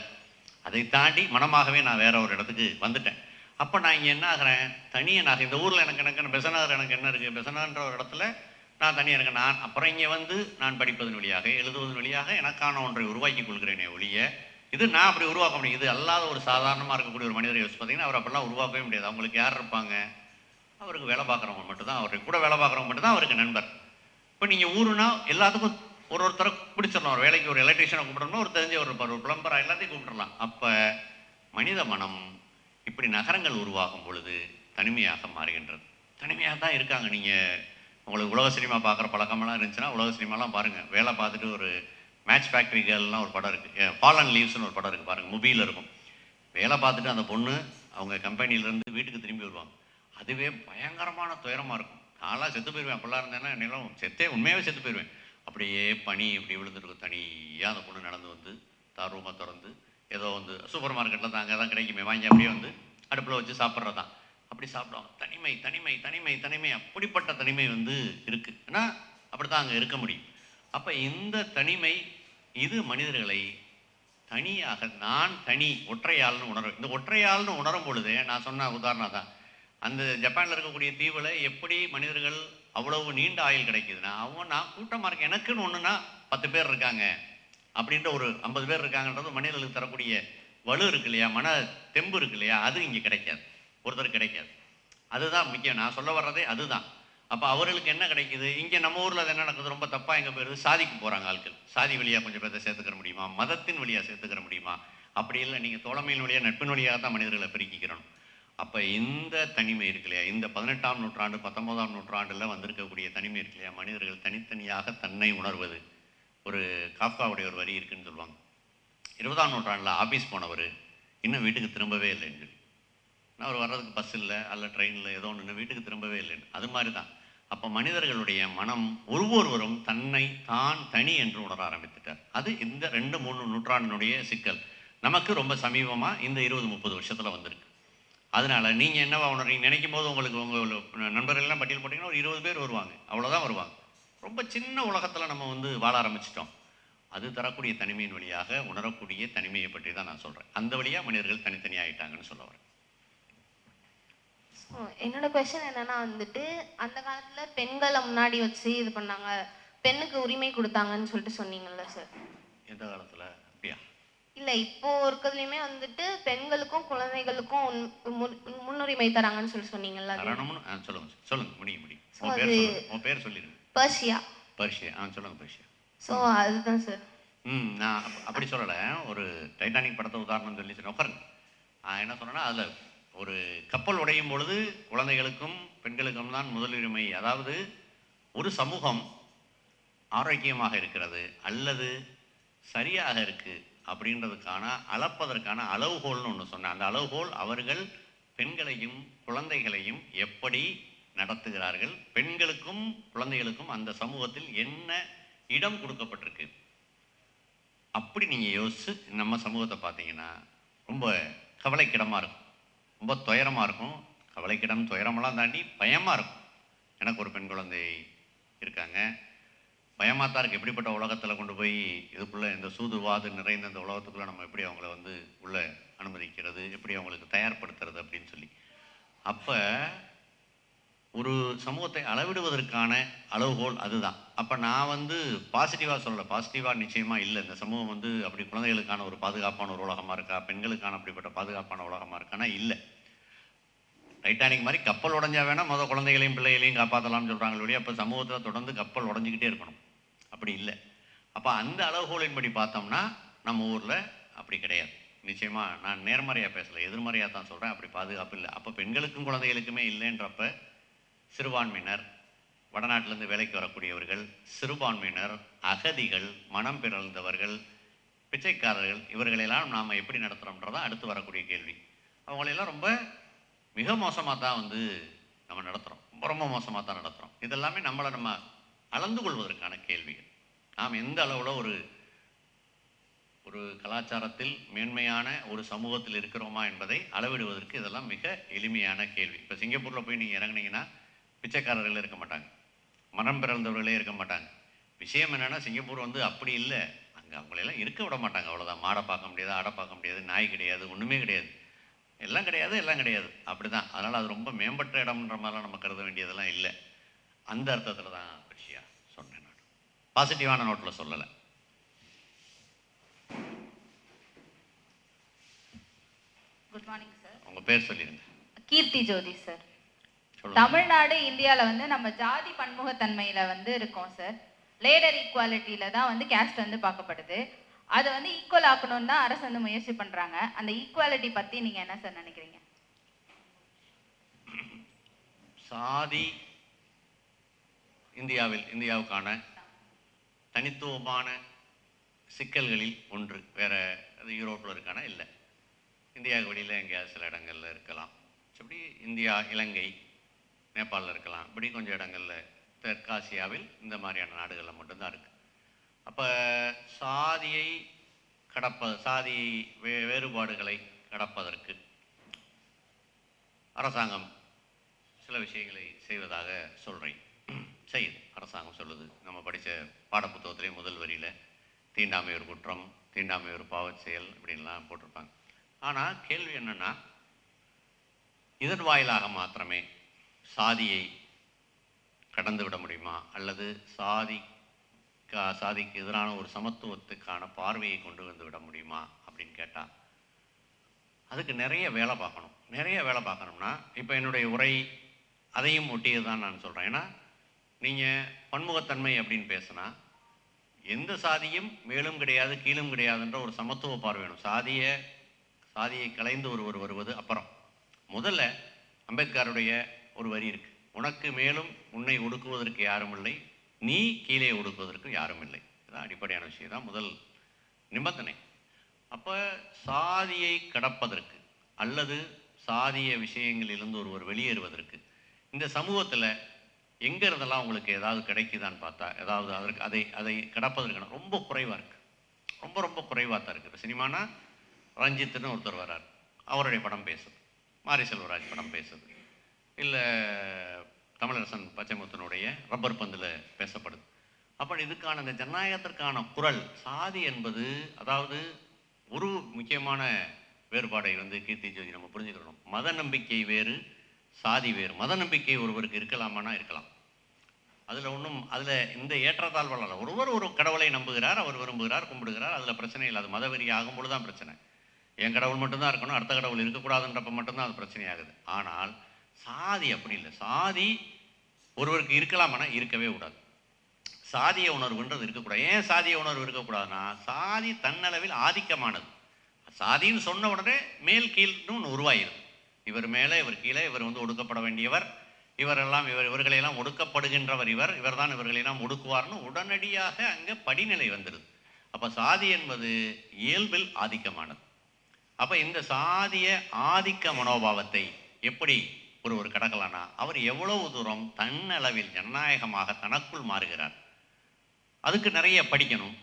அதை தாண்டி மனமாகவே நான் வேற ஒரு இடத்துக்கு வந்துட்டேன். அப்போ நான் இங்கே என்ன ஆகிறேன், தனியனாக. இந்த ஊரில் எனக்கு பெசநகர் எனக்கு என்ன இருக்குது, பெசநகர்ன்ற ஒரு இடத்துல நான் தனியாக இருக்கேன். நான் அப்புறம் இங்கே வந்து நான் படிப்பதன் வழியாக, எழுதுவதன் வழியாக எனக்கான ஒன்றை உருவாக்கி கொள்கிறேனே ஒழிய, இது நான் அப்படி உருவாக்க முடியும். இது அல்லாத ஒரு சாதாரணமாக இருக்கக்கூடிய ஒரு மனிதரை யோசிச்சு பார்த்தீங்கன்னா அவர் அப்படிலாம் உருவாக்கவே முடியாது. அவங்களுக்கு யார் இருப்பாங்க, அவருக்கு வேலை பார்க்குறவங்க மட்டும்தான், அவருக்கு கூட வேலை பார்க்குறவங்க மட்டும்தான் அவருக்கு நண்பர். இப்போ நீங்கள் ஊருனா எல்லாத்துக்கும் ஒருத்தரை பிடிச்சிடலாம், ஒரு வேலைக்கு ஒரு எலக்ட்ரிஷியனை கூப்பிடணும், ஒரு தெரிஞ்ச ஒரு இருப்பார், ஒரு பிளம்பராக, எல்லாத்தையும் கூப்பிட்டுடலாம். அப்போ மனித மனம் இப்படி நகரங்கள் உருவாகும் பொழுது தனிமையாக மாறுகின்றது. தனிமையாக தான் இருக்காங்க. நீங்கள் உங்களுக்கு உலக சினிமா பார்க்குற பழக்கமெல்லாம் இருந்துச்சுன்னா உலக சினிமாலாம் பாருங்கள். வேலை பார்த்துட்டு ஒரு மேட்ச் ஃபேக்ட்ரி கேர்ள்லாம் ஒரு படம் இருக்குது, ஃபால் அண்ட் லீவ்ஸ்னு ஒரு படம் இருக்குது பாருங்கள், மூவியில் இருக்கும். வேலை பார்த்துட்டு அந்த பொண்ணு அவங்க கம்பெனிலேருந்து வீட்டுக்கு திரும்பி வருவாங்க. அதுவே பயங்கரமான துயரமாக இருக்கும். நான்லாம் செத்து போயிடுவேன், அப்படிலாம் இருந்தேன்னா நிலம் உண்மையாகவே செத்து போயிடுவேன். அப்படியே பனி இப்படி விழுந்துருக்கும், தனியாக அந்த பொண்ணு நடந்து வந்து தார் ரூமை திறந்து, ஏதோ வந்து சூப்பர் மார்க்கெட்டில் தான் அங்கே தான் கிடைக்குமே வாங்கி அப்படியே வந்து அடுப்பில் வச்சு சாப்பிட்றதான், அப்படி சாப்பிடுவாங்க. தனிமை தனிமை தனிமை தனிமை, அப்படிப்பட்ட தனிமை வந்து இருக்குது. ஏன்னா அப்படி தான் அங்கே இருக்க முடியும். அப்போ இந்த தனிமை இது மனிதர்களை தனியாக, நான் தனி ஒற்றையாள்னு உணரும். இந்த ஒற்றையாள்னு உணரும் பொழுது நான் சொன்ன உதாரணம் தான், அந்த ஜப்பானில் இருக்கக்கூடிய தீவில் எப்படி மனிதர்கள் அவ்வளவு நீண்ட ஆயுள் கிடைக்குதுன்னா, நான் கூட்டமாக இருக்கேன், எனக்குன்னு ஒன்றுனா 10 பேர் இருக்காங்க அப்படின்ற ஒரு 50 பேர் இருக்காங்கன்றது மனிதர்களுக்கு தரக்கூடிய வலு இருக்கு இல்லையா, மன தெம்பு இருக்கு இல்லையா, அது இங்கே கிடைக்காது, ஒருத்தருக்கு கிடைக்காது. அதுதான் முக்கியம், நான் சொல்ல வர்றதே அதுதான். அப்போ அவர்களுக்கு என்ன கிடைக்குது, இங்கே நம்ம ஊரில் அது என்ன நடக்குது, ரொம்ப தப்பாக எங்கே போயிடுது, சாதிக்கு போகிறாங்க ஆட்கள். சாதி வழியாக கொஞ்சம் பேர்த்தை சேர்த்துக்கிற முடியுமா, மதத்தின் வழியாக சேர்த்துக்கிற முடியுமா, அப்படி இல்லை, நீங்கள் தோழமையின் வழியாக நட்பின் வழியாக தான் மனிதர்களை பெருக்கிக்கிறணும். அப்போ இந்த தனிமை இருக்கு இல்லையா, இந்த 18ஆம் நூற்றாண்டு 19ஆம் நூற்றாண்டில் வந்திருக்கக்கூடிய தனிமை இருக்கு இல்லையா, மனிதர்கள் தனித்தனியாக தன்னை உணர்வது. ஒரு காஃப்காவுடைய ஒரு வரி இருக்குன்னு சொல்லுவாங்க, 20ஆம் நூற்றாண்டில் ஆஃபீஸ் போனவர் இன்னும் வீட்டுக்கு திரும்பவே இல்லைன்னு சொல்லி. நான் அவர் வர்றதுக்கு பஸ் இல்லை, அல்ல ட்ரெயினில் ஏதோ ஒன்று வீட்டுக்கு திரும்பவே இல்லைன்னு. அது மாதிரி தான். அப்போ மனிதர்களுடைய மனம் ஒவ்வொருவரும் தன்னை தான் தனி என்று உணர ஆரம்பித்துட்டார். அது இந்த 2-3 நூற்றாண்டினுடைய சிக்கல். நமக்கு ரொம்ப சமீபமாக இந்த 20-30 வருஷத்தில் வந்திருக்கு. அதனால் நீங்கள் என்னவா உணர்றீங்க நினைக்கும் போது உங்களுக்கு உங்கள் நண்பர்கள்லாம் பட்டியல் போட்டிங்கன்னா ஒரு 20 பேர் வருவாங்க, அவ்வளோதான் வருவாங்க. ரொம்ப சின்ன உலகத்தில் நம்ம வந்து வாழ ஆரம்பிச்சிட்டோம். அது தரக்கூடிய தனிமையின் வழியாக உணரக்கூடிய தனிமையை பற்றி தான் நான் சொல்கிறேன். அந்த வழியாக மனிதர்கள் தனித்தனியாகிட்டாங்கன்னு சொல்ல வரேன். என்னோட கொஸ்டின் என்னன்னா வந்துட்டு, அந்த காலத்துல பெண்களை முன்னாடி வச்சு இது பண்ணாங்க, பெண்ணுக்கு உரிமை கொடுத்தாங்கன்னு சொல்லிட்டு சொன்னீங்கல்ல சார். எந்த காலத்தில் அப்படியா? இல்லை, இப்போ இருக்கிறதுலையுமே வந்துட்டு பெண்களுக்கும் குழந்தைகளுக்கும் முன்னுரிமை தராங்கன்னு சொல்லி சொன்னீங்கல்ல. சொல்லுங்க சொல்லுங்க, முடியும். உன் பேர் சொல்லிடுங்க. பர்ஷியா. சொல்லுங்க பர்ஷியா. ஸோ அதுதான் சார். நான் அப்படி சொல்லலை, ஒரு டைட்டானிக் படத்தை உதாரணம் சொல்லி உட்காருங்க. நான் என்ன சொன்னேன்னா, அதில் ஒரு கப்பல் உடையும் பொழுது குழந்தைகளுக்கும் பெண்களுக்கும் தான் முதலுரிமை. அதாவது ஒரு சமூகம் ஆரோக்கியமாக இருக்கிறது அல்லது சரியாக இருக்குது அப்படின்றதுக்கான அளப்பதற்கான அளவுகோல்னு ஒன்று சொன்னேன். அந்த அளவுகோல் அவர்கள் பெண்களையும் குழந்தைகளையும் எப்படி நடத்துகிறார்கள், பெண்களுக்கும் குழந்தைகளுக்கும் அந்த சமூகத்தில் என்ன இடம் கொடுக்கப்பட்டிருக்கு. அப்படி நீங்கள் யோசிச்சு நம்ம சமூகத்தை பார்த்தீங்கன்னா ரொம்ப கவலைக்கிடமாக இருக்கும், ரொம்ப துயரமாக இருக்கும். கவலைக்கிடம் துயரமெல்லாம் தாண்டி பயமாக இருக்கும். எனக்கு ஒரு பெண் குழந்தை இருக்காங்க, பயமாக தான் இருக்குது. எப்படிப்பட்ட உலகத்தில் கொண்டு போய் இதுக்குள்ளே இந்த சூதுவாது நிறைந்த இந்த உலகத்துக்குள்ளே நம்ம எப்படி அவங்கள வந்து உள்ளே அனுமதிக்கிறது, எப்படி அவங்களுக்கு தயார்படுத்துறது அப்படின்னு சொல்லி. அப்போ ஒரு சமூகத்தை அளவிடுவதற்கான அளவுகோல் அதுதான். அப்போ நான் வந்து பாசிட்டிவாக சொல்லலை, பாசிட்டிவாக நிச்சயமாக இல்லை. இந்த சமூகம் வந்து அப்படி குழந்தைகளுக்கான ஒரு பாதுகாப்பான ஒரு உலகமாக இருக்கா, பெண்களுக்கான அப்படிப்பட்ட பாதுகாப்பான உலகமாக இருக்கானா? இல்லை. டைட்டானிக் மாதிரி கப்பல் உடஞ்சா வேணால் மொதல் குழந்தைகளையும் பிள்ளைகளையும் காப்பாற்றலாம்னு சொல்கிறாங்க ஒழிய, அப்போ சமூகத்தில் தொடர்ந்து கப்பல் உடஞ்சிக்கிட்டே இருக்கணும், அப்படி இல்லை. அப்போ அந்த அளவுகோலின்படி பார்த்தோம்னா நம்ம ஊரில் அப்படி கிடையாது. நிச்சயமாக நான் நேர்மறையாக பேசலை, எதிர்மறையாக தான் சொல்கிறேன். அப்படி பாதுகாப்பு இல்லை. அப்போ பெண்களுக்கும் குழந்தைகளுக்குமே இல்லைன்றப்ப சிறுபான்மையினர், வடநாட்டிலேருந்து வேலைக்கு வரக்கூடியவர்கள், சிறுபான்மையினர், அகதிகள், மனம் பிறந்தவர்கள், பிச்சைக்காரர்கள், இவர்களெல்லாம் நாம் எப்படி நடத்துகிறோம்ன்றதான் அடுத்து வரக்கூடிய கேள்வி. அவங்களெல்லாம் ரொம்ப மிக மோசமாக தான் வந்து நம்ம நடத்துகிறோம், ரொம்ப ரொம்ப மோசமாக தான் நடத்துகிறோம். இதெல்லாமே நம்மளை நம்ம அளந்து கொள்வதற்கான கேள்விகள். நாம் எந்த அளவில் ஒரு கலாச்சாரத்தில் மேன்மையான ஒரு சமூகத்தில் இருக்கிறோமா என்பதை அளவிடுவதற்கு இதெல்லாம் மிக எளிமையான கேள்வி. இப்போ சிங்கப்பூரில் போய் நீங்கள் இறங்குனீங்கன்னா பிச்சைக்காரர்களே இருக்க மாட்டாங்க, மனம் பிறந்தவர்களே இருக்க மாட்டாங்க. விஷயம் என்னென்னா, சிங்கப்பூர் வந்து அப்படி இல்லை. அங்கே அவங்களெல்லாம் இருக்க விட மாட்டாங்க, அவ்வளோதான். மாடை பார்க்க முடியாது, ஆடை பார்க்க முடியாது, நாய் கிடையாது, ஒன்றுமே கிடையாது, எல்லாம் கிடையாது, எல்லாம் கிடையாது, அப்படி தான். அதனால் அது ரொம்ப மேம்பட்ட இடம்ன்ற மாதிரிலாம் நம்ம கருத வேண்டியதெல்லாம் இல்லை. அந்த அர்த்தத்தில் தான் விஷயம் சொன்னேன். நான் பாசிட்டிவான நோட்டில் சொல்லலை. Good morning sir. உங்கள் பேர் சொல்லிடுங்க. கீர்த்தி ஜோதி சார். சொல்லுங்க. தமிழ்நாடு இந்தியாவில் வந்து நம்ம ஜாதி பன்முகத்தன்மையில் வந்து இருக்கோம் சார். லேடர் ஈக்குவாலிட்டியில் தான் வந்து கேஸ்ட் வந்து பார்க்கப்படுது. அதை வந்து ஈக்குவல் ஆக்கணும்னு தான் அரசு வந்து முயற்சி பண்ணுறாங்க. அந்த ஈக்குவாலிட்டி பற்றி நீங்கள் என்ன சார் நினைக்கிறீங்க? சாதி இந்தியாவுக்கான தனித்துவமான சிக்கல்களில் ஒன்று. வேற அது யூரோப்பில் இருக்கானா? இல்லை. இந்தியாவுக்கு வெளியில் எங்கேயாவது சில இடங்களில் இருக்கலாம். இப்படி இந்தியா, இலங்கை, நேபாளில் இருக்கலாம். இப்படி கொஞ்சம் இடங்களில் தெற்காசியாவில் இந்த மாதிரியான நாடுகளில் மட்டும்தான் இருக்குது. அப்போ சாதியை சாதி வேறுபாடுகளை கடப்பதற்கு அரசாங்கம் சில விஷயங்களை செய்வதாக சொல்கிறேன். செய்யுது, அரசாங்கம் சொல்லுது. நம்ம படித்த பாடப்புத்தகத்திலே முதல் வரியில் தீண்டாமை ஒரு குற்றம், தீண்டாமை ஒரு பாவச் செயல் இப்படின்லாம் போட்டிருப்பாங்க. ஆனால் கேள்வி என்னென்னா, இதன் வாயிலாக மாத்திரமே சாதியை கடந்து விட முடியுமா, அல்லது சாதிக்கு எதிரான ஒரு சமத்துவத்துக்கான பார்வையை கொண்டு வந்து விட முடியுமா அப்படின்னு கேட்டால் அதுக்கு நிறைய வேலை பார்க்கணும். நிறைய வேலை பார்க்கணும்னா இப்போ என்னுடைய உரை அதையும் ஒட்டியது தான் நான் சொல்கிறேன். ஏன்னா நீங்கள் பன்முகத்தன்மை அப்படின்னு பேசுனா எந்த சாதியும் மேலும் கிடையாது கீழும் கிடையாதுன்ற ஒரு சமத்துவ பார்வை வேணும். சாதியை கலைந்து ஒருவர் வருவது அப்புறம். முதல்ல அம்பேத்கருடைய ஒரு வரி இருக்குது, உனக்கு மேலும் உன்னை ஒடுக்குவதற்கு யாரும் இல்லை, நீ கீழே ஒடுக்குவதற்கு யாரும் இல்லை. இதுதான் அடிப்படையான விஷயம், தான் முதல் நிபந்தனை. அப்போ சாதியை கடப்பதற்கு அல்லது சாதிய விஷயங்களிலிருந்து ஒருவர் வெளியேறுவதற்கு இந்த சமூகத்தில் எங்கே இருந்தெல்லாம் உங்களுக்கு ஏதாவது கிடைக்குதான்னு பார்த்தா ஏதாவது அதை கடப்பதற்கான ரொம்ப குறைவாக இருக்குது. ரொம்ப குறைவாக தான் இருக்குது. இப்போ சினிமானா ரஞ்சித்னு ஒருத்தர் வர்றார், அவருடைய படம் பேசுது, மாரி செல்வராஜ் படம் பேசுது, இல்லை தமிழரசன் பச்சைமுத்தனுடைய ரப்பர் பந்தில் பேசப்படுது. அப்போ இதுக்கான இந்த ஜனநாயகத்திற்கான குரல் சாதி என்பது, அதாவது ஒரு முக்கியமான வேறுபாடை வந்து கீர்த்தி ஜோதி நம்ம புரிஞ்சுக்கணும். மத நம்பிக்கை வேறு, சாதி வேறு. மத நம்பிக்கை ஒருவருக்கு இருக்கலாமானா இருக்கலாம், அதில் இந்த ஏற்றத்தாழ்வாளர் ஒருவர் ஒரு கடவுளை நம்புகிறார், அவர் விரும்புகிறார், கும்பிடுகிறார், அதில் பிரச்சனை இல்லை. அது மதவெறி ஆகும்பொழுது தான் பிரச்சனை. என் கடவுள் மட்டும்தான் இருக்கணும், அடுத்த கடவுள் இருக்கக்கூடாதுன்றப்ப மட்டும்தான் அது பிரச்சனையாகுது. ஆனால் சாதி அப்படி இல்லை. சாதி ஒருவருக்கு இருக்கலாமானா இருக்கவே கூடாது. சாதிய உணர்வுன்றது இருக்கக்கூடாது. ஏன் சாதிய உணர்வு இருக்கக்கூடாதுன்னா, சாதி தன்னளவில் ஆதிக்கமானது. சாதின்னு சொன்ன உடனே மேல் கீழ்னு ஒன்று உருவாயிருது. இவர் மேலே, இவர் கீழே, இவர் வந்து ஒடுக்கப்பட வேண்டியவர், இவர்களெல்லாம் ஒடுக்கப்படுகின்றவர், இவர் தான் இவர்களெல்லாம் ஒடுக்குவார்னு உடனடியாக அங்கே படிநிலை வந்துடுது. அப்போ சாதி என்பது இயல்பில் ஆதிக்கமானது. அப்போ இந்த சாதிய ஆதிக்க மனோபாவத்தை எப்படி ஒருவர் கடக்கலான்னா, அவர் எவ்வளவு தூரம் தன்னளவில் ஜனநாயகமாக தனக்குள் மாறுகிறார். அதுக்கு நிறைய படிக்கணும்,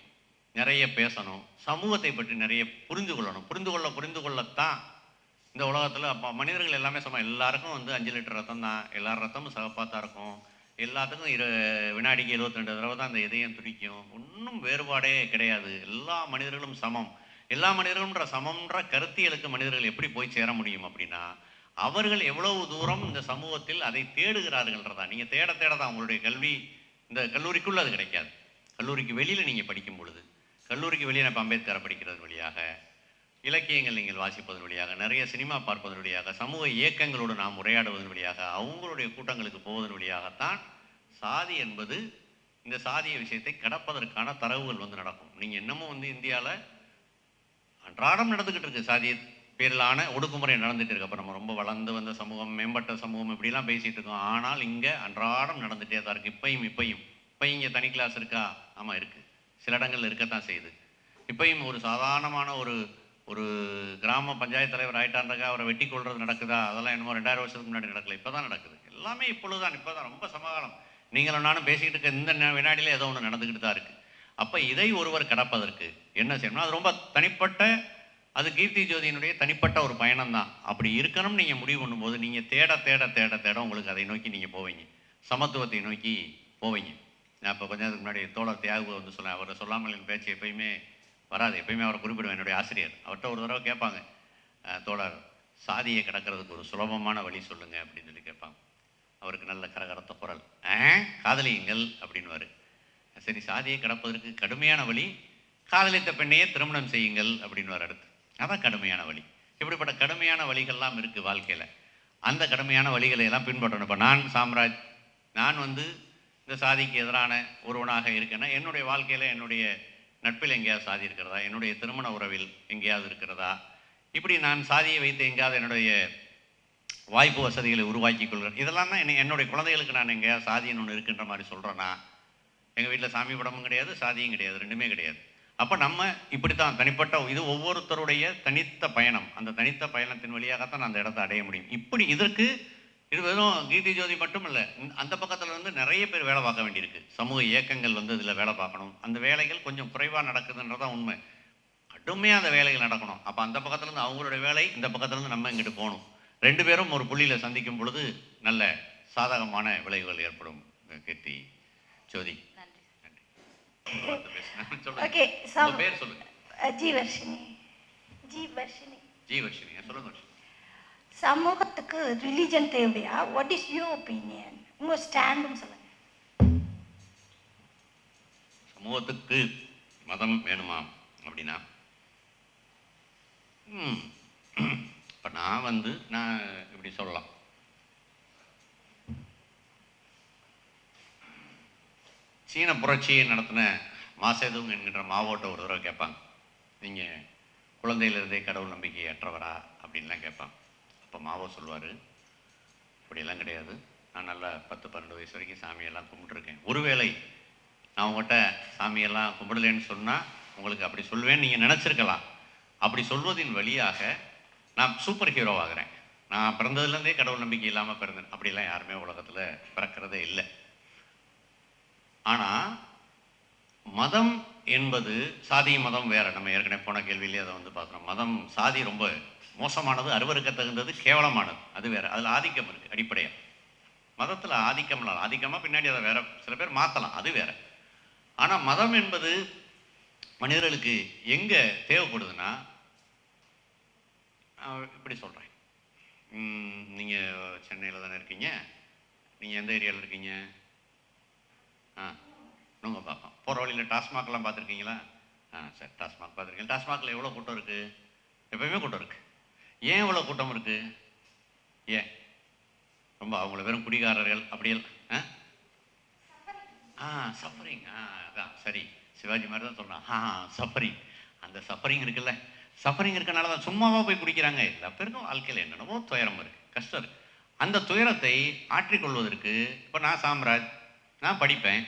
நிறைய பேசணும், சமூகத்தை பற்றி நிறைய புரிந்து கொள்ளணும். புரிந்து கொள்ளத்தான் இந்த உலகத்தில் அப்போ மனிதர்கள் எல்லாமே எல்லாருக்கும் வந்து 5 லிட்டர் ரத்தம் தான், எல்லார் ரத்தமும் சிவப்பாக தான் இருக்கும், எல்லாத்துக்கும் வினாடிக்கு 72 தடவை தான் அந்த இதயம் துடிக்கும், ஒன்றும் வேறுபாடே கிடையாது, எல்லா மனிதர்களும் சமம். எல்லா மனிதர்களும்ன்ற சமம்ன்ற கருத்தியலுக்கு மனிதர்கள் எப்படி போய் சேர முடியும் அப்படின்னா, அவர்கள் எவ்வளவு தூரம் இந்த சமூகத்தில் அதை தேடுகிறார்கள்ன்றதா. நீங்கள் தேட தேட தான் உங்களுடைய கல்வி இந்த கல்லூரிக்குள்ளே அது கிடைக்காது. கல்லூரிக்கு வெளியில் நீங்கள் படிக்கும் பொழுது, கல்லூரிக்கு வெளியே நம்ம அம்பேத்கரை படிக்கிறது வழியாக, இலக்கியங்கள் நீங்கள் வாசிப்பதன் வழியாக, நிறைய சினிமா பார்ப்பதன் வழியாக, சமூக இயக்கங்களோடு நாம் உரையாடுவதன் வழியாக, அவங்களுடைய கூட்டங்களுக்கு போவதன் வழியாகத்தான் சாதி என்பது, இந்த சாதிய விஷயத்தை கடப்பதற்கான தரவுகள் வந்து நடக்கும். நீங்கள் இன்னமும் வந்து இந்தியாவில் அன்றாடம் நடந்துக்கிட்டு இருக்கு சாதிய பேரிலான ஒடுக்குமுறை நடந்துகிட்டு இருக்கு. அப்போ நம்ம ரொம்ப வளர்ந்து வந்த சமூகம், மேம்பட்ட சமூகம் இப்படிலாம் பேசிகிட்டு இருக்கோம். ஆனால் இங்கே அன்றாடம் நடந்துகிட்டே தான் இருக்குது. இப்பையும் இங்கே தனி கிளாஸ் இருக்கா? ஆமாம் இருக்குது, சில இடங்கள்ல இருக்கத்தான் செய்யுது. இப்பையும் ஒரு சாதாரணமான ஒரு கிராம பஞ்சாயத்து தலைவர் ஆகிட்டான்றக்கா அவரை வெட்டி கொள்வது நடக்குதா? அதெல்லாம் என்னமோ 2000 வருஷத்துக்கு முன்னாடி நடக்கல, இப்போ தான் நடக்குது. எல்லாமே இப்பொழுதுதான், இப்போ தான், ரொம்ப சமகாலம். நீங்களும் நானும் பேசிக்கிட்டு இருக்க இந்த வினாடியில் ஏதோ ஒன்று நடந்துக்கிட்டு தான் இருக்குது. அப்போ இதை ஒருவர் கடப்பதற்கு என்ன செய்யணும்? அது ரொம்ப தனிப்பட்ட, அது கீர்த்தி ஜோதியினுடைய தனிப்பட்ட ஒரு பயணம் தான். அப்படி இருக்கணும்னு நீங்கள் முடிவு பண்ணும்போது நீங்கள் தேட தேட தேட தேட உங்களுக்கு அதை நோக்கி நீங்கள் போவீங்க, சமத்துவத்தை நோக்கி போவீங்க. நான் இப்போ கொஞ்ச நேரத்துக்கு முன்னாடி தோழர் தியாகு வந்து சொல்லேன், அவரை சொல்லாமல் என் பேச்சு எப்பயுமே வராது. எப்பயுமே அவரை குறிப்பிடுவேன். என்னுடைய ஆசிரியர் அவர்கிட்ட ஒரு தடவை கேட்பாங்க, தோழர் சாதியை கடக்கிறதுக்கு ஒரு சுலபமான வழி சொல்லுங்கள் அப்படின்னு சொல்லி கேட்பாங்க. அவருக்கு நல்ல கரகரத்த குரல், காதலியுங்கள் அப்படின்வாரு. சரி, சாதியை கடப்பதற்கு கடுமையான வழி காதலித்த பெண்ணையே திருமணம் செய்யுங்கள் அப்படின்வார். அடுத்து அதான் கடுமையான வழி. இப்படிப்பட்ட கடுமையான வழிகள்லாம் இருக்குது வாழ்க்கையில். அந்த கடுமையான வழிகளை எல்லாம் பின்பற்றணும். இப்போ நான் சாம்ராஜ், நான் வந்து இந்த சாதிக்கு எதிரான ஒருவனாக இருக்கேன்னா என்னுடைய வாழ்க்கையில், என்னுடைய நட்பில் எங்கேயாவது சாதி இருக்கிறதா, என்னுடைய திருமண உறவில் எங்கேயாவது இருக்கிறதா, இப்படி நான் சாதியை வைத்து எங்கேயாவது என்னுடைய வாய்ப்பு வசதிகளை உருவாக்கி கொள்கிறேன். இதெல்லாம் தான் என்னுடைய குழந்தைகளுக்கு நான் எங்கேயாவது சாதின்னு ஒன்று இருக்குன்ற மாதிரி சொல்கிறேன்னா, எங்கள் வீட்டில் சாமி படமும் கிடையாது, சாதியும் கிடையாது, ரெண்டுமே கிடையாது. அப்போ நம்ம இப்படி தான் தனிப்பட்ட, இது ஒவ்வொருத்தருடைய தனித்த பயணம். அந்த தனித்த பயணத்தின் வழியாகத்தான் அந்த இடத்தை அடைய முடியும். இப்படி இதற்கு இது வெறும் கீர்த்தி ஜோதி மட்டும் இல்லை, அந்த பக்கத்தில் வந்து நிறைய பேர் வேலை பார்க்க வேண்டியிருக்கு. சமூக இயக்கங்கள் வந்து இதில் வேலை பார்க்கணும். அந்த வேலைகள் கொஞ்சம் குறைவாக நடக்குதுன்றதான் உண்மை. கடுமையாக அந்த வேலைகள் நடக்கணும். அப்போ அந்த பக்கத்துலேருந்து அவங்களுடைய வேலை, இந்த பக்கத்துலேருந்து நம்ம இங்கிட்டு போகணும். ரெண்டு பேரும் ஒரு புள்ளியில் சந்திக்கும் பொழுது நல்ல சாதகமான விளைவுகள் ஏற்படும். கீர்த்தி ஜோதி, ஓகே, பேர் சொல்லுங்க. ஜீவர்ஷினி. சொல்லுங்க. சமூகத்துக்கு ரிலிஜன் தேவையா? What is you opinion? உங்க ஸ்டாண்டும் சொல்லுங்க. சமூகத்துக்கு மதம் வேணுமா அப்படின்னா, இப்போ நான் இப்படி சொல்லலாம். சீன புரட்சியை நடத்தின மாசேதுங் என்கின்ற மாவோட்ட ஒரு தடவை கேட்பாங்க, நீங்கள் குழந்தையிலிருந்தே கடவுள் நம்பிக்கை அற்றவரா அப்படின்லாம் கேட்பாங்க. அப்போ மாவோ சொல்லுவார், இப்படியெல்லாம் கிடையாது, நான் நல்லா 10-12 வயசு வரைக்கும் சாமியெல்லாம் கும்பிட்டுருக்கேன். ஒருவேளை நான் உங்கள்கிட்ட சாமியெல்லாம் கும்பிடலேன்னு சொன்னால் உங்களுக்கு அப்படி சொல்லுவேன்னு நீங்கள் நினச்சிருக்கலாம். அப்படி சொல்வதின் வழியாக நான் சூப்பர் ஹீரோ ஆகிறேன், நான் பிறந்ததுலேருந்தே கடவுள் நம்பிக்கை இல்லாமல் பிறந்தேன். அப்படிலாம் யாருமே உலகத்தில் பிறக்கிறதே இல்லை. ஆனால் மதம் என்பது, சாதி மதம் வேறு. நம்ம ஏற்கனவே போன கேள்வியிலே அதை வந்து பார்க்குறோம். மதம், சாதி ரொம்ப மோசமானது, அருவருக்க தகுந்தது, கேவலமானது, அது வேறு. அதில் ஆதிக்கம் இருக்குது அடிப்படையாக. மதத்தில் ஆதிக்கமாக பின்னாடி அதை வேற சில பேர் மாற்றலாம், அது வேறு. ஆனால் மதம் என்பது மனிதர்களுக்கு எங்கே தேவைப்படுதுன்னா, இப்படி சொல்கிறேன், நீங்கள் சென்னையில் தானே இருக்கீங்க, நீங்கள் எந்த ஏரியாவில் இருக்கீங்க? நுங்க பார்ப்போம். போகிற வழியில் டாஸ்மாக்லாம் பார்த்துருக்கீங்களா? சரி, டாஸ்மாக் பார்த்துருக்கீங்க. டாஸ்மாகில் எவ்வளோ கூட்டம் இருக்குது? எப்போயுமே கூட்டம் இருக்குது. ஏன் இவ்வளோ கூட்டம் இருக்குது? ஏன் ரொம்ப அவங்கள வெறும் குடிகாரர்கள் அப்படியெல்லாம் சஃபரிங். அதான் சரி, சிவாஜி மாதிரி தான் சொன்னான். சஃபரிங். அந்த சஃபரிங் இருக்குல்ல, சஃபரிங் இருக்கனால தான் சும்மாவாக போய் குடிக்கிறாங்க. எல்லா பேருக்கும் வாழ்க்கையில் என்னென்னவோ துயரம் இருக்குது, கஷ்டம் இருக்குது. அந்த துயரத்தை ஆற்றிக்கொள்வதற்கு இப்போ நான் சாம்ராஜ், நான் படிப்பேன்,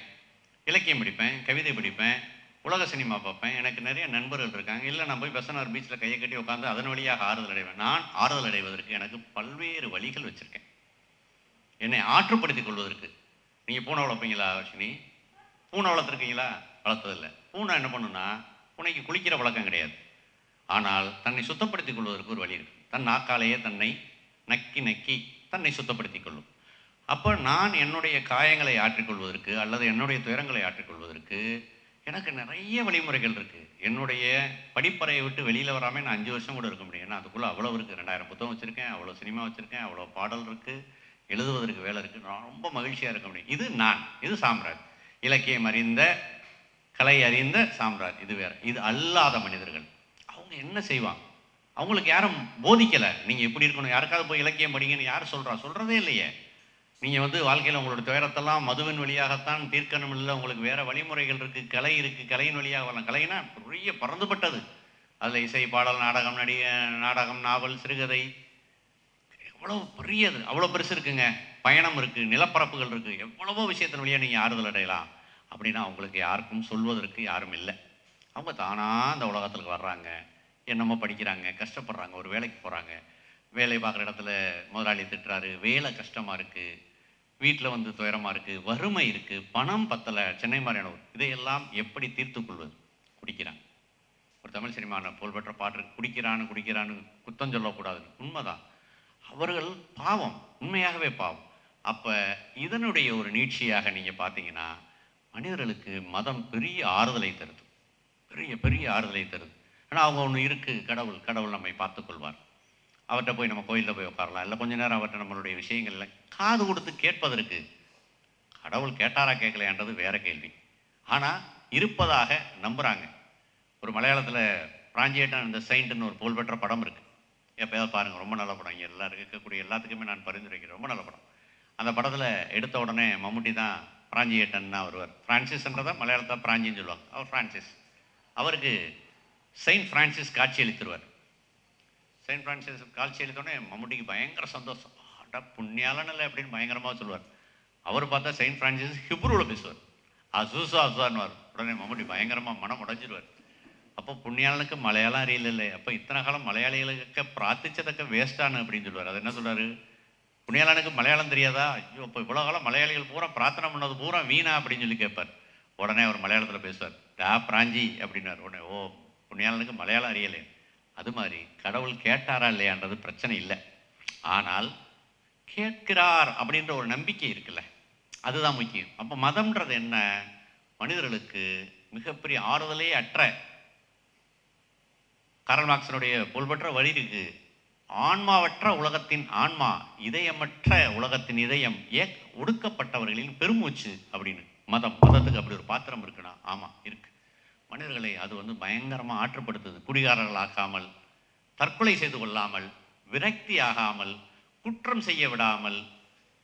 இலக்கியம் படிப்பேன், கவிதை படிப்பேன், உலக சினிமா பார்ப்பேன், எனக்கு நிறைய நண்பர்கள் இருக்காங்க. இல்லை நான் போய் பெசனார் பீச்சில் கையை கட்டி உட்காந்து அதன் வழியாக ஆறுதல் அடைவேன். நான் ஆறுதல் அடைவதற்கு எனக்கு பல்வேறு வழிகள் வச்சுருக்கேன், என்னை ஆற்றுப்படுத்திக் கொள்வதற்கு. நீங்கள் பூனை வளர்ப்பீங்களா வர்ஷினி? பூனை வளர்த்துருக்கீங்களா? வளர்த்ததில்லை. பூனை என்ன பண்ணுன்னா, பூனைக்கு குளிக்கிற பழக்கம் கிடையாது. ஆனால் தன்னை சுத்தப்படுத்திக் கொள்வதற்கு ஒரு வழி இருக்குது. தன் நாக்காலேயே தன்னை நக்கி நக்கி தன்னை சுத்தப்படுத்திக் கொள்ளும். அப்போ நான் என்னுடைய காயங்களை ஆற்றிக்கொள்வதற்கு அல்லது என்னுடைய துயரங்களை ஆற்றிக்கொள்வதற்கு எனக்கு நிறைய வழிமுறைகள் இருக்குது. என்னுடைய படிப்பறையை விட்டு வெளியில் வராமல் நான் 5 வருஷம் கூட இருக்க முடியும். ஏன்னா அதுக்குள்ளே அவ்வளோ இருக்குது. 2000 புத்தகம் வச்சுருக்கேன், அவ்வளோ சினிமா வச்சுருக்கேன், அவ்வளோ பாடல் இருக்குது, எழுதுவதற்கு வேலை இருக்குது. நான் ரொம்ப மகிழ்ச்சியாக இருக்க முடியும். இது சாம்ராஜ். இலக்கியம் அறிந்த, கலை அறிந்த சாம்ராஜ். இது வேறு. இது அல்லாத மனிதர்கள். அவங்க என்ன செய்வாங்க? அவங்களுக்கு யாரும் போதிக்கலை நீங்கள் எப்படி இருக்கணும், யாருக்காவது போய் இலக்கியம் படிங்கன்னு யார் சொல்கிறதே இல்லையே. நீங்கள் வாழ்க்கையில் உங்களோட துயரத்தெல்லாம் மதுவின் வழியாகத்தான் தீர்க்கணும் இல்லை, உங்களுக்கு வேறு வழிமுறைகள் இருக்குது, கலை இருக்குது, கலையின் வழியாக வரலாம். கலைனா பெரிய பறந்துபட்டது. அதில் இசை, பாடல், நாடகம், நாடகம், நாவல், சிறுகதை, எவ்வளோ பெரியது, அவ்வளோ பெருசு இருக்குங்க. பயணம் இருக்குது, நிலப்பரப்புகள் இருக்குது, எவ்வளவோ விஷயத்தின் வழியாக நீங்கள் ஆறுதல் அடையலாம். அப்படின்னா அவங்களுக்கு யாருக்கும் சொல்வதற்கு யாரும் இல்லை. அவங்க தானாக அந்த உலகத்துக்கு வர்றாங்க, என்னமோ படிக்கிறாங்க, கஷ்டப்படுறாங்க, ஒரு வேலைக்கு போகிறாங்க, வேலை பார்க்குற இடத்துல முதலாளி திட்டுறாரு, வேலை கஷ்டமாக இருக்குது, வீட்டில் துயரமாக இருக்குது, வறுமை இருக்குது, பணம் பத்தலை, சென்னை மாதிரியான இதையெல்லாம் எப்படி தீர்த்து கொள்வது? குடிக்கிறான். ஒரு தமிழ் சினிமான புகழ்பெற்ற பாட்டு, குடிக்கிறான்னு குத்தம் சொல்லக்கூடாது, உண்மைதான். அவர்கள் பாவம், உண்மையாகவே பாவம். அப்போ இதனுடைய ஒரு நீட்சியாக நீங்கள் பார்த்தீங்கன்னா மனிதர்களுக்கு மதம் பெரிய ஆறுதலை தருது, பெரிய ஆறுதலை தருது. ஆனால் அவங்க ஒன்று இருக்குது, கடவுள் நம்மை பார்த்துக்கொள்வார். அவர்கிட்ட போய் நம்ம கோயிலில் போய் உட்காரலாம், இல்லை கொஞ்ச நேரம் அவர்கிட்ட நம்மளுடைய விஷயங்களில் காது கொடுத்து கேட்பதற்கு. கடவுள் கேட்டாரா கேட்கலையான்றது வேற கேள்வி. ஆனால் இருப்பதாக நம்புகிறாங்க. ஒரு மலையாளத்தில் பிராஞ்சியேட்டன் இந்த செயின்ட்னு ஒரு புகழ்பெற்ற படம் இருக்குது. எப்போயாவது பாருங்கள், ரொம்ப நல்ல படம். இங்கே எல்லாரும் இருக்கக்கூடிய எல்லாத்துக்குமே நான் பரிந்துரைக்கிறேன், ரொம்ப நல்ல படம். அந்த படத்தில் எடுத்த உடனே மம்முட்டி தான் பிராஞ்சியேட்டன்னா வருவார். ஃப்ரான்சிஸ்ன்றதை மலையாளத்தில் பிராஞ்சின்னு சொல்லுவாங்க. அவர் ஃப்ரான்சிஸ். அவருக்கு செயின்ட் ஃப்ரான்சிஸ் காட்சி அளித்துருவார். செயின்ட் ஃப்ரான்சிஸ் காட்சி அளித்தோடனே மம்முட்டிக்கு பயங்கர சந்தோஷம். புண்ணியாலனில் அப்படின்னு பயங்கரமாக சொல்லுவார். அவர் பார்த்தா செயின்ட் ஃப்ரான்சிஸ் ஹிப்ரூவில் பேசுவார். அசுசான்வார். உடனே மம்முட்டி பயங்கரமாக மனம் உடைஞ்சிருவார். அப்போ புண்ணியாளனுக்கு மலையாளம் அறியலை, அப்போ இத்தனை காலம் மலையாளிகளுக்கு பிரார்த்திச்சதக்க வேஸ்டானு அப்படின்னு சொல்லுவார். அது என்ன சொல்கிறாரு? புண்ணியாளனுக்கு மலையாளம் தெரியாதா? ஐயோ, இப்போ இவ்வளோ காலம் மலையாளிகள் பூரா பிரார்த்தனை பண்ணது பூரா வீணா அப்படின்னு சொல்லி கேட்பார். உடனே அவர் மலையாளத்தில் பேசுவார். பிராஞ்சி அப்படின்னார். உடனே ஓ, புண்ணியாளனுக்கு மலையாளம் அறியலை. அது மாதிரி கடவுள் கேட்டாரா இல்லையான்றது பிரச்சனை இல்லை. ஆனால் கேட்கிறார் அப்படின்ற ஒரு நம்பிக்கை இருக்குல்ல, அதுதான் முக்கியம். அப்போ மதம்ன்றது என்ன? மனிதர்களுக்கு மிகப்பெரிய ஆறுதலே அற்ற, கார்ல் மார்க்ஸினுடைய புகழ்பெற்ற வழி இருக்கு, ஆன்மாவற்ற உலகத்தின் ஆன்மா, இதயமற்ற உலகத்தின் இதயம், ஒடுக்கப்பட்டவர்களின் பெருமூச்சு அப்படின்னு. மதத்துக்கு அப்படி ஒரு பாத்திரம் இருக்குன்னா, ஆமாம் இருக்கு. மனிதர்களை அது பயங்கரமாக ஆற்றுப்படுத்துது. குடிகாரர்கள் ஆக்காமல், தற்கொலை செய்து கொள்ளாமல், விரக்தி ஆகாமல், குற்றம் செய்ய விடாமல்,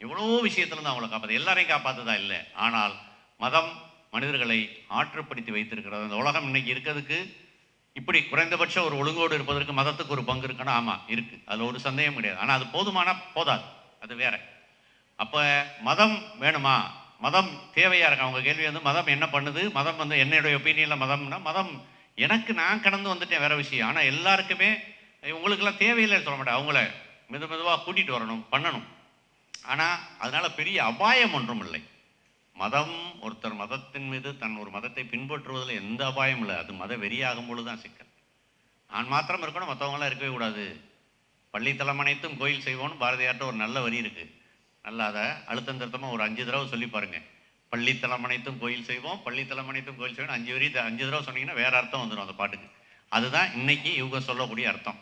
எவ்வளோ விஷயத்துலேருந்து அவங்கள காப்பாற்று. எல்லாரையும் காப்பாற்றுதா இல்லை, ஆனால் மதம் மனிதர்களை ஆற்றுப்படுத்தி வைத்திருக்கிறது. அந்த உலகம் இன்னைக்கு இருக்கிறதுக்கு இப்படி குறைந்தபட்சம் ஒரு ஒழுங்கோடு இருப்பதற்கு மதத்துக்கு ஒரு பங்கு இருக்குன்னா, ஆமாம் இருக்குது, அதில் ஒரு சந்தேகம் கிடையாது. ஆனால் அது போதாது, அது வேற. அப்போ மதம் வேணுமா? மதம் தேவையாக இருக்கு. அவங்க கேள்வி மதம் என்ன பண்ணுது? மதம் என்னுடைய ஒப்பீனியனில் மதம் எனக்கு நான் கடந்து வந்துட்டேன், வேற விஷயம். ஆனால் எல்லாருக்குமே உங்களுக்கெல்லாம் தேவையில்லைன்னு சொல்ல மாட்டேன். அவங்கள மெதுவாக கூட்டிகிட்டு வரணும், பண்ணணும். ஆனால் அதனால் பெரிய அபாயம் ஒன்றும் இல்லை. ஒருத்தர் மதத்தின் மீது ஒரு மதத்தை பின்பற்றுவதில் எந்த அபாயம் இல்லை. அது மத வெறியாகும் பொழுது தான் சிக்கல். நான் மாத்திரம் இருக்கணும், மற்றவங்களாம் இருக்கவே கூடாது. பள்ளித்தலம் அனைத்தும் கோயில் செய்வோன்னு பாரதியார்ட்ட ஒரு நல்ல வரி இருக்குது. நல்லா அதை அழுத்தம் திருத்தமாக ஒரு 5 தடவை சொல்லி பாருங்கள். பள்ளித்தலம் அனைத்தும் கோயில் செய்வோம், பள்ளித்தலம் அனைத்தும் கோயில் செய்வோம் 5 தடவை சொன்னீங்கன்னா வேறு அர்த்தம் வந்துடும் அந்த பாட்டுக்கு. அதுதான் இன்னைக்கு இவங்க சொல்லக்கூடிய அர்த்தம்.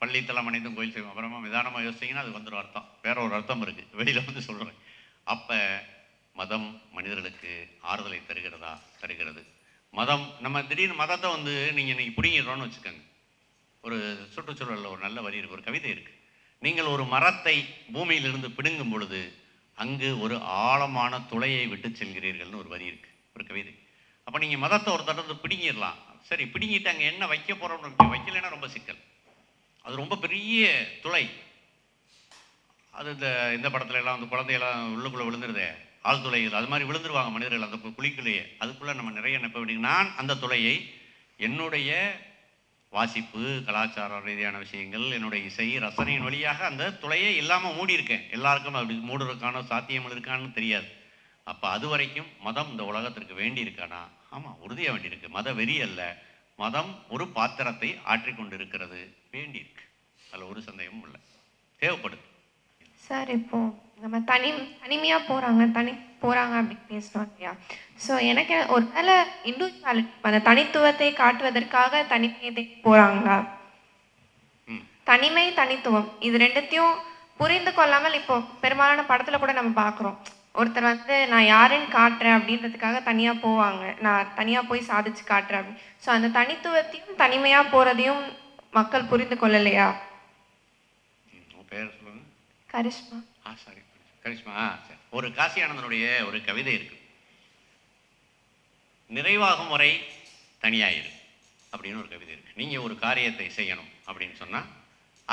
பள்ளித்தலம் அனைத்தும் கோயில் செய்வோம், அப்புறமா நிதானமாக யோசிச்சிங்கன்னா அது வந்துடும் அர்த்தம். வேற ஒரு அர்த்தம் இருக்குது, வெளியில் சொல்கிறேன். அப்போ மதம் மனிதர்களுக்கு ஆறுதலை தருகிறது. மதம் நம்ம திடீர்னு மதத்தை நீங்கள் இன்னைக்கு பிடிங்கிடுறோன்னு வச்சுக்கோங்க. ஒரு சுற்றுச்சூழலில் ஒரு நல்ல வரி இருக்குது, ஒரு கவிதை இருக்குது. நீங்கள் ஒரு மரத்தை பூமியிலிருந்து பிடுங்கும் பொழுது அங்கு ஒரு ஆழமான துளையை விட்டு செல்கிறீர்கள்னு ஒரு வரி இருக்குது, ஒரு கவிதை. அப்போ நீங்கள் மதத்தை ஒரு தடவை பிடுங்கிடலாம். சரி, பிடுங்கிட்டு அங்கே என்ன வைக்க போகிறோம்னு வைக்கலைன்னா ரொம்ப சிக்கல். அது ரொம்ப பெரிய துளை. அது இந்த படத்துல எல்லாம் குழந்தையெல்லாம் உள்ளுக்குள்ளே விழுந்துருதே, ஆழ்துளைகள், அது மாதிரி விழுந்துருவாங்க மனிதர்கள் அந்த குழிக்குள்ளேயே. அதுக்குள்ளே நம்ம நிறைய நெப்ப வேண்டிய. நான் அந்த துளையை என்னுடைய வாசிப்பு, கலாச்சார ரீதியான விஷயங்கள், என்னுடைய இசை ரசனையின் வழியாக அந்த துளையை இல்லாமல் மூடி இருக்கேன். எல்லாருக்கும் அப்படி மூடுறதுக்கான சாத்தியங்கள் இருக்கான்னு தெரியாது. அப்போ அது வரைக்கும் மதம் இந்த உலகத்திற்கு வேண்டி இருக்கானா? ஆமாம், உறுதியாக வேண்டியிருக்கு. மத வெறி அல்ல, மதம் ஒரு பாத்திரத்தை ஆற்றிக்கொண்டு இருக்கிறது, வேண்டியிருக்கு. அதில் ஒரு சந்தேகமும் இல்லை, தேவைப்படுது. சார், இப்போ நம்ம தனிமையாக போகிறாங்க, போகிறாங்க அப்படின்னு பேசணும் இல்லையா? ஸோ எனக்கு ஒரு வேளை இண்டிவிஜுவாலிட்டி அந்த தனித்துவத்தை காட்டுவதற்காக தனிமையை தேடி போகிறாங்களா? தனிமை தனித்துவம் இது ரெண்டுத்தையும் புரிந்து கொள்ளாமல் இப்போ பெரும்பாலான படத்தில் கூட நம்ம பார்க்குறோம். ஒருத்தர் வந்து நான் யாருன்னு காட்டுறேன் அப்படின்றதுக்காக தனியாக போவாங்க, நான் தனியாக போய் சாதிச்சு காட்டுறேன் அப்படின்னு. ஸோ அந்த தனித்துவத்தையும் தனிமையாக போகிறதையும் மக்கள் புரிந்து கொள்ளலையா? உங்கள் பேர் சொல்லுங்க. கரிஷ்மா. சாரி கரிஷ்மா. சரி, ஒரு காசி ஆனந்தனுடைய ஒரு கவிதை இருக்கு, நிறைவாகும் வரை தனியாயிரு அப்படின்னு ஒரு கவிதை இருக்கு. நீங்கள் ஒரு காரியத்தை செய்யணும் அப்படின்னு சொன்னால்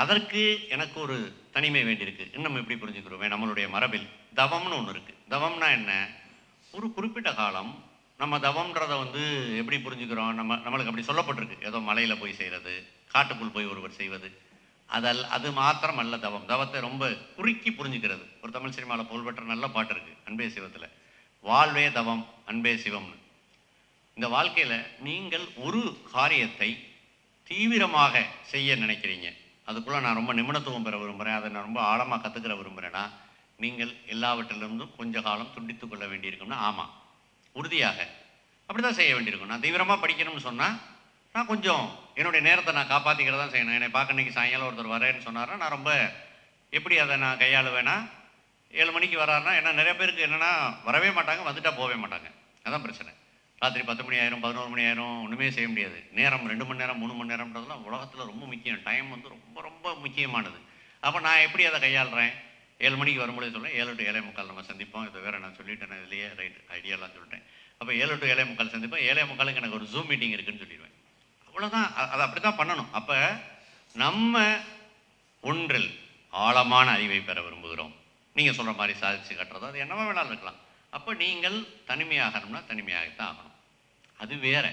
அதற்கு எனக்கு ஒரு தனிமை வேண்டியிருக்கு. இன்னும் எப்படி புரிஞ்சுக்கிறோமே, நம்மளுடைய மரபில் தவம்னு ஒன்று இருக்குது. தவம்னா என்ன? ஒரு குறிப்பிட்ட காலம் நம்ம தவம்ன்றதை வந்து எப்படி புரிஞ்சுக்கிறோம், நம்மளுக்கு அப்படி சொல்லப்பட்டிருக்கு. ஏதோ மலையில் போய் செய்கிறது, காட்டுக்குள் போய் ஒருவர் செய்வது, அது மாத்திரம் அல்ல தவம். தவத்தை ரொம்ப குறுக்கி புரிஞ்சுக்கிறது. ஒரு தமிழ் சினிமாவில் புகழ்பெற்ற நல்ல பாட்டு இருக்குது அன்பே சிவத்தில், வாழ்வே தவம் அன்பே சிவம்னு. இந்த வாழ்க்கையில் நீங்கள் ஒரு காரியத்தை தீவிரமாக செய்ய நினைக்கிறீங்க, அதுக்குள்ளே நான் ரொம்ப நிபுணத்துவம் பெற விரும்புகிறேன், அதை நான் ரொம்ப ஆழமாக கற்றுக்கிற விரும்புகிறேன்னா நீங்கள் எல்லாவற்றிலிருந்தும் கொஞ்ச காலம் துண்டித்து கொள்ள வேண்டியிருக்கும்னா ஆமாம், உறுதியாக அப்படி தான் செய்ய வேண்டியிருக்கும். நான் தீவிரமாக படிக்கணும்னு சொன்னால் நான் கொஞ்சம் என்னுடைய நேரத்தை நான் காப்பாற்றிக்கிறத தான் செய்யணும். என்னை பார்க்க இன்றைக்கி சாயங்காலம் ஒருத்தர் வரேன்னு சொன்னார்னா நான் ரொம்ப எப்படி அதை நான் கையாளுவேன்னா, 7 மணிக்கு வராருன்னா, ஏன்னா நிறைய பேருக்கு என்னென்னா வரவே மாட்டாங்க, வந்துட்டால் போகவே மாட்டாங்க. அதான் பிரச்சனை. ராத்திரி 10 மணி ஆயிரும், 11 மணி ஆயிரும், ஒன்றுமே செய்ய முடியாது. நேரம் 2 மணி நேரம் 3 மணி நேரம்ன்றதுலாம் உலகத்தில் ரொம்ப முக்கியம். டைம் வந்து ரொம்ப ரொம்ப முக்கியமானது. அப்போ நான் எப்படி அதை கையாளுறேன்? 7 மணிக்கு வரும்போது சொல்லுவேன், 7 to 7:45 நம்ம சந்திப்போம். இதை வேறு நான் சொல்லிட்டேன் இதுலேயே, ரைட் ஐடியாலாம் சொல்லிட்டேன். அப்போ 7 to 7:45 சந்திப்போம். 7:45 எனக்கு ஒரு ஜூம் மீட்டிங் இருக்குதுன்னு சொல்லிடுவேன். அவ்வளோதான். அதை அப்படி தான் பண்ணணும். அப்போ நம்ம ஒன்றில் ஆழமான அறிவை பெற விரும்புகிறோம். நீங்கள் சொல்கிற மாதிரி சாதிச்சு கட்டுறதோ அது என்னவா வேணாலும் இருக்கலாம். அப்போ நீங்கள் தனிமையாகணும்னா தனிமையாகத்தான் ஆகணும். அது வேற.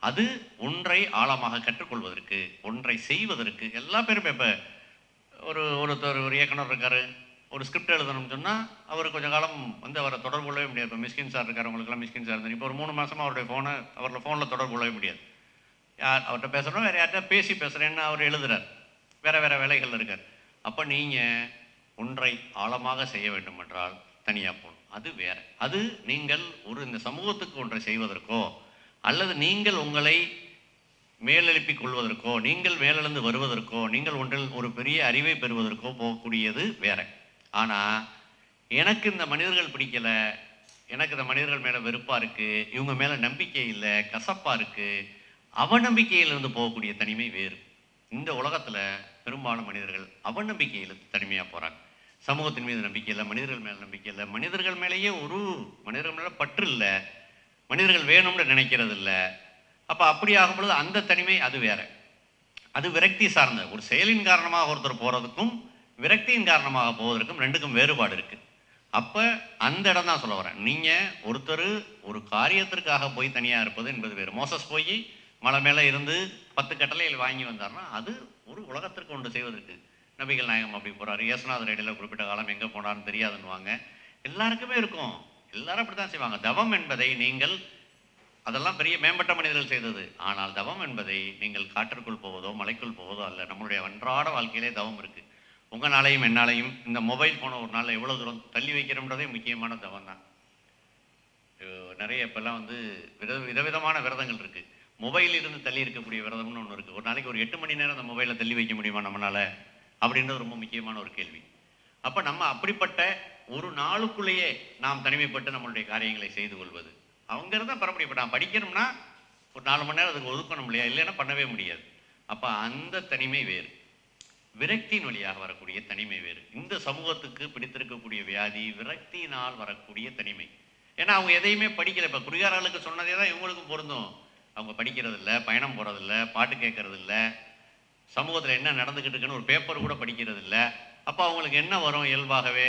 அது ஒன்றை ஆழமாக கற்றுக்கொள்வதற்கு, ஒன்றை செய்வதற்கு எல்லா பேருமே. இப்போ ஒருத்தர் ஒரு இயக்குனர் இருக்கார், ஒரு ஸ்கிரிப்ட் எழுதணும்னு சொன்னால் அவர் கொஞ்சம் காலம் வந்து அவரை தொடர்பு கொள்ளவே முடியாது. இப்போ மிஸ்கின் சார் இருக்கார், அவங்களுக்குலாம் மிஸ்கின் சார் இருந்தார். இப்போ ஒரு 3 மாதமாக அவருடைய அவரில் ஃபோனில் தொடர்பு கொள்ளவே முடியாது. அவர்கிட்ட பேசுகிறோம், வேறு யார்கிட்ட பேசி பேசுகிறேன்னு அவர் எழுதுகிறார், வேறு வேலைகள் இருக்கார். அப்போ நீங்கள் ஒன்றை ஆழமாக செய்ய வேண்டும் என்றால் தனியாக போகணும். அது வேறு. அது நீங்கள் இந்த சமூகத்துக்கு ஒன்றை செய்வதற்கோ அல்லது நீங்கள் உங்களை மேலெழுப்பிக் கொள்வதற்கோ, நீங்கள் மேலெழுந்து வருவதற்கோ, நீங்கள் ஒன்றில் ஒரு பெரிய அறிவை பெறுவதற்கோ போகக்கூடியது வேற. ஆனால் எனக்கு இந்த மனிதர்கள் பிடிக்கலை, எனக்கு இந்த மனிதர்கள் மேலே வெறுப்பாக இருக்குது, இவங்க மேலே நம்பிக்கை இல்லை, கசப்பாக இருக்குது, அவநம்பிக்கையிலிருந்து போகக்கூடிய தனிமை வேறு. இந்த உலகத்தில் பெரும்பாலும் மனிதர்கள் அவநம்பிக்கையில் தனிமையாக போகிறாங்க. சமூகத்தின் மீது நம்பிக்கை இல்லை, மனிதர்கள் மேலே நம்பிக்கை இல்லை, மனிதர்கள் மேலேயே மனிதர்கள் மேலே பற்று இல்லை, மனிதர்கள் வேணும்னு நினைக்கிறது இல்லை. அப்போ அப்படி ஆகும் பொழுது அந்த தனிமை அது வேற. அது விரக்தி சார்ந்த ஒரு செயலின் காரணமாக ஒருத்தர் போகிறதுக்கும் விரக்தியின் காரணமாக போவதற்கும் ரெண்டுக்கும் வேறுபாடு இருக்குது. அப்போ அந்த இடம் தான் சொல்ல வரேன். நீங்கள் ஒருத்தர் ஒரு காரியத்திற்காக போய் தனியாக இருப்பது என்பது வேறு. மோசஸ் போய் மலை மேலே இருந்து 10 கட்டளைகள் வாங்கி வந்தார்னா அது ஒரு உலகத்திற்கு ஒன்று செய்வதற்கு. நபிகள் நாயகம் அப்படி போகிறாரு, இயேசுநாதர் இடையில குறிப்பிட்ட காலம் எங்கே போனார்னு தெரியாதுன்னுவாங்க. எல்லாருக்குமே இருக்கும், எல்லாரும் அப்படி தான் செய்வாங்க. தவம் என்பதை நீங்கள் அதெல்லாம் பெரிய மேம்பட்ட மனிதர்கள் செய்தது. ஆனால் தவம் என்பதை நீங்கள் காற்றிற்குள் போவதோ மலைக்குள் போவதோ அல்ல. நம்மளுடைய அன்றாட வாழ்க்கையிலே தவம் இருக்குது. உங்களாலையும் என்னாலையும் இந்த மொபைல் ஃபோனை ஒரு நாளில் எவ்வளோ தூரம் தள்ளி வைக்கிறோன்றதே முக்கியமான தவம் தான். நிறைய இப்போல்லாம் வந்து விதவிதமான விரதங்கள் இருக்குது. மொபைல் இருந்து தள்ளி இருக்கக்கூடிய விரதம்னு ஒன்று இருக்குது. ஒரு நாளைக்கு ஒரு 8 மணி நேரம் அந்த மொபைலை தள்ளி வைக்க முடியுமா நம்மளால் அப்படின்றது ரொம்ப முக்கியமான ஒரு கேள்வி. அப்போ நம்ம அப்படிப்பட்ட ஒரு நாளுக்குள்ளேயே நாம் தனிமைப்பட்டு நம்மளுடைய காரியங்களை செய்து கொள்வது அவங்கிறத பெற முடியும். இப்போ நான் படிக்கணும்னா ஒரு 4 மணி நேரம் அதுக்கு ஒதுக்கணும் இல்லையா, இல்லைன்னா பண்ணவே முடியாது. அப்போ அந்த தனிமை வேறு, விரக்தியின் வழியாக வரக்கூடிய தனிமை வேறு. இந்த சமூகத்துக்கு பிடித்திருக்கக்கூடிய வியாதி விரக்தியினால் வரக்கூடிய தனிமை. ஏன்னா அவங்க எதையுமே படிக்கலை. இப்போ குடிகாரர்களுக்கு சொன்னதே தான் இவங்களுக்கும் பொருந்தும். அவங்க படிக்கிறது இல்லை, பயணம் போகிறதில்ல, பாட்டு கேட்கறது இல்லை, சமூகத்தில் என்ன நடந்துக்கிட்டு இருக்குன்னு ஒரு பேப்பர் கூட படிக்கிறது இல்லை. அப்போ அவங்களுக்கு என்ன வரும்? இயல்பாகவே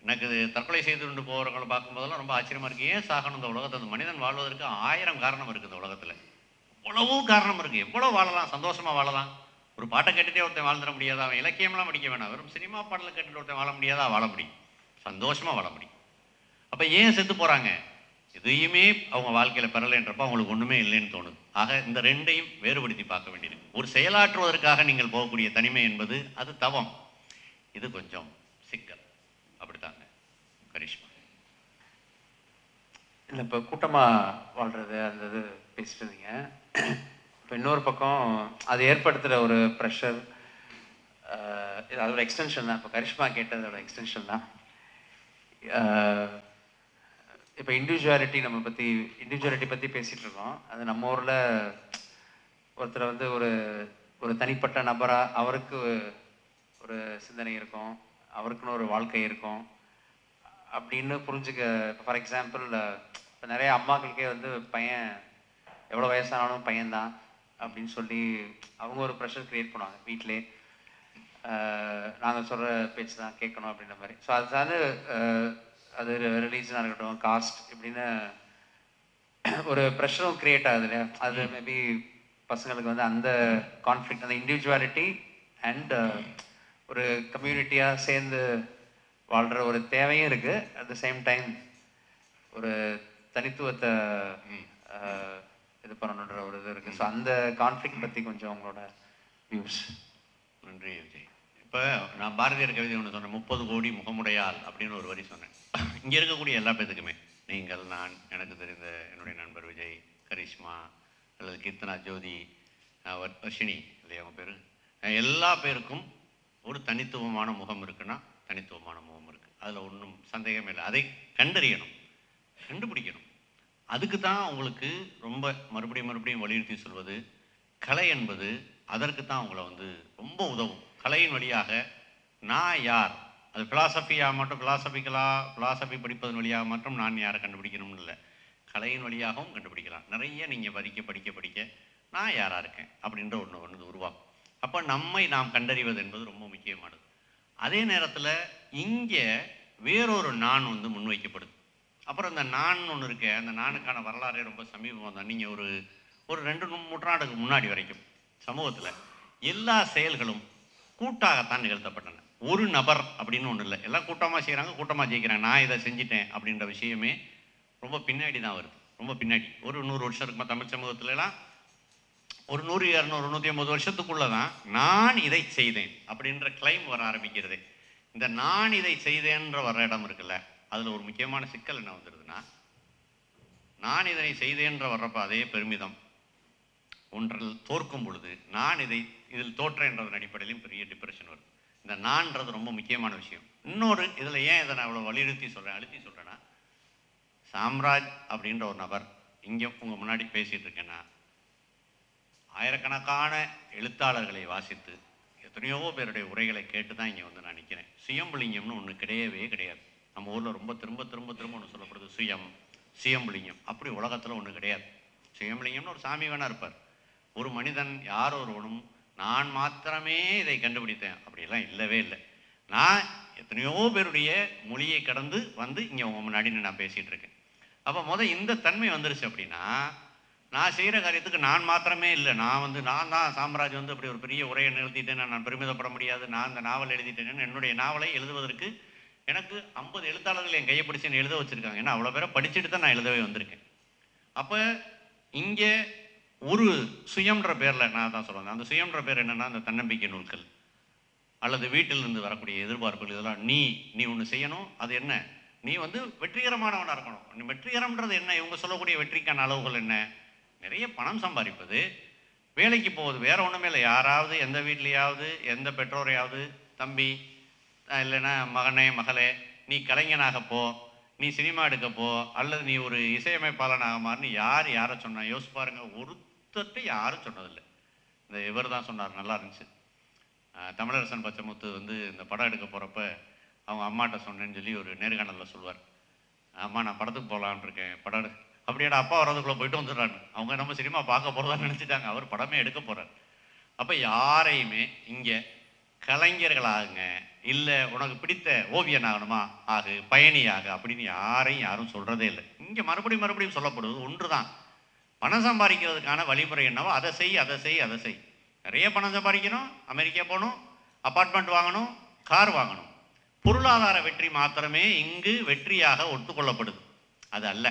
எனக்கு தற்கொலை செய்து கொண்டு போகிறவங்களை பார்க்கும்போதெல்லாம் ரொம்ப ஆச்சரியமாக இருக்குது. ஏன் சாகணும் இந்த உலகத்தை? அந்த மனிதன் வாழ்வதற்கு 1000 காரணம் இருக்குது. இந்த உலகத்தில் எவ்வளவோ காரணம் இருக்குது. எவ்வளோ வாழலாம், சந்தோஷமாக வாழலாம். ஒரு பாட்டை கேட்டுகிட்டே ஒருத்தன் வாழ்ந்துட முடியாதா? அவன் இலக்கியம்லாம் படிக்க வேணாம், வெறும் சினிமா பாடலை கேட்டுட்டு ஒருத்தன் வாழ முடியாதா? வாழ முடியும், சந்தோஷமாக வாழ முடியும். அப்போ ஏன் செத்து போகிறாங்க? எதையுமே அவங்க வாழ்க்கையில் பெறலைன்றப்போ அவங்களுக்கு ஒன்றுமே இல்லைன்னு தோணுது. ஆக இந்த ரெண்டையும் வேறுபடுத்தி பார்க்க வேண்டியிருக்கு. ஒரு செயலாற்றுவதற்காக நீங்கள் போகக்கூடிய தனிமை என்பது அது தவம். இது கொஞ்சம் சிக்கல். அப்படித்தாங்க கரிஷ்மா. இல்லை, இப்போ கூட்டமாக வாழ்கிறது அந்த இது பேசிட்டு இருந்தீங்க. இப்போ இன்னொரு பக்கம் அது ஏற்படுத்துகிற ஒரு ப்ரெஷர், இது அதோட எக்ஸ்டென்ஷன் தான். இப்போ கரிஷ்மா கேட்டதோட எக்ஸ்டென்ஷன் தான். இப்போ இண்டிவிஜுவாலிட்டி பற்றி பேசிகிட்டு இருக்கோம். அது நம்ம ஊரில் ஒருத்தர் வந்து ஒரு ஒரு தனிப்பட்ட நபராக அவருக்கு ஒரு சிந்தனை இருக்கும், அவருக்குன்னு ஒரு வாழ்க்கை இருக்கும் அப்படின்னு புரிஞ்சுக்க. இப்போ ஃபார் எக்ஸாம்பிள், இப்போ நிறைய அம்மாக்களுக்கே வந்து பையன் எவ்வளோ வயசானாலும் பையன்தான் அப்படின்னு சொல்லி அவங்க ஒரு ப்ரெஷர் க்ரியேட் பண்ணுவாங்க வீட்டிலே. நாங்கள் சொல்கிற பேச்சு தான் கேட்கணும் அப்படின்ற மாதிரி. ஸோ அது வந்து அது ரிலீஜனாக இருக்கட்டும், காஸ்ட் இப்படின்னு ஒரு ப்ரெஷரும் க்ரியேட் ஆகுது இல்லையா? அது மேபி பசங்களுக்கு வந்து அந்த கான்ஃப்ளிக்ட், அந்த இண்டிவிஜுவாலிட்டி அண்ட் ஒரு கம்யூனிட்டியாக சேர்ந்து வாழ்கிற ஒரு தேவையும் இருக்குது. அட் த சேம் டைம் ஒரு தனித்துவத்தை இது பண்ணணுன்ற ஒரு இது இருக்குது. ஸோ அந்த கான்ஃப்ளிக்ட் பற்றி கொஞ்சம் உங்களோட வியூஸ். நன்றி விஜய். இப்போ நான் பாரதியார் கவிதை ஒன்று சொன்னேன், 30 கோடி முகமுடையாள் அப்படின்னு ஒரு வரி சொன்னேன். இங்கே இருக்கக்கூடிய எல்லா பேத்துக்குமே, நீங்கள், நான், எனக்கு தெரிந்த என்னுடைய நண்பர் விஜய், கரிஷ்மா அல்லது கீர்த்தனா, ஜோதி, வர்ஷினி இல்லையா அவங்க பேர், எல்லா பேருக்கும் ஒரு தனித்துவமான முகம் இருக்குன்னா தனித்துவமான முகம் இருக்குது. அதில் ஒன்றும் சந்தேகமே இல்லை. அதை கண்டறியணும், கண்டுபிடிக்கணும். அதுக்கு தான் உங்களுக்கு ரொம்ப மறுபடியும் வலியுறுத்தி சொல்வது, கலை என்பது அதற்கு தான் உங்களை வந்து ரொம்ப உதவும். கலையின் வழியாக நான் யார், அது ஃபிலாசபியாக மட்டும் ஃபிலாசபி படிப்பதன் வழியாக மட்டும் நான் யாரை கண்டுபிடிக்கணும்னு இல்லை, கலையின் வழியாகவும் கண்டுபிடிக்கலாம். நிறைய நீங்கள் படிக்க நான் யாராக இருக்கேன் அப்படின்ற ஒன்று உருவாகும். அப்போ நம்மை நாம் கண்டறிவது என்பது ரொம்ப முக்கியமானது. அதே நேரத்தில் இங்கே வேறொரு நான் வந்து முன்வைக்கப்படுது. அப்புறம் இந்த நான் ஒன்று இருக்கு, அந்த நானுக்கான வரலாறே ரொம்ப சமீபமாக தான். நீங்கள் ஒரு 2 நூற்றாண்டுக்கு முன்னாடி வரைக்கும் சமூகத்தில் எல்லா செயல்களும் கூட்டாகத்தான் நிகழ்த்தப்பட்டன. ஒரு நபர் அப்படின்னு ஒன்று இல்லை, எல்லாம் கூட்டமாக செய்கிறாங்க, கூட்டமாக ஜெயிக்கிறாங்க. நான் இதை செஞ்சிட்டேன் அப்படின்ற விஷயமே ரொம்ப பின்னாடி தான் வருது, ரொம்ப பின்னாடி. ஒரு 100 வருஷம் இருக்குமா தமிழ் சமூகத்துலலாம், ஒரு 100, 200, 150 வருஷத்துக்குள்ளே தான் நான் இதை செய்தேன் அப்படின்ற கிளைம் வர ஆரம்பிக்கிறது. இந்த நான் இதை செய்தேன்ற வர இடம் இருக்குல்ல, அதில் ஒரு முக்கியமான சிக்கல் என்ன வந்துடுதுன்னா, நான் இதனை செய்தேன்ற வர்றப்ப அதே பெருமிதம் ஒன்றில் தோற்கும் பொழுது நான் இதில் தோற்றேன்றதன் அடிப்படையிலும் பெரிய டிப்ரெஷன் வருது. இந்த நான்ன்றது ரொம்ப முக்கியமான விஷயம். இன்னொரு இதில் ஏன் இதை நான் அவ்வளோ அழுத்தி சொல்கிறேன்னா, சாம்ராஜ் அப்படின்ற ஒரு நபர் இங்கே உங்கள் முன்னாடி பேசிகிட்டு இருக்கேன்னா, ஆயிரக்கணக்கான எழுத்தாளர்களை வாசித்து எத்தனையோ பேருடைய உரைகளை கேட்டு தான் இங்கே வந்து நான் நிற்கிறேன். சுயம்புலிங்கம்னு ஒன்று கிடையவே கிடையாது. நம்ம ஊரில் ரொம்ப திரும்ப ஒன்று சொல்லப்படுது, சுயம்புலிங்கம். அப்படி உலகத்தில் ஒன்று கிடையாது. சுயம்புலிங்கம்னு ஒரு சாமி வேணா இருப்பார். ஒரு மனிதன் யார் ஒருவனும் நான் மாத்திரமே இதை கண்டுபிடித்தேன் அப்படியெல்லாம் இல்லவே இல்லை. நான் எத்தனையோ பேருடைய மொழியை கடந்து வந்து இங்கே உங்கள் முன்னாடி நான் பேசிகிட்டு இருக்கேன். அப்போ இந்த தன்மை வந்துருச்சு அப்படின்னா, நான் செய்கிற காரியத்துக்கு நான் மாத்திரமே இல்லை, நான் தான் சாம்ராஜ் வந்து அப்படி ஒரு பெரிய உரையை எழுதிட்டேன்னு நான் பெருமிதப்பட முடியாது. நான் இந்த நாவல் எழுதிட்டேன்னு, என்னுடைய நாவலை எழுதுவதற்கு எனக்கு 50 எழுத்தாளர்கள் என் கையை பிடிச்சி எழுத வச்சுருக்காங்க. ஏன்னா அவ்வளோ பேரை படிச்சுட்டு தான் நான் எழுதவே வந்திருக்கேன். அப்போ இங்கே ஒரு சுயம்ன்ற பேரில் நான் தான் சொல்லுவேன். அந்த சுயம்ன்ற பேர் என்னென்னா, அந்த தன்னம்பிக்கை நூல்கள் அல்லது வீட்டிலிருந்து வரக்கூடிய எதிர்பார்ப்புகள், இதெல்லாம் நீ ஒன்று செய்யணும். அது என்ன, நீ வெற்றிகரமானவனாக இருக்கணும். நீ வெற்றிகரம்ன்றது என்ன, இவங்க சொல்லக்கூடிய வெற்றிக்கான அளவுகள் என்ன? நிறைய பணம் சம்பாதிப்பது, வேலைக்கு போகுது, வேற ஒன்றுமே இல்லை. யாராவது எந்த வீட்லையாவது எந்த பெற்றோரையாவது, தம்பி இல்லைன்னா மகனே மகளே நீ கலைஞனாக போ, நீ சினிமா எடுக்க போ, அல்லது நீ ஒரு இசையமைப்பாளனாக மாறுன்னு யாரை சொன்னா யோசிச்சு பாருங்க. ஒருத்தர்கிட்ட யாரும் சொன்னதில்லை. இந்த இவர் தான் சொன்னார், நல்லா இருந்துச்சு. தமிழரசன் பச்சைமுத்து இந்த படம் எடுக்க போகிறப்ப அவங்க அம்மாட்ட சொன்னேன்னு சொல்லி ஒரு நேர்காணலில் சொல்லுவார். அம்மா நான் படத்துக்கு போகலான் இருக்கேன், படம் அப்படியோட அப்பா வரதுக்குள்ளே போயிட்டு வந்துடுறாங்க. அவங்க நம்ம சினிமா பார்க்க போகிறதான்னு நினச்சிட்டாங்க, அவர் படமே எடுக்க போகிறார். அப்போ யாரையுமே இங்கே கலைஞர்களாகுங்க, இல்லை உனக்கு பிடித்த ஓவியன் ஆகணுமா ஆகு, பயணியாக அப்படின்னு யாரும் சொல்கிறதே இல்லை. இங்கே மறுபடியும் சொல்லப்படுவது ஒன்று தான், பணம் சம்பாதிக்கிறதுக்கான வழிமுறை என்னவோ அதை செய். நிறைய பணம் சம்பாதிக்கணும், அமெரிக்கா போகணும், அப்பார்ட்மெண்ட் வாங்கணும், கார் வாங்கணும். பொருளாதார வெற்றி மாத்திரமே இங்கு வெற்றியாக ஒத்துக்கொள்ளப்படுது, அது அல்ல.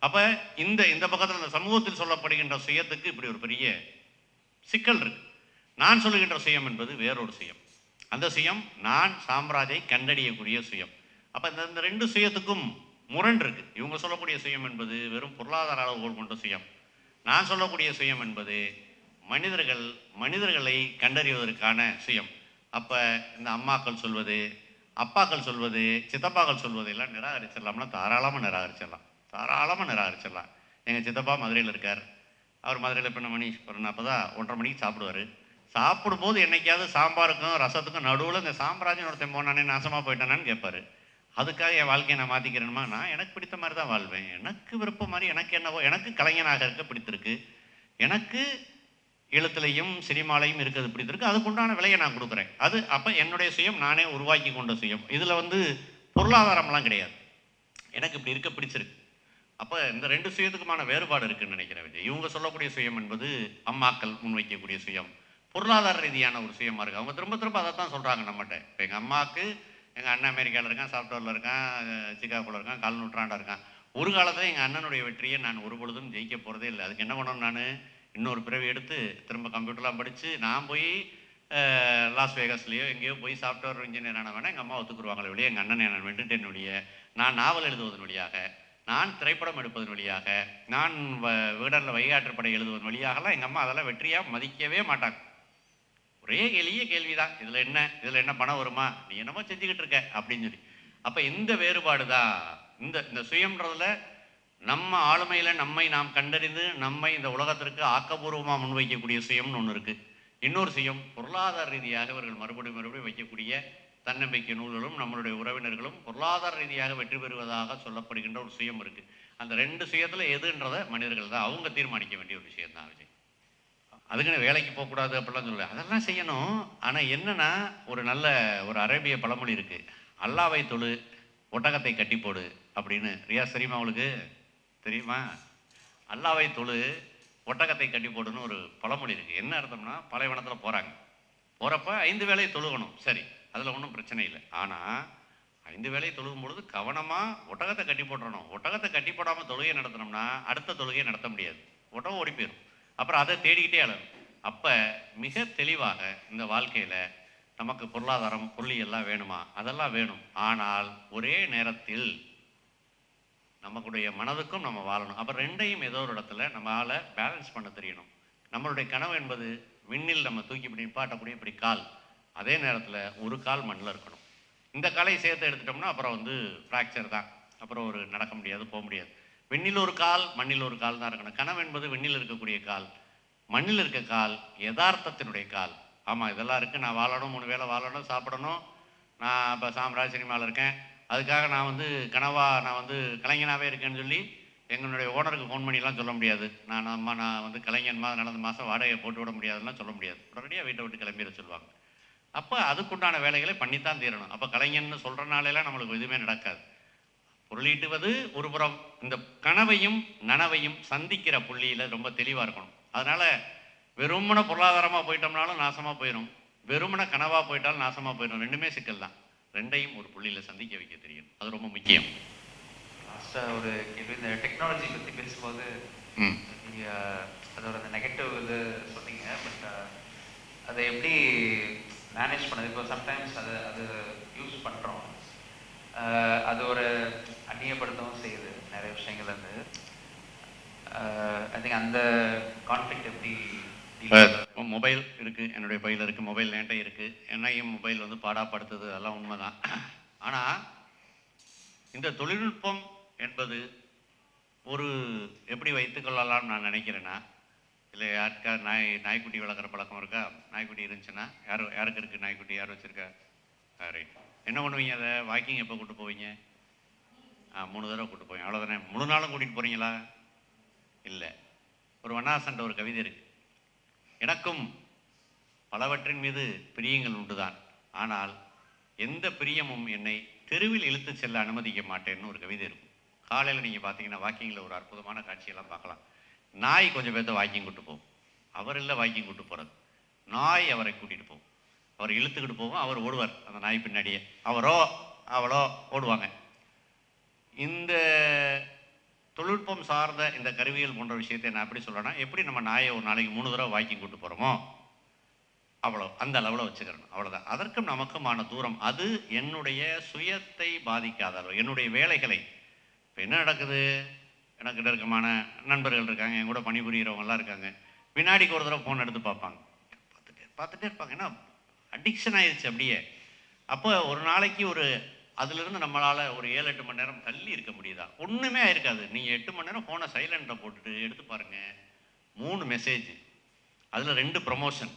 அப்போ இந்த பக்கத்தில் இந்த சமூகத்தில் சொல்லப்படுகின்ற சுயத்துக்கு இப்படி ஒரு பெரிய சிக்கல் இருக்கு. நான் சொல்லுகின்ற சுயம் என்பது வேறொரு சுயம். அந்த சுயம் நான் சாம்ராஜை கண்டறியக்கூடிய சுயம். அப்போ இந்த 2 சுயத்துக்கும் முரண் இருக்கு. இவங்க சொல்லக்கூடிய சுயம் என்பது வெறும் பொருளாதார அளவுகோல் கொண்ட சுயம். நான் சொல்லக்கூடிய சுயம் என்பது மனிதர்களை கண்டறிவதற்கான சுயம். அப்போ இந்த அம்மாக்கள் சொல்வது, அப்பாக்கள் சொல்வது, சித்தப்பாக்கள் சொல்வது எல்லாம் நிராகரிச்சிடலாம்னா தாராளமாக நிராகரிச்சிடலாம். எங்கள் சித்தப்பா மதுரையில் இருக்கார். அவர் மதுரையில் இப்போ மணி அப்போ தான் 1:30 மணிக்கு சாப்பிடுவார். சாப்பிடும்போது என்னைக்காவது சாம்பாருக்கும் ரசத்துக்கும் நடுவில் இந்த சாம்ராஜ்யம் ஒருத்தன் போனானே நாசமாக போயிட்டானான்னு கேட்பார். அதுக்காக என் வாழ்க்கையை நான் மாற்றிக்கிறேனுமா? நான் எனக்கு பிடித்த மாதிரி தான் வாழ்வேன். எனக்கு விருப்பம் மாதிரி எனக்கு என்னவோ, எனக்கு கலைஞனாக இருக்க பிடித்திருக்கு, எனக்கு எழுத்துலையும் சினிமாலையும் இருக்கிறது பிடித்திருக்கு, அதுக்குண்டான விலையை நான் கொடுக்குறேன். அது அப்போ என்னுடைய சுயம், நானே உருவாக்கி கொண்ட சுயம். இதில் பொருளாதாரம்லாம் கிடையாது. எனக்கு இப்படி இருக்க பிடிச்சிருக்கு. அப்போ இந்த 2 சுயத்துக்குமான வேறுபாடு இருக்குன்னு நினைக்கிறேன் விஜய். இவங்க சொல்லக்கூடிய சுயம் என்பது அம்மாக்கள் முன்வைக்கக்கூடிய சுயம், பொருளாதார ரீதியான ஒரு சுயமாக இருக்குது. அவங்க திரும்ப அதை தான் சொல்கிறாங்க நம்மகிட்ட. இப்போ எங்கள் அம்மாவுக்கு எங்கள் அண்ணன் அமெரிக்காவில் இருக்கான், சாஃப்ட்வேரில் இருக்கான், சிகாகோவில் இருக்கான், 4 நூற்றாண்டாக இருக்கான். ஒரு காலத்தில் எங்கள் அண்ணனுடைய வெற்றியை நான் ஒரு பொழுதும் ஜெயிக்க போகிறதே இல்லை. அதுக்கு என்ன பண்ணணும்? நான் இன்னொரு பிறவி எடுத்து திரும்ப கம்ப்யூட்டர்லாம் படித்து நான் போய் லாஸ் வேகாஸ்லேயோ எங்கேயோ போய் சாஃப்ட்வேர் இன்ஜினியர் ஆன வேணால் எங்கள் அம்மா ஒத்துக்குருவாங்களே வழியாக, எங்கள் அண்ணனை நான் வென்றுட்டேன் வழிய, நான் நாவல் எழுதுவதன் வழியாக, நான் திரைப்படம் எடுப்பதன் வழியாக, நான் வீடரில் வைகாற்றுப்படை எழுதுவதன் வழியாகலாம் எங்கள் அம்மா அதெல்லாம் வெற்றியாக மதிக்கவே மாட்டாங்க. ஒரே எளிய கேள்விதான், இதில் என்ன பணம் வருமா, நீ என்னமோ செஞ்சுக்கிட்டு இருக்க அப்படின்னு சொல்லி. அப்போ இந்த வேறுபாடு தான் இந்த சுயம்ன்றதுல நம்ம ஆளுமையில் நம்மை நாம் கண்டறிந்து நம்மை இந்த உலகத்திற்கு ஆக்கப்பூர்வமாக முன்வைக்கக்கூடிய சுயம்னு ஒன்று இருக்குது. இன்னொரு சுயம் பொருளாதார ரீதியாக இவர்கள் மறுபடியும் வைக்கக்கூடிய தன்னம்பிக்கை நூல்களும் நம்மளுடைய உறவினர்களும் பொருளாதார ரீதியாக வெற்றி பெறுவதாக சொல்லப்படுகின்ற ஒரு சுயம் இருக்குது. அந்த 2 சுயத்தில் எதுன்றதை மனிதர்கள் தான் அவங்க தீர்மானிக்க வேண்டிய ஒரு விஷயம் தான் விஜய். அதுக்குன்னு வேலைக்கு போகக்கூடாது அப்படிலாம் சொல்லலை, அதெல்லாம் செய்யணும். ஆனால் என்னென்னா ஒரு அரேபிய பழமொழி இருக்குது, அல்லாவை தொழு ஒட்டகத்தை கட்டி போடு அப்படின்னு. ரியாஸ் தெரியுமா அவளுக்கு? தெரியுமா? அல்லாவை தொழு ஒட்டகத்தை கட்டி போடுன்னு ஒரு பழமொழி இருக்குது. என்ன அர்த்தம்னா, பாலைவனத்தில் போகிறப்ப 5 வேளை தொழுகணும், சரி, அதில் ஒன்றும் பிரச்சனை இல்லை. ஆனால் 5 வேளை தொழுகும் பொழுது கவனமாக ஒட்டகத்தை கட்டி போட்டுறணும். ஒட்டகத்தை கட்டி போடாமல் தொழுகை நடத்தினோம்னா அடுத்த தொழுகையை நடத்த முடியாது, ஒட்டகம் ஓடி போயிடும். அப்புறம் அதை தேடிக்கிட்டே அழகும். அப்போ மிக தெளிவாக இந்த வாழ்க்கையில் நமக்கு பொருளாதாரம் பொருளியெல்லாம் வேணுமா? அதெல்லாம் வேணும். ஆனால் ஒரே நேரத்தில் நமக்குடைய மனதுக்கும் நம்ம வாழணும். அப்போ 2ஐயும் ஏதோ ஒரு இடத்துல நம்மளால் பேலன்ஸ் பண்ண தெரியணும். நம்மளுடைய கனவு என்பது விண்ணில் நம்ம தூக்கி இப்படி நிப்பாட்டக்கூடிய இப்படி கால், அதே நேரத்தில் ஒரு கால் மண்ணில் இருக்கணும். இந்த காலை சேர்த்து எடுத்துட்டோம்னா அப்புறம் ஃப்ராக்சர் தான், அப்புறம் நடக்க முடியாது, போக முடியாது. விண்ணில் ஒரு கால் மண்ணில் ஒரு கால் தான் இருக்கணும். கனவு என்பது விண்ணில் இருக்கக்கூடிய கால், மண்ணில் இருக்க கால் யதார்த்தத்தினுடைய கால். ஆமாம், இதெல்லாம் இருக்குது, நான் வாழணும், 3 வேளை வாழணும், சாப்பிடணும், நான் இப்போ சாம்ராஜ் சினிமாவில் இருக்கேன், அதுக்காக நான் நான் கலைஞனாகவே இருக்கேன்னு சொல்லி எங்களுடைய ஓனருக்கு ஃபோன் பண்ணிலாம் சொல்ல முடியாது. நான் கலைஞன் நடந்த மாதம் வாடகையை போட்டு விட முடியாதுலாம் சொல்ல முடியாது. உடனடியாக வீட்டை விட்டு கிளம்பிட சொல்லுவாங்க. அப்போ அதுக்குண்டான வேலைகளை பண்ணித்தான் தீரணும். அப்போ கலைஞன்னு சொல்கிறனாலெல்லாம் நம்மளுக்கு எதுவுமே நடக்காது. பொருளீட்டுவது ஒரு புறம், இந்த கனவையும் நனவையும் சந்திக்கிற புள்ளியில் ரொம்ப தெளிவாக இருக்கணும். அதனால் வெறுமன பொருளாதாரமாக போயிட்டோம்னாலும் நாசமாக போயிடும், வெறுமன கனவாக போயிட்டாலும் நாசமாக போயிடும். 2மே சிக்கல் தான். 2ஐயும் ஒரு புள்ளியில் சந்திக்க வைக்க தெரியணும், அது ரொம்ப முக்கியம். லாஸ்ட்டாக ஒரு கேள்வி, இந்த டெக்னாலஜி பற்றி பேசும்போது நீங்கள் அதோட அந்த நெகட்டிவ் இது சொன்னீங்க, பட் அதை எப்படி மேனேஜ் பண்ணது? இப்போ சம்டைம்ஸ் அது யூஸ் பண்ணுறோம், அது ஒரு அந்நியப்படுத்தவும் செய்யுது நிறைய விஷயங்கள். ஐ திங்க் அந்த கான்ஃப்ளிக்ட் எப்படி? மொபைல் இருக்குது, என்னுடைய பையில் இருக்குது, மொபைல் என்கிட்ட இருக்குது, என்னையும் மொபைல் பாடாப்படுத்துது, அதெல்லாம் உண்மைதான். ஆனால் இந்த தொழில்நுட்பம் என்பது எப்படி வைத்துக்கொள்ளலாம்னு நான் நினைக்கிறேன்னா, இல்லை யாருக்கா நாய்க்குட்டி வளர்க்குற பழக்கம் இருக்கா? நாய்க்குட்டி இருந்துச்சுன்னா யாருக்கு இருக்குது நாய்க்குட்டி? யார் வச்சுருக்கா? ரைட். என்ன பண்ணுவீங்க? அதை வாக்கிங் எப்போ கூப்பிட்டு போவீங்க? 3 தடவை கூப்பிட்டு போவீங்க, அவ்வளோதானே. முழு நாளும் கூட்டிகிட்டு போகிறீங்களா? இல்லை. ஒரு வண்ணாசன்ட்ட ஒரு கவிதை இருக்குது, எனக்கும் பலவற்றின் மீது பிரியங்கள் உண்டுதான், ஆனால் எந்த பிரியமும் என்னை தெருவில் இழுத்து செல்ல அனுமதிக்க மாட்டேன்னு ஒரு கவிதை இருக்கும். காலையில் நீங்கள் பார்த்தீங்கன்னா வாக்கிங்கில் ஒரு அற்புதமான காட்சியெல்லாம் பார்க்கலாம். நாய் கொஞ்சம் பேர்த்த வாக்கிங் கூட்டு போகும், அவர் இல்லை வாக்கிங் கூட்டு போகிறது, நாய் அவரை கூட்டிகிட்டு போகும், அவர் இழுத்துக்கிட்டு போகும், அவர் ஓடுவார் அந்த நாய் பின்னாடியே, அவரோ அவளோ ஓடுவாங்க. இந்த தொழில்நுட்பம் சார்ந்த இந்த கருவிகள் போன்ற விஷயத்தை நான் எப்படி சொல்கிறேன்னா, எப்படி நம்ம நாயை ஒரு நாளைக்கு 3 தடவை வாக்கிங் கூட்டு போகிறோமோ அவ்வளோ அந்த அளவில் வச்சுக்கிறணும், அவ்வளோதான். அதற்கும் நமக்குமான தூரம் அது என்னுடைய சுயத்தை பாதிக்காத அளவு, என்னுடைய வேலைகளை இப்போ என்ன நடக்குது, எனக்கு நெருக்கமான நண்பர்கள் இருக்காங்க, என் கூட பணிபுரிகிறவங்கலாம் இருக்காங்க, வினாடிக்கு ஒரு தடவை ஃபோன் எடுத்து பார்ப்பாங்க, பார்த்துட்டே இருப்பாங்க. ஏன்னா அடிக்ஷன் ஆயிடுச்சு அப்படியே. அப்போ ஒரு நாளைக்கு அதிலிருந்து நம்மளால் ஒரு 7-8 மணி நேரம் தள்ளி இருக்க முடியுதா? ஒன்றுமே ஆயிருக்காது. நீங்கள் 8 மணி நேரம் ஃபோனை சைலண்டில் போட்டுட்டு எடுத்து பாருங்கள், 3 மெசேஜ், அதில் 2 ப்ரமோஷன்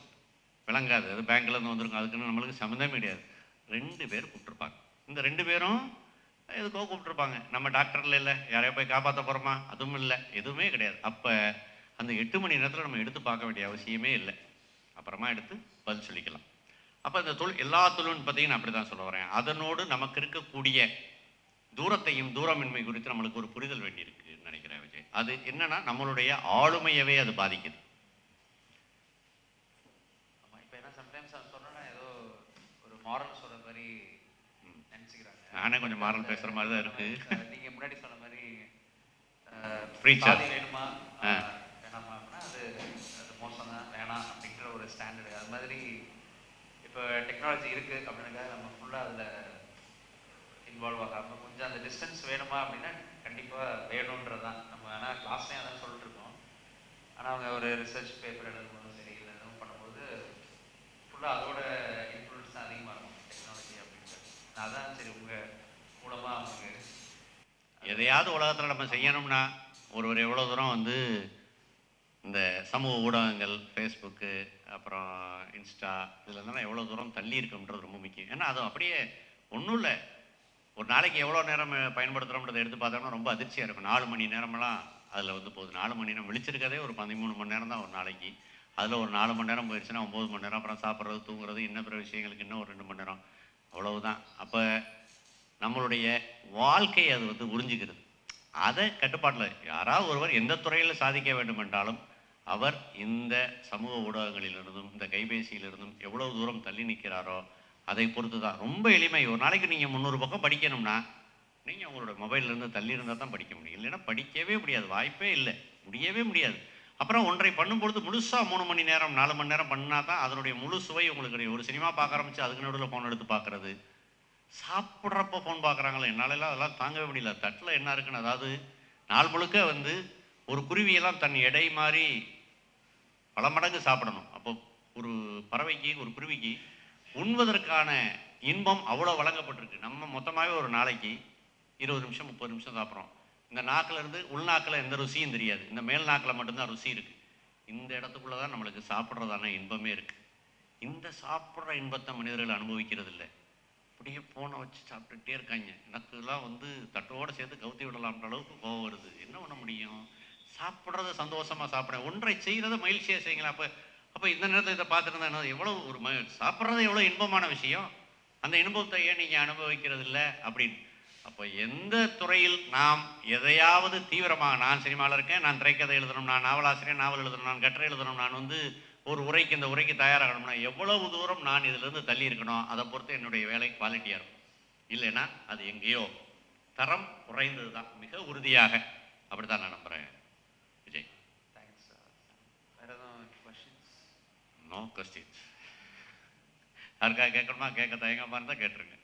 விளங்காது, அது பேங்க்லேருந்து வந்திருக்கும், அதுக்குன்னு நம்மளுக்கு சம்மந்தமே கிடையாது. 2 பேர் கூப்பிட்ருப்பாங்க. இந்த 2 பேரும் எதுக்கோ கூப்பிட்ருப்பாங்க. நம்ம டாக்டரில் இல்லை, யாரையோ போய் காப்பாற்ற போகிறோமா, அதுவும் இல்லை, எதுவுமே கிடையாது. அப்போ அந்த 8 மணி நேரத்தில் நம்ம எடுத்து பார்க்க வேண்டிய அவசியமே இல்லை. அப்புறமா எடுத்து பதில் சொல்லிக்கலாம். அப்போ இந்த எல்லா தொழில்நுட்பத்தையும் நான் அப்படி தான் சொல்ல வரேன். அதனோடு நமக்கு இருக்கக்கூடிய தூரத்தையும் தூரமின்மை குறித்து நம்மளுக்கு ஒரு புரிதல் வேண்டியிருக்குன்னு நினைக்கிறேன் விஜய். அது என்னன்னா நம்மளுடைய ஆளுமையவே அது பாதிக்குது. இப்போ ஏன்னா சம்டைம்ஸ் அவன் சொன்னா ஏதோ ஒரு மாரல் சொல்ற மாதிரி நினச்சிக்கிறாங்க. நானே கொஞ்சம் மாரல் பேசுகிற மாதிரி தான் இருக்குது. நீங்கள் முன்னாடி சொன்ன மாதிரி Preacher. வேணுமா வேணாமா அப்படின்னா அது மோசம் தான், வேணாம் அப்படின்ற ஒரு ஸ்டாண்டர்டு. அது மாதிரி இப்போ டெக்னாலஜி இருக்குது அப்படின்னாக்கா நம்ம ஃபுல்லாக அதில் இன்வால்வ் ஆகாமல் கொஞ்சம் அந்த டிஸ்டன்ஸ் வேணுமா அப்படின்னா கண்டிப்பாக வேணுன்றது தான். நம்ம ஆனால் கிளாஸ்லேயும் அதான் சொல்லிட்டு இருக்கோம். ஆனால் அவங்க ஒரு ரிசர்ச் பேப்பர் எழுதும்போதும் சரி இல்லை எதுவும் பண்ணும்போது ஃபுல்லாக அதோட இன்ஃப்ளூயன்ஸ் தான் அதிகமாக இருக்கும் டெக்னாலஜி அப்படின்றது. அதான் சரி உங்கள் மூலமாக அவங்க எதையாவது உலகத்தில் நம்ம செய்யணும்னா ஒருவர் எவ்வளோ தூரம் இந்த சமூக ஊடகங்கள், ஃபேஸ்புக்கு, அப்புறம் இன்ஸ்டா, இதில் இருந்தாலும் எவ்வளோ தூரம் தள்ளி இருக்குன்றது ரொம்ப முக்கியம். ஏன்னா அது அப்படியே ஒன்றும் இல்லை, ஒரு நாளைக்கு எவ்வளோ நேரம் பயன்படுத்துகிறோம்ன்றதை எடுத்து பார்த்தோம்னா ரொம்ப அதிர்ச்சியாக இருக்கும். 4 மணி நேரமெல்லாம் அதில் போகுது. 4 மணி நேரம் விழிச்சிருக்கதே ஒரு 13 மணி நேரம் தான் ஒரு நாளைக்கு. அதில் ஒரு 4 மணி நேரம் போயிடுச்சுன்னா 9 மணி நேரம், அப்புறம் சாப்பிட்றது, தூங்குறது, இன்னும் பிற விஷயங்களுக்கு இன்னும் ஒரு 2 மணி நேரம், அவ்வளவுதான். அப்போ நம்மளுடைய வாழ்க்கை அது உறிஞ்சிக்கிறது. அதை கட்டுப்பாட்டில் யாராவது ஒருவர் எந்த துறையில் சாதிக்க வேண்டும் என்றாலும் அவர் இந்த சமூக ஊடகங்களிலிருந்தும் இந்த கைபேசியிலிருந்தும் எவ்வளவு தூரம் தள்ளி நிற்கிறாரோ அதை பொறுத்து தான். ரொம்ப எளிமை. ஒரு நாளைக்கு நீங்கள் 300 பக்கம் படிக்கணும்னா நீங்கள் உங்களோட மொபைல்லேருந்து தள்ளி இருந்தால் தான் படிக்க முடியும், இல்லைன்னா படிக்கவே முடியாது, வாய்ப்பே இல்லை, முடியவே முடியாது. அப்புறம் ஒன்றை பண்ணும்பொழுது முழுசாக 3 மணி நேரம் 4 மணி நேரம் பண்ணால் தான் அதனுடைய முழு சுவை உங்களுக்கு கிடைக்கும். ஒரு சினிமா பார்க்க ஆரம்பித்து அதுக்கு நடுவில் ஃபோன் எடுத்து பார்க்குறது, சாப்பிட்றப்போ ஃபோன் பார்க்குறாங்களே, என்னாலெல்லாம் அதெல்லாம் தாங்கவே முடியல. தட்டில் என்ன இருக்குன்னு, அதாவது நாள் முழுக்க ஒரு குருவியெல்லாம் தன் எடை மாதிரி பல மடங்கு சாப்பிடணும். அப்போ ஒரு பறவைக்கு, ஒரு குருவிக்கு உண்பதற்கான இன்பம் அவ்வளோ வழங்கப்பட்டிருக்கு. நம்ம மொத்தமாகவே ஒரு நாளைக்கு 20 நிமிஷம் 30 நிமிஷம் சாப்பிட்றோம். இந்த நாக்கிலேருந்து உள்நாக்கில் எந்த ருசியும் தெரியாது, இந்த மேல் நாக்கில் மட்டும்தான் ருசி இருக்குது. இந்த இடத்துக்குள்ளே தான் நம்மளுக்கு சாப்பிட்றதான இன்பமே இருக்குது. இந்த சாப்பிட்ற இன்பத்தை மனிதர்கள் அனுபவிக்கிறது இல்லை. அப்படியே ஃபோனை வச்சு சாப்பிட்டுட்டே இருக்காங்க. எனக்குலாம் தட்டோடு சேர்த்து கவுத்தி விடலாம்ன்ற அளவுக்கு கோவம் வருது. என்ன பண்ண முடியும்? சாப்பிட்றத சந்தோஷமாக சாப்பிட்றேன், ஒன்றை செய்கிறத மகிழ்ச்சியாக செய்யுங்களா. அப்போ இந்த நேரத்தில் இதை பார்த்துருந்தா என்ன, எவ்வளோ ஒரு சாப்பிட்றது எவ்வளோ இன்பமான விஷயம், அந்த இன்பத்தை ஏன் நீங்கள் அனுபவிக்கிறது இல்லை அப்படின்னு. அப்போ எந்த துறையில் நாம் எதையாவது தீவிரமாக, நான் சினிமாவில் இருக்கேன், நான் திரைக்கதை எழுதணும், நான் நாவலாசிரியர், நாவல் எழுதணும், நான் கட்டுரை எழுதணும், நான் ஒரு உரைக்கு இந்த உரைக்கு தயாராகணும்னா எவ்வளவு தூரம் நான் இதிலிருந்து தள்ளி இருக்கணும், அதை பொறுத்து என்னுடைய வேலை குவாலிட்டியாக இருக்கும். இல்லைன்னா அது எங்கேயோ தரம் குறைந்தது தான், மிக உறுதியாக அப்படி தான் நான் நம்புகிறேன். விஜய், தேங்க்ஸ். வேறு எதுவும் கொஸ்டின்ஸ்? No questions. யாருக்காக கேட்கணுமா? கேட்க தயங்கமாக இருந்தால் கேட்டுருங்க.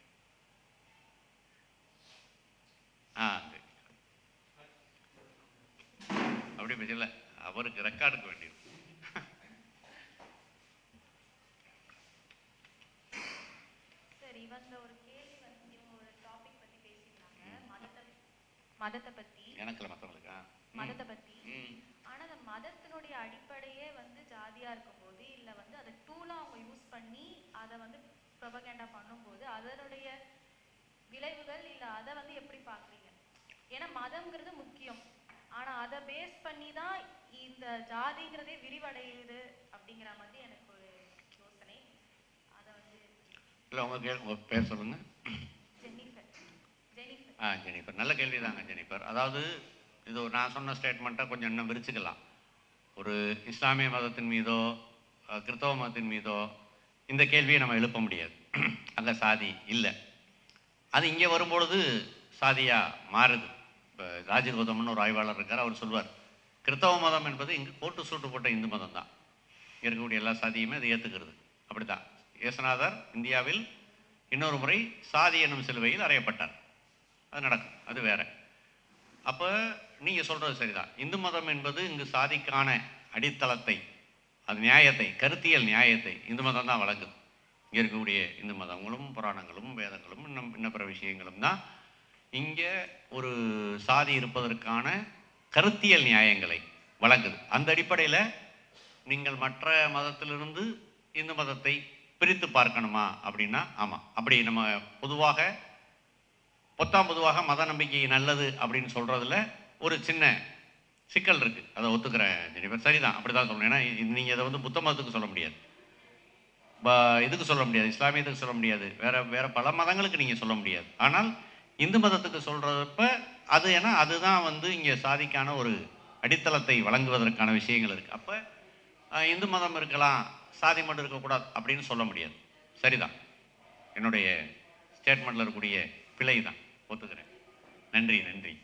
அப்படி இல்லை, அவருக்கு ரெக்கார்டுக்கு வேண்டியது. இவங்க ஒரு கேள்வி இவங்க ஒரு டாபிக் பத்தி பேசிட்டாங்க, மதத்தை பத்தி. எனக்கு இல்லை, மற்றவங்களுக்கா? மதத்தை பத்தி. ஆனா அந்த மதத்தினுடைய அடிப்படையே ஜாதியா இருக்கும்போது, இல்ல அதை டூலா அவங்க யூஸ் பண்ணி அதை ப்ரொபகேண்டா பண்ணும்போது அதனுடைய விளைவுகள் இல்ல அதை எப்படி பாக்குறீங்க? ஏன்னா மதம்ங்கிறது முக்கியம், ஆனா அதை பேஸ் பண்ணி தான் இந்த ஜாதிங்கிறதே விரிவடையுது அப்படிங்கிற மாதிரி எனக்கு ஒரு யோசனை. அதை இல்லை, உங்கள் பேர் சொல்லுங்கள். ஜெனிஃபர். நல்ல கேள்வி தாங்க ஜெனிஃபர். அதாவது இது நான் சொன்ன ஸ்டேட்மெண்ட்டை கொஞ்சம் இன்னும் விரிச்சுக்கலாம். ஒரு இஸ்லாமிய மதத்தின் மீதோ கிறிஸ்தவ மதத்தின் மீதோ இந்த கேள்வியை நம்ம எழுப்ப முடியாது. அங்கே சாதி இல்லை. அது இங்கே வரும்பொழுது சாதியாக மாறுது. இப்போ ராஜீவ் கௌதம்னு ஒரு ஆய்வாளர் இருக்கார், அவர் சொல்வார், கிறிஸ்தவ மதம் என்பது இங்கு கோட்டு சூட்டு போட்ட இந்து மதம் தான், இருக்கக்கூடிய எல்லா சாதியுமே அதை ஏற்றுக்கிறது. அப்படி தான் இயேசுநாதர் இந்தியாவில் இன்னொரு முறை சாதி என்னும் சிலுவையில் அறையப்பட்டார். அது நடக்கும், அது வேற. அப்போ நீங்கள் சொல்கிறது சரிதான். இந்து மதம் என்பது இங்கு சாதிக்கான அடித்தளத்தை, அது நியாயத்தை, கருத்தியல் நியாயத்தை இந்து மதம் தான் வழங்குது. இங்கே இருக்கக்கூடிய இந்து மதங்களும் புராணங்களும் வேதங்களும் இன்னும் பிற விஷயங்களும் தான் இங்கே ஒரு சாதி இருப்பதற்கான கருத்தியல் நியாயங்களை வழங்குது. அந்த அடிப்படையில் நீங்கள் மற்ற மதத்திலிருந்து இந்து மதத்தை பிரித்து பார்க்கணுமா அப்படின்னா ஆமாம். அப்படி நம்ம பொதுவாக பொதுவாக மத நம்பிக்கை நல்லது அப்படின்னு சொல்கிறதுல ஒரு சின்ன சிக்கல் இருக்குது. அதை ஒத்துக்கிறேன் ஜெனிஃபர், சரிதான், அப்படி தான் சொல்லணும். ஏன்னா நீங்கள் இதை வந்து புத்த மதத்துக்கு சொல்ல முடியாது, இதுக்கு சொல்ல முடியாது, இஸ்லாமியத்துக்கு சொல்ல முடியாது, வேறு பல மதங்களுக்கு நீங்கள் சொல்ல முடியாது. ஆனால் இந்து மதத்துக்கு சொல்கிறப்ப அது ஏன்னா அதுதான் வந்து இங்கே சாதிக்கான ஒரு அடித்தளத்தை வழங்குவதற்கான விஷயங்கள் இருக்குது. அப்போ இந்து மதம் இருக்கலாம், சாதி மட்டும் இருக்கக்கூடாது அப்படின்னு சொல்ல முடியாது. சரிதான், என்னுடைய ஸ்டேட்மெண்ட்டில் இருக்கக்கூடிய பிழை தான், ஒத்துக்கிறேன். நன்றி.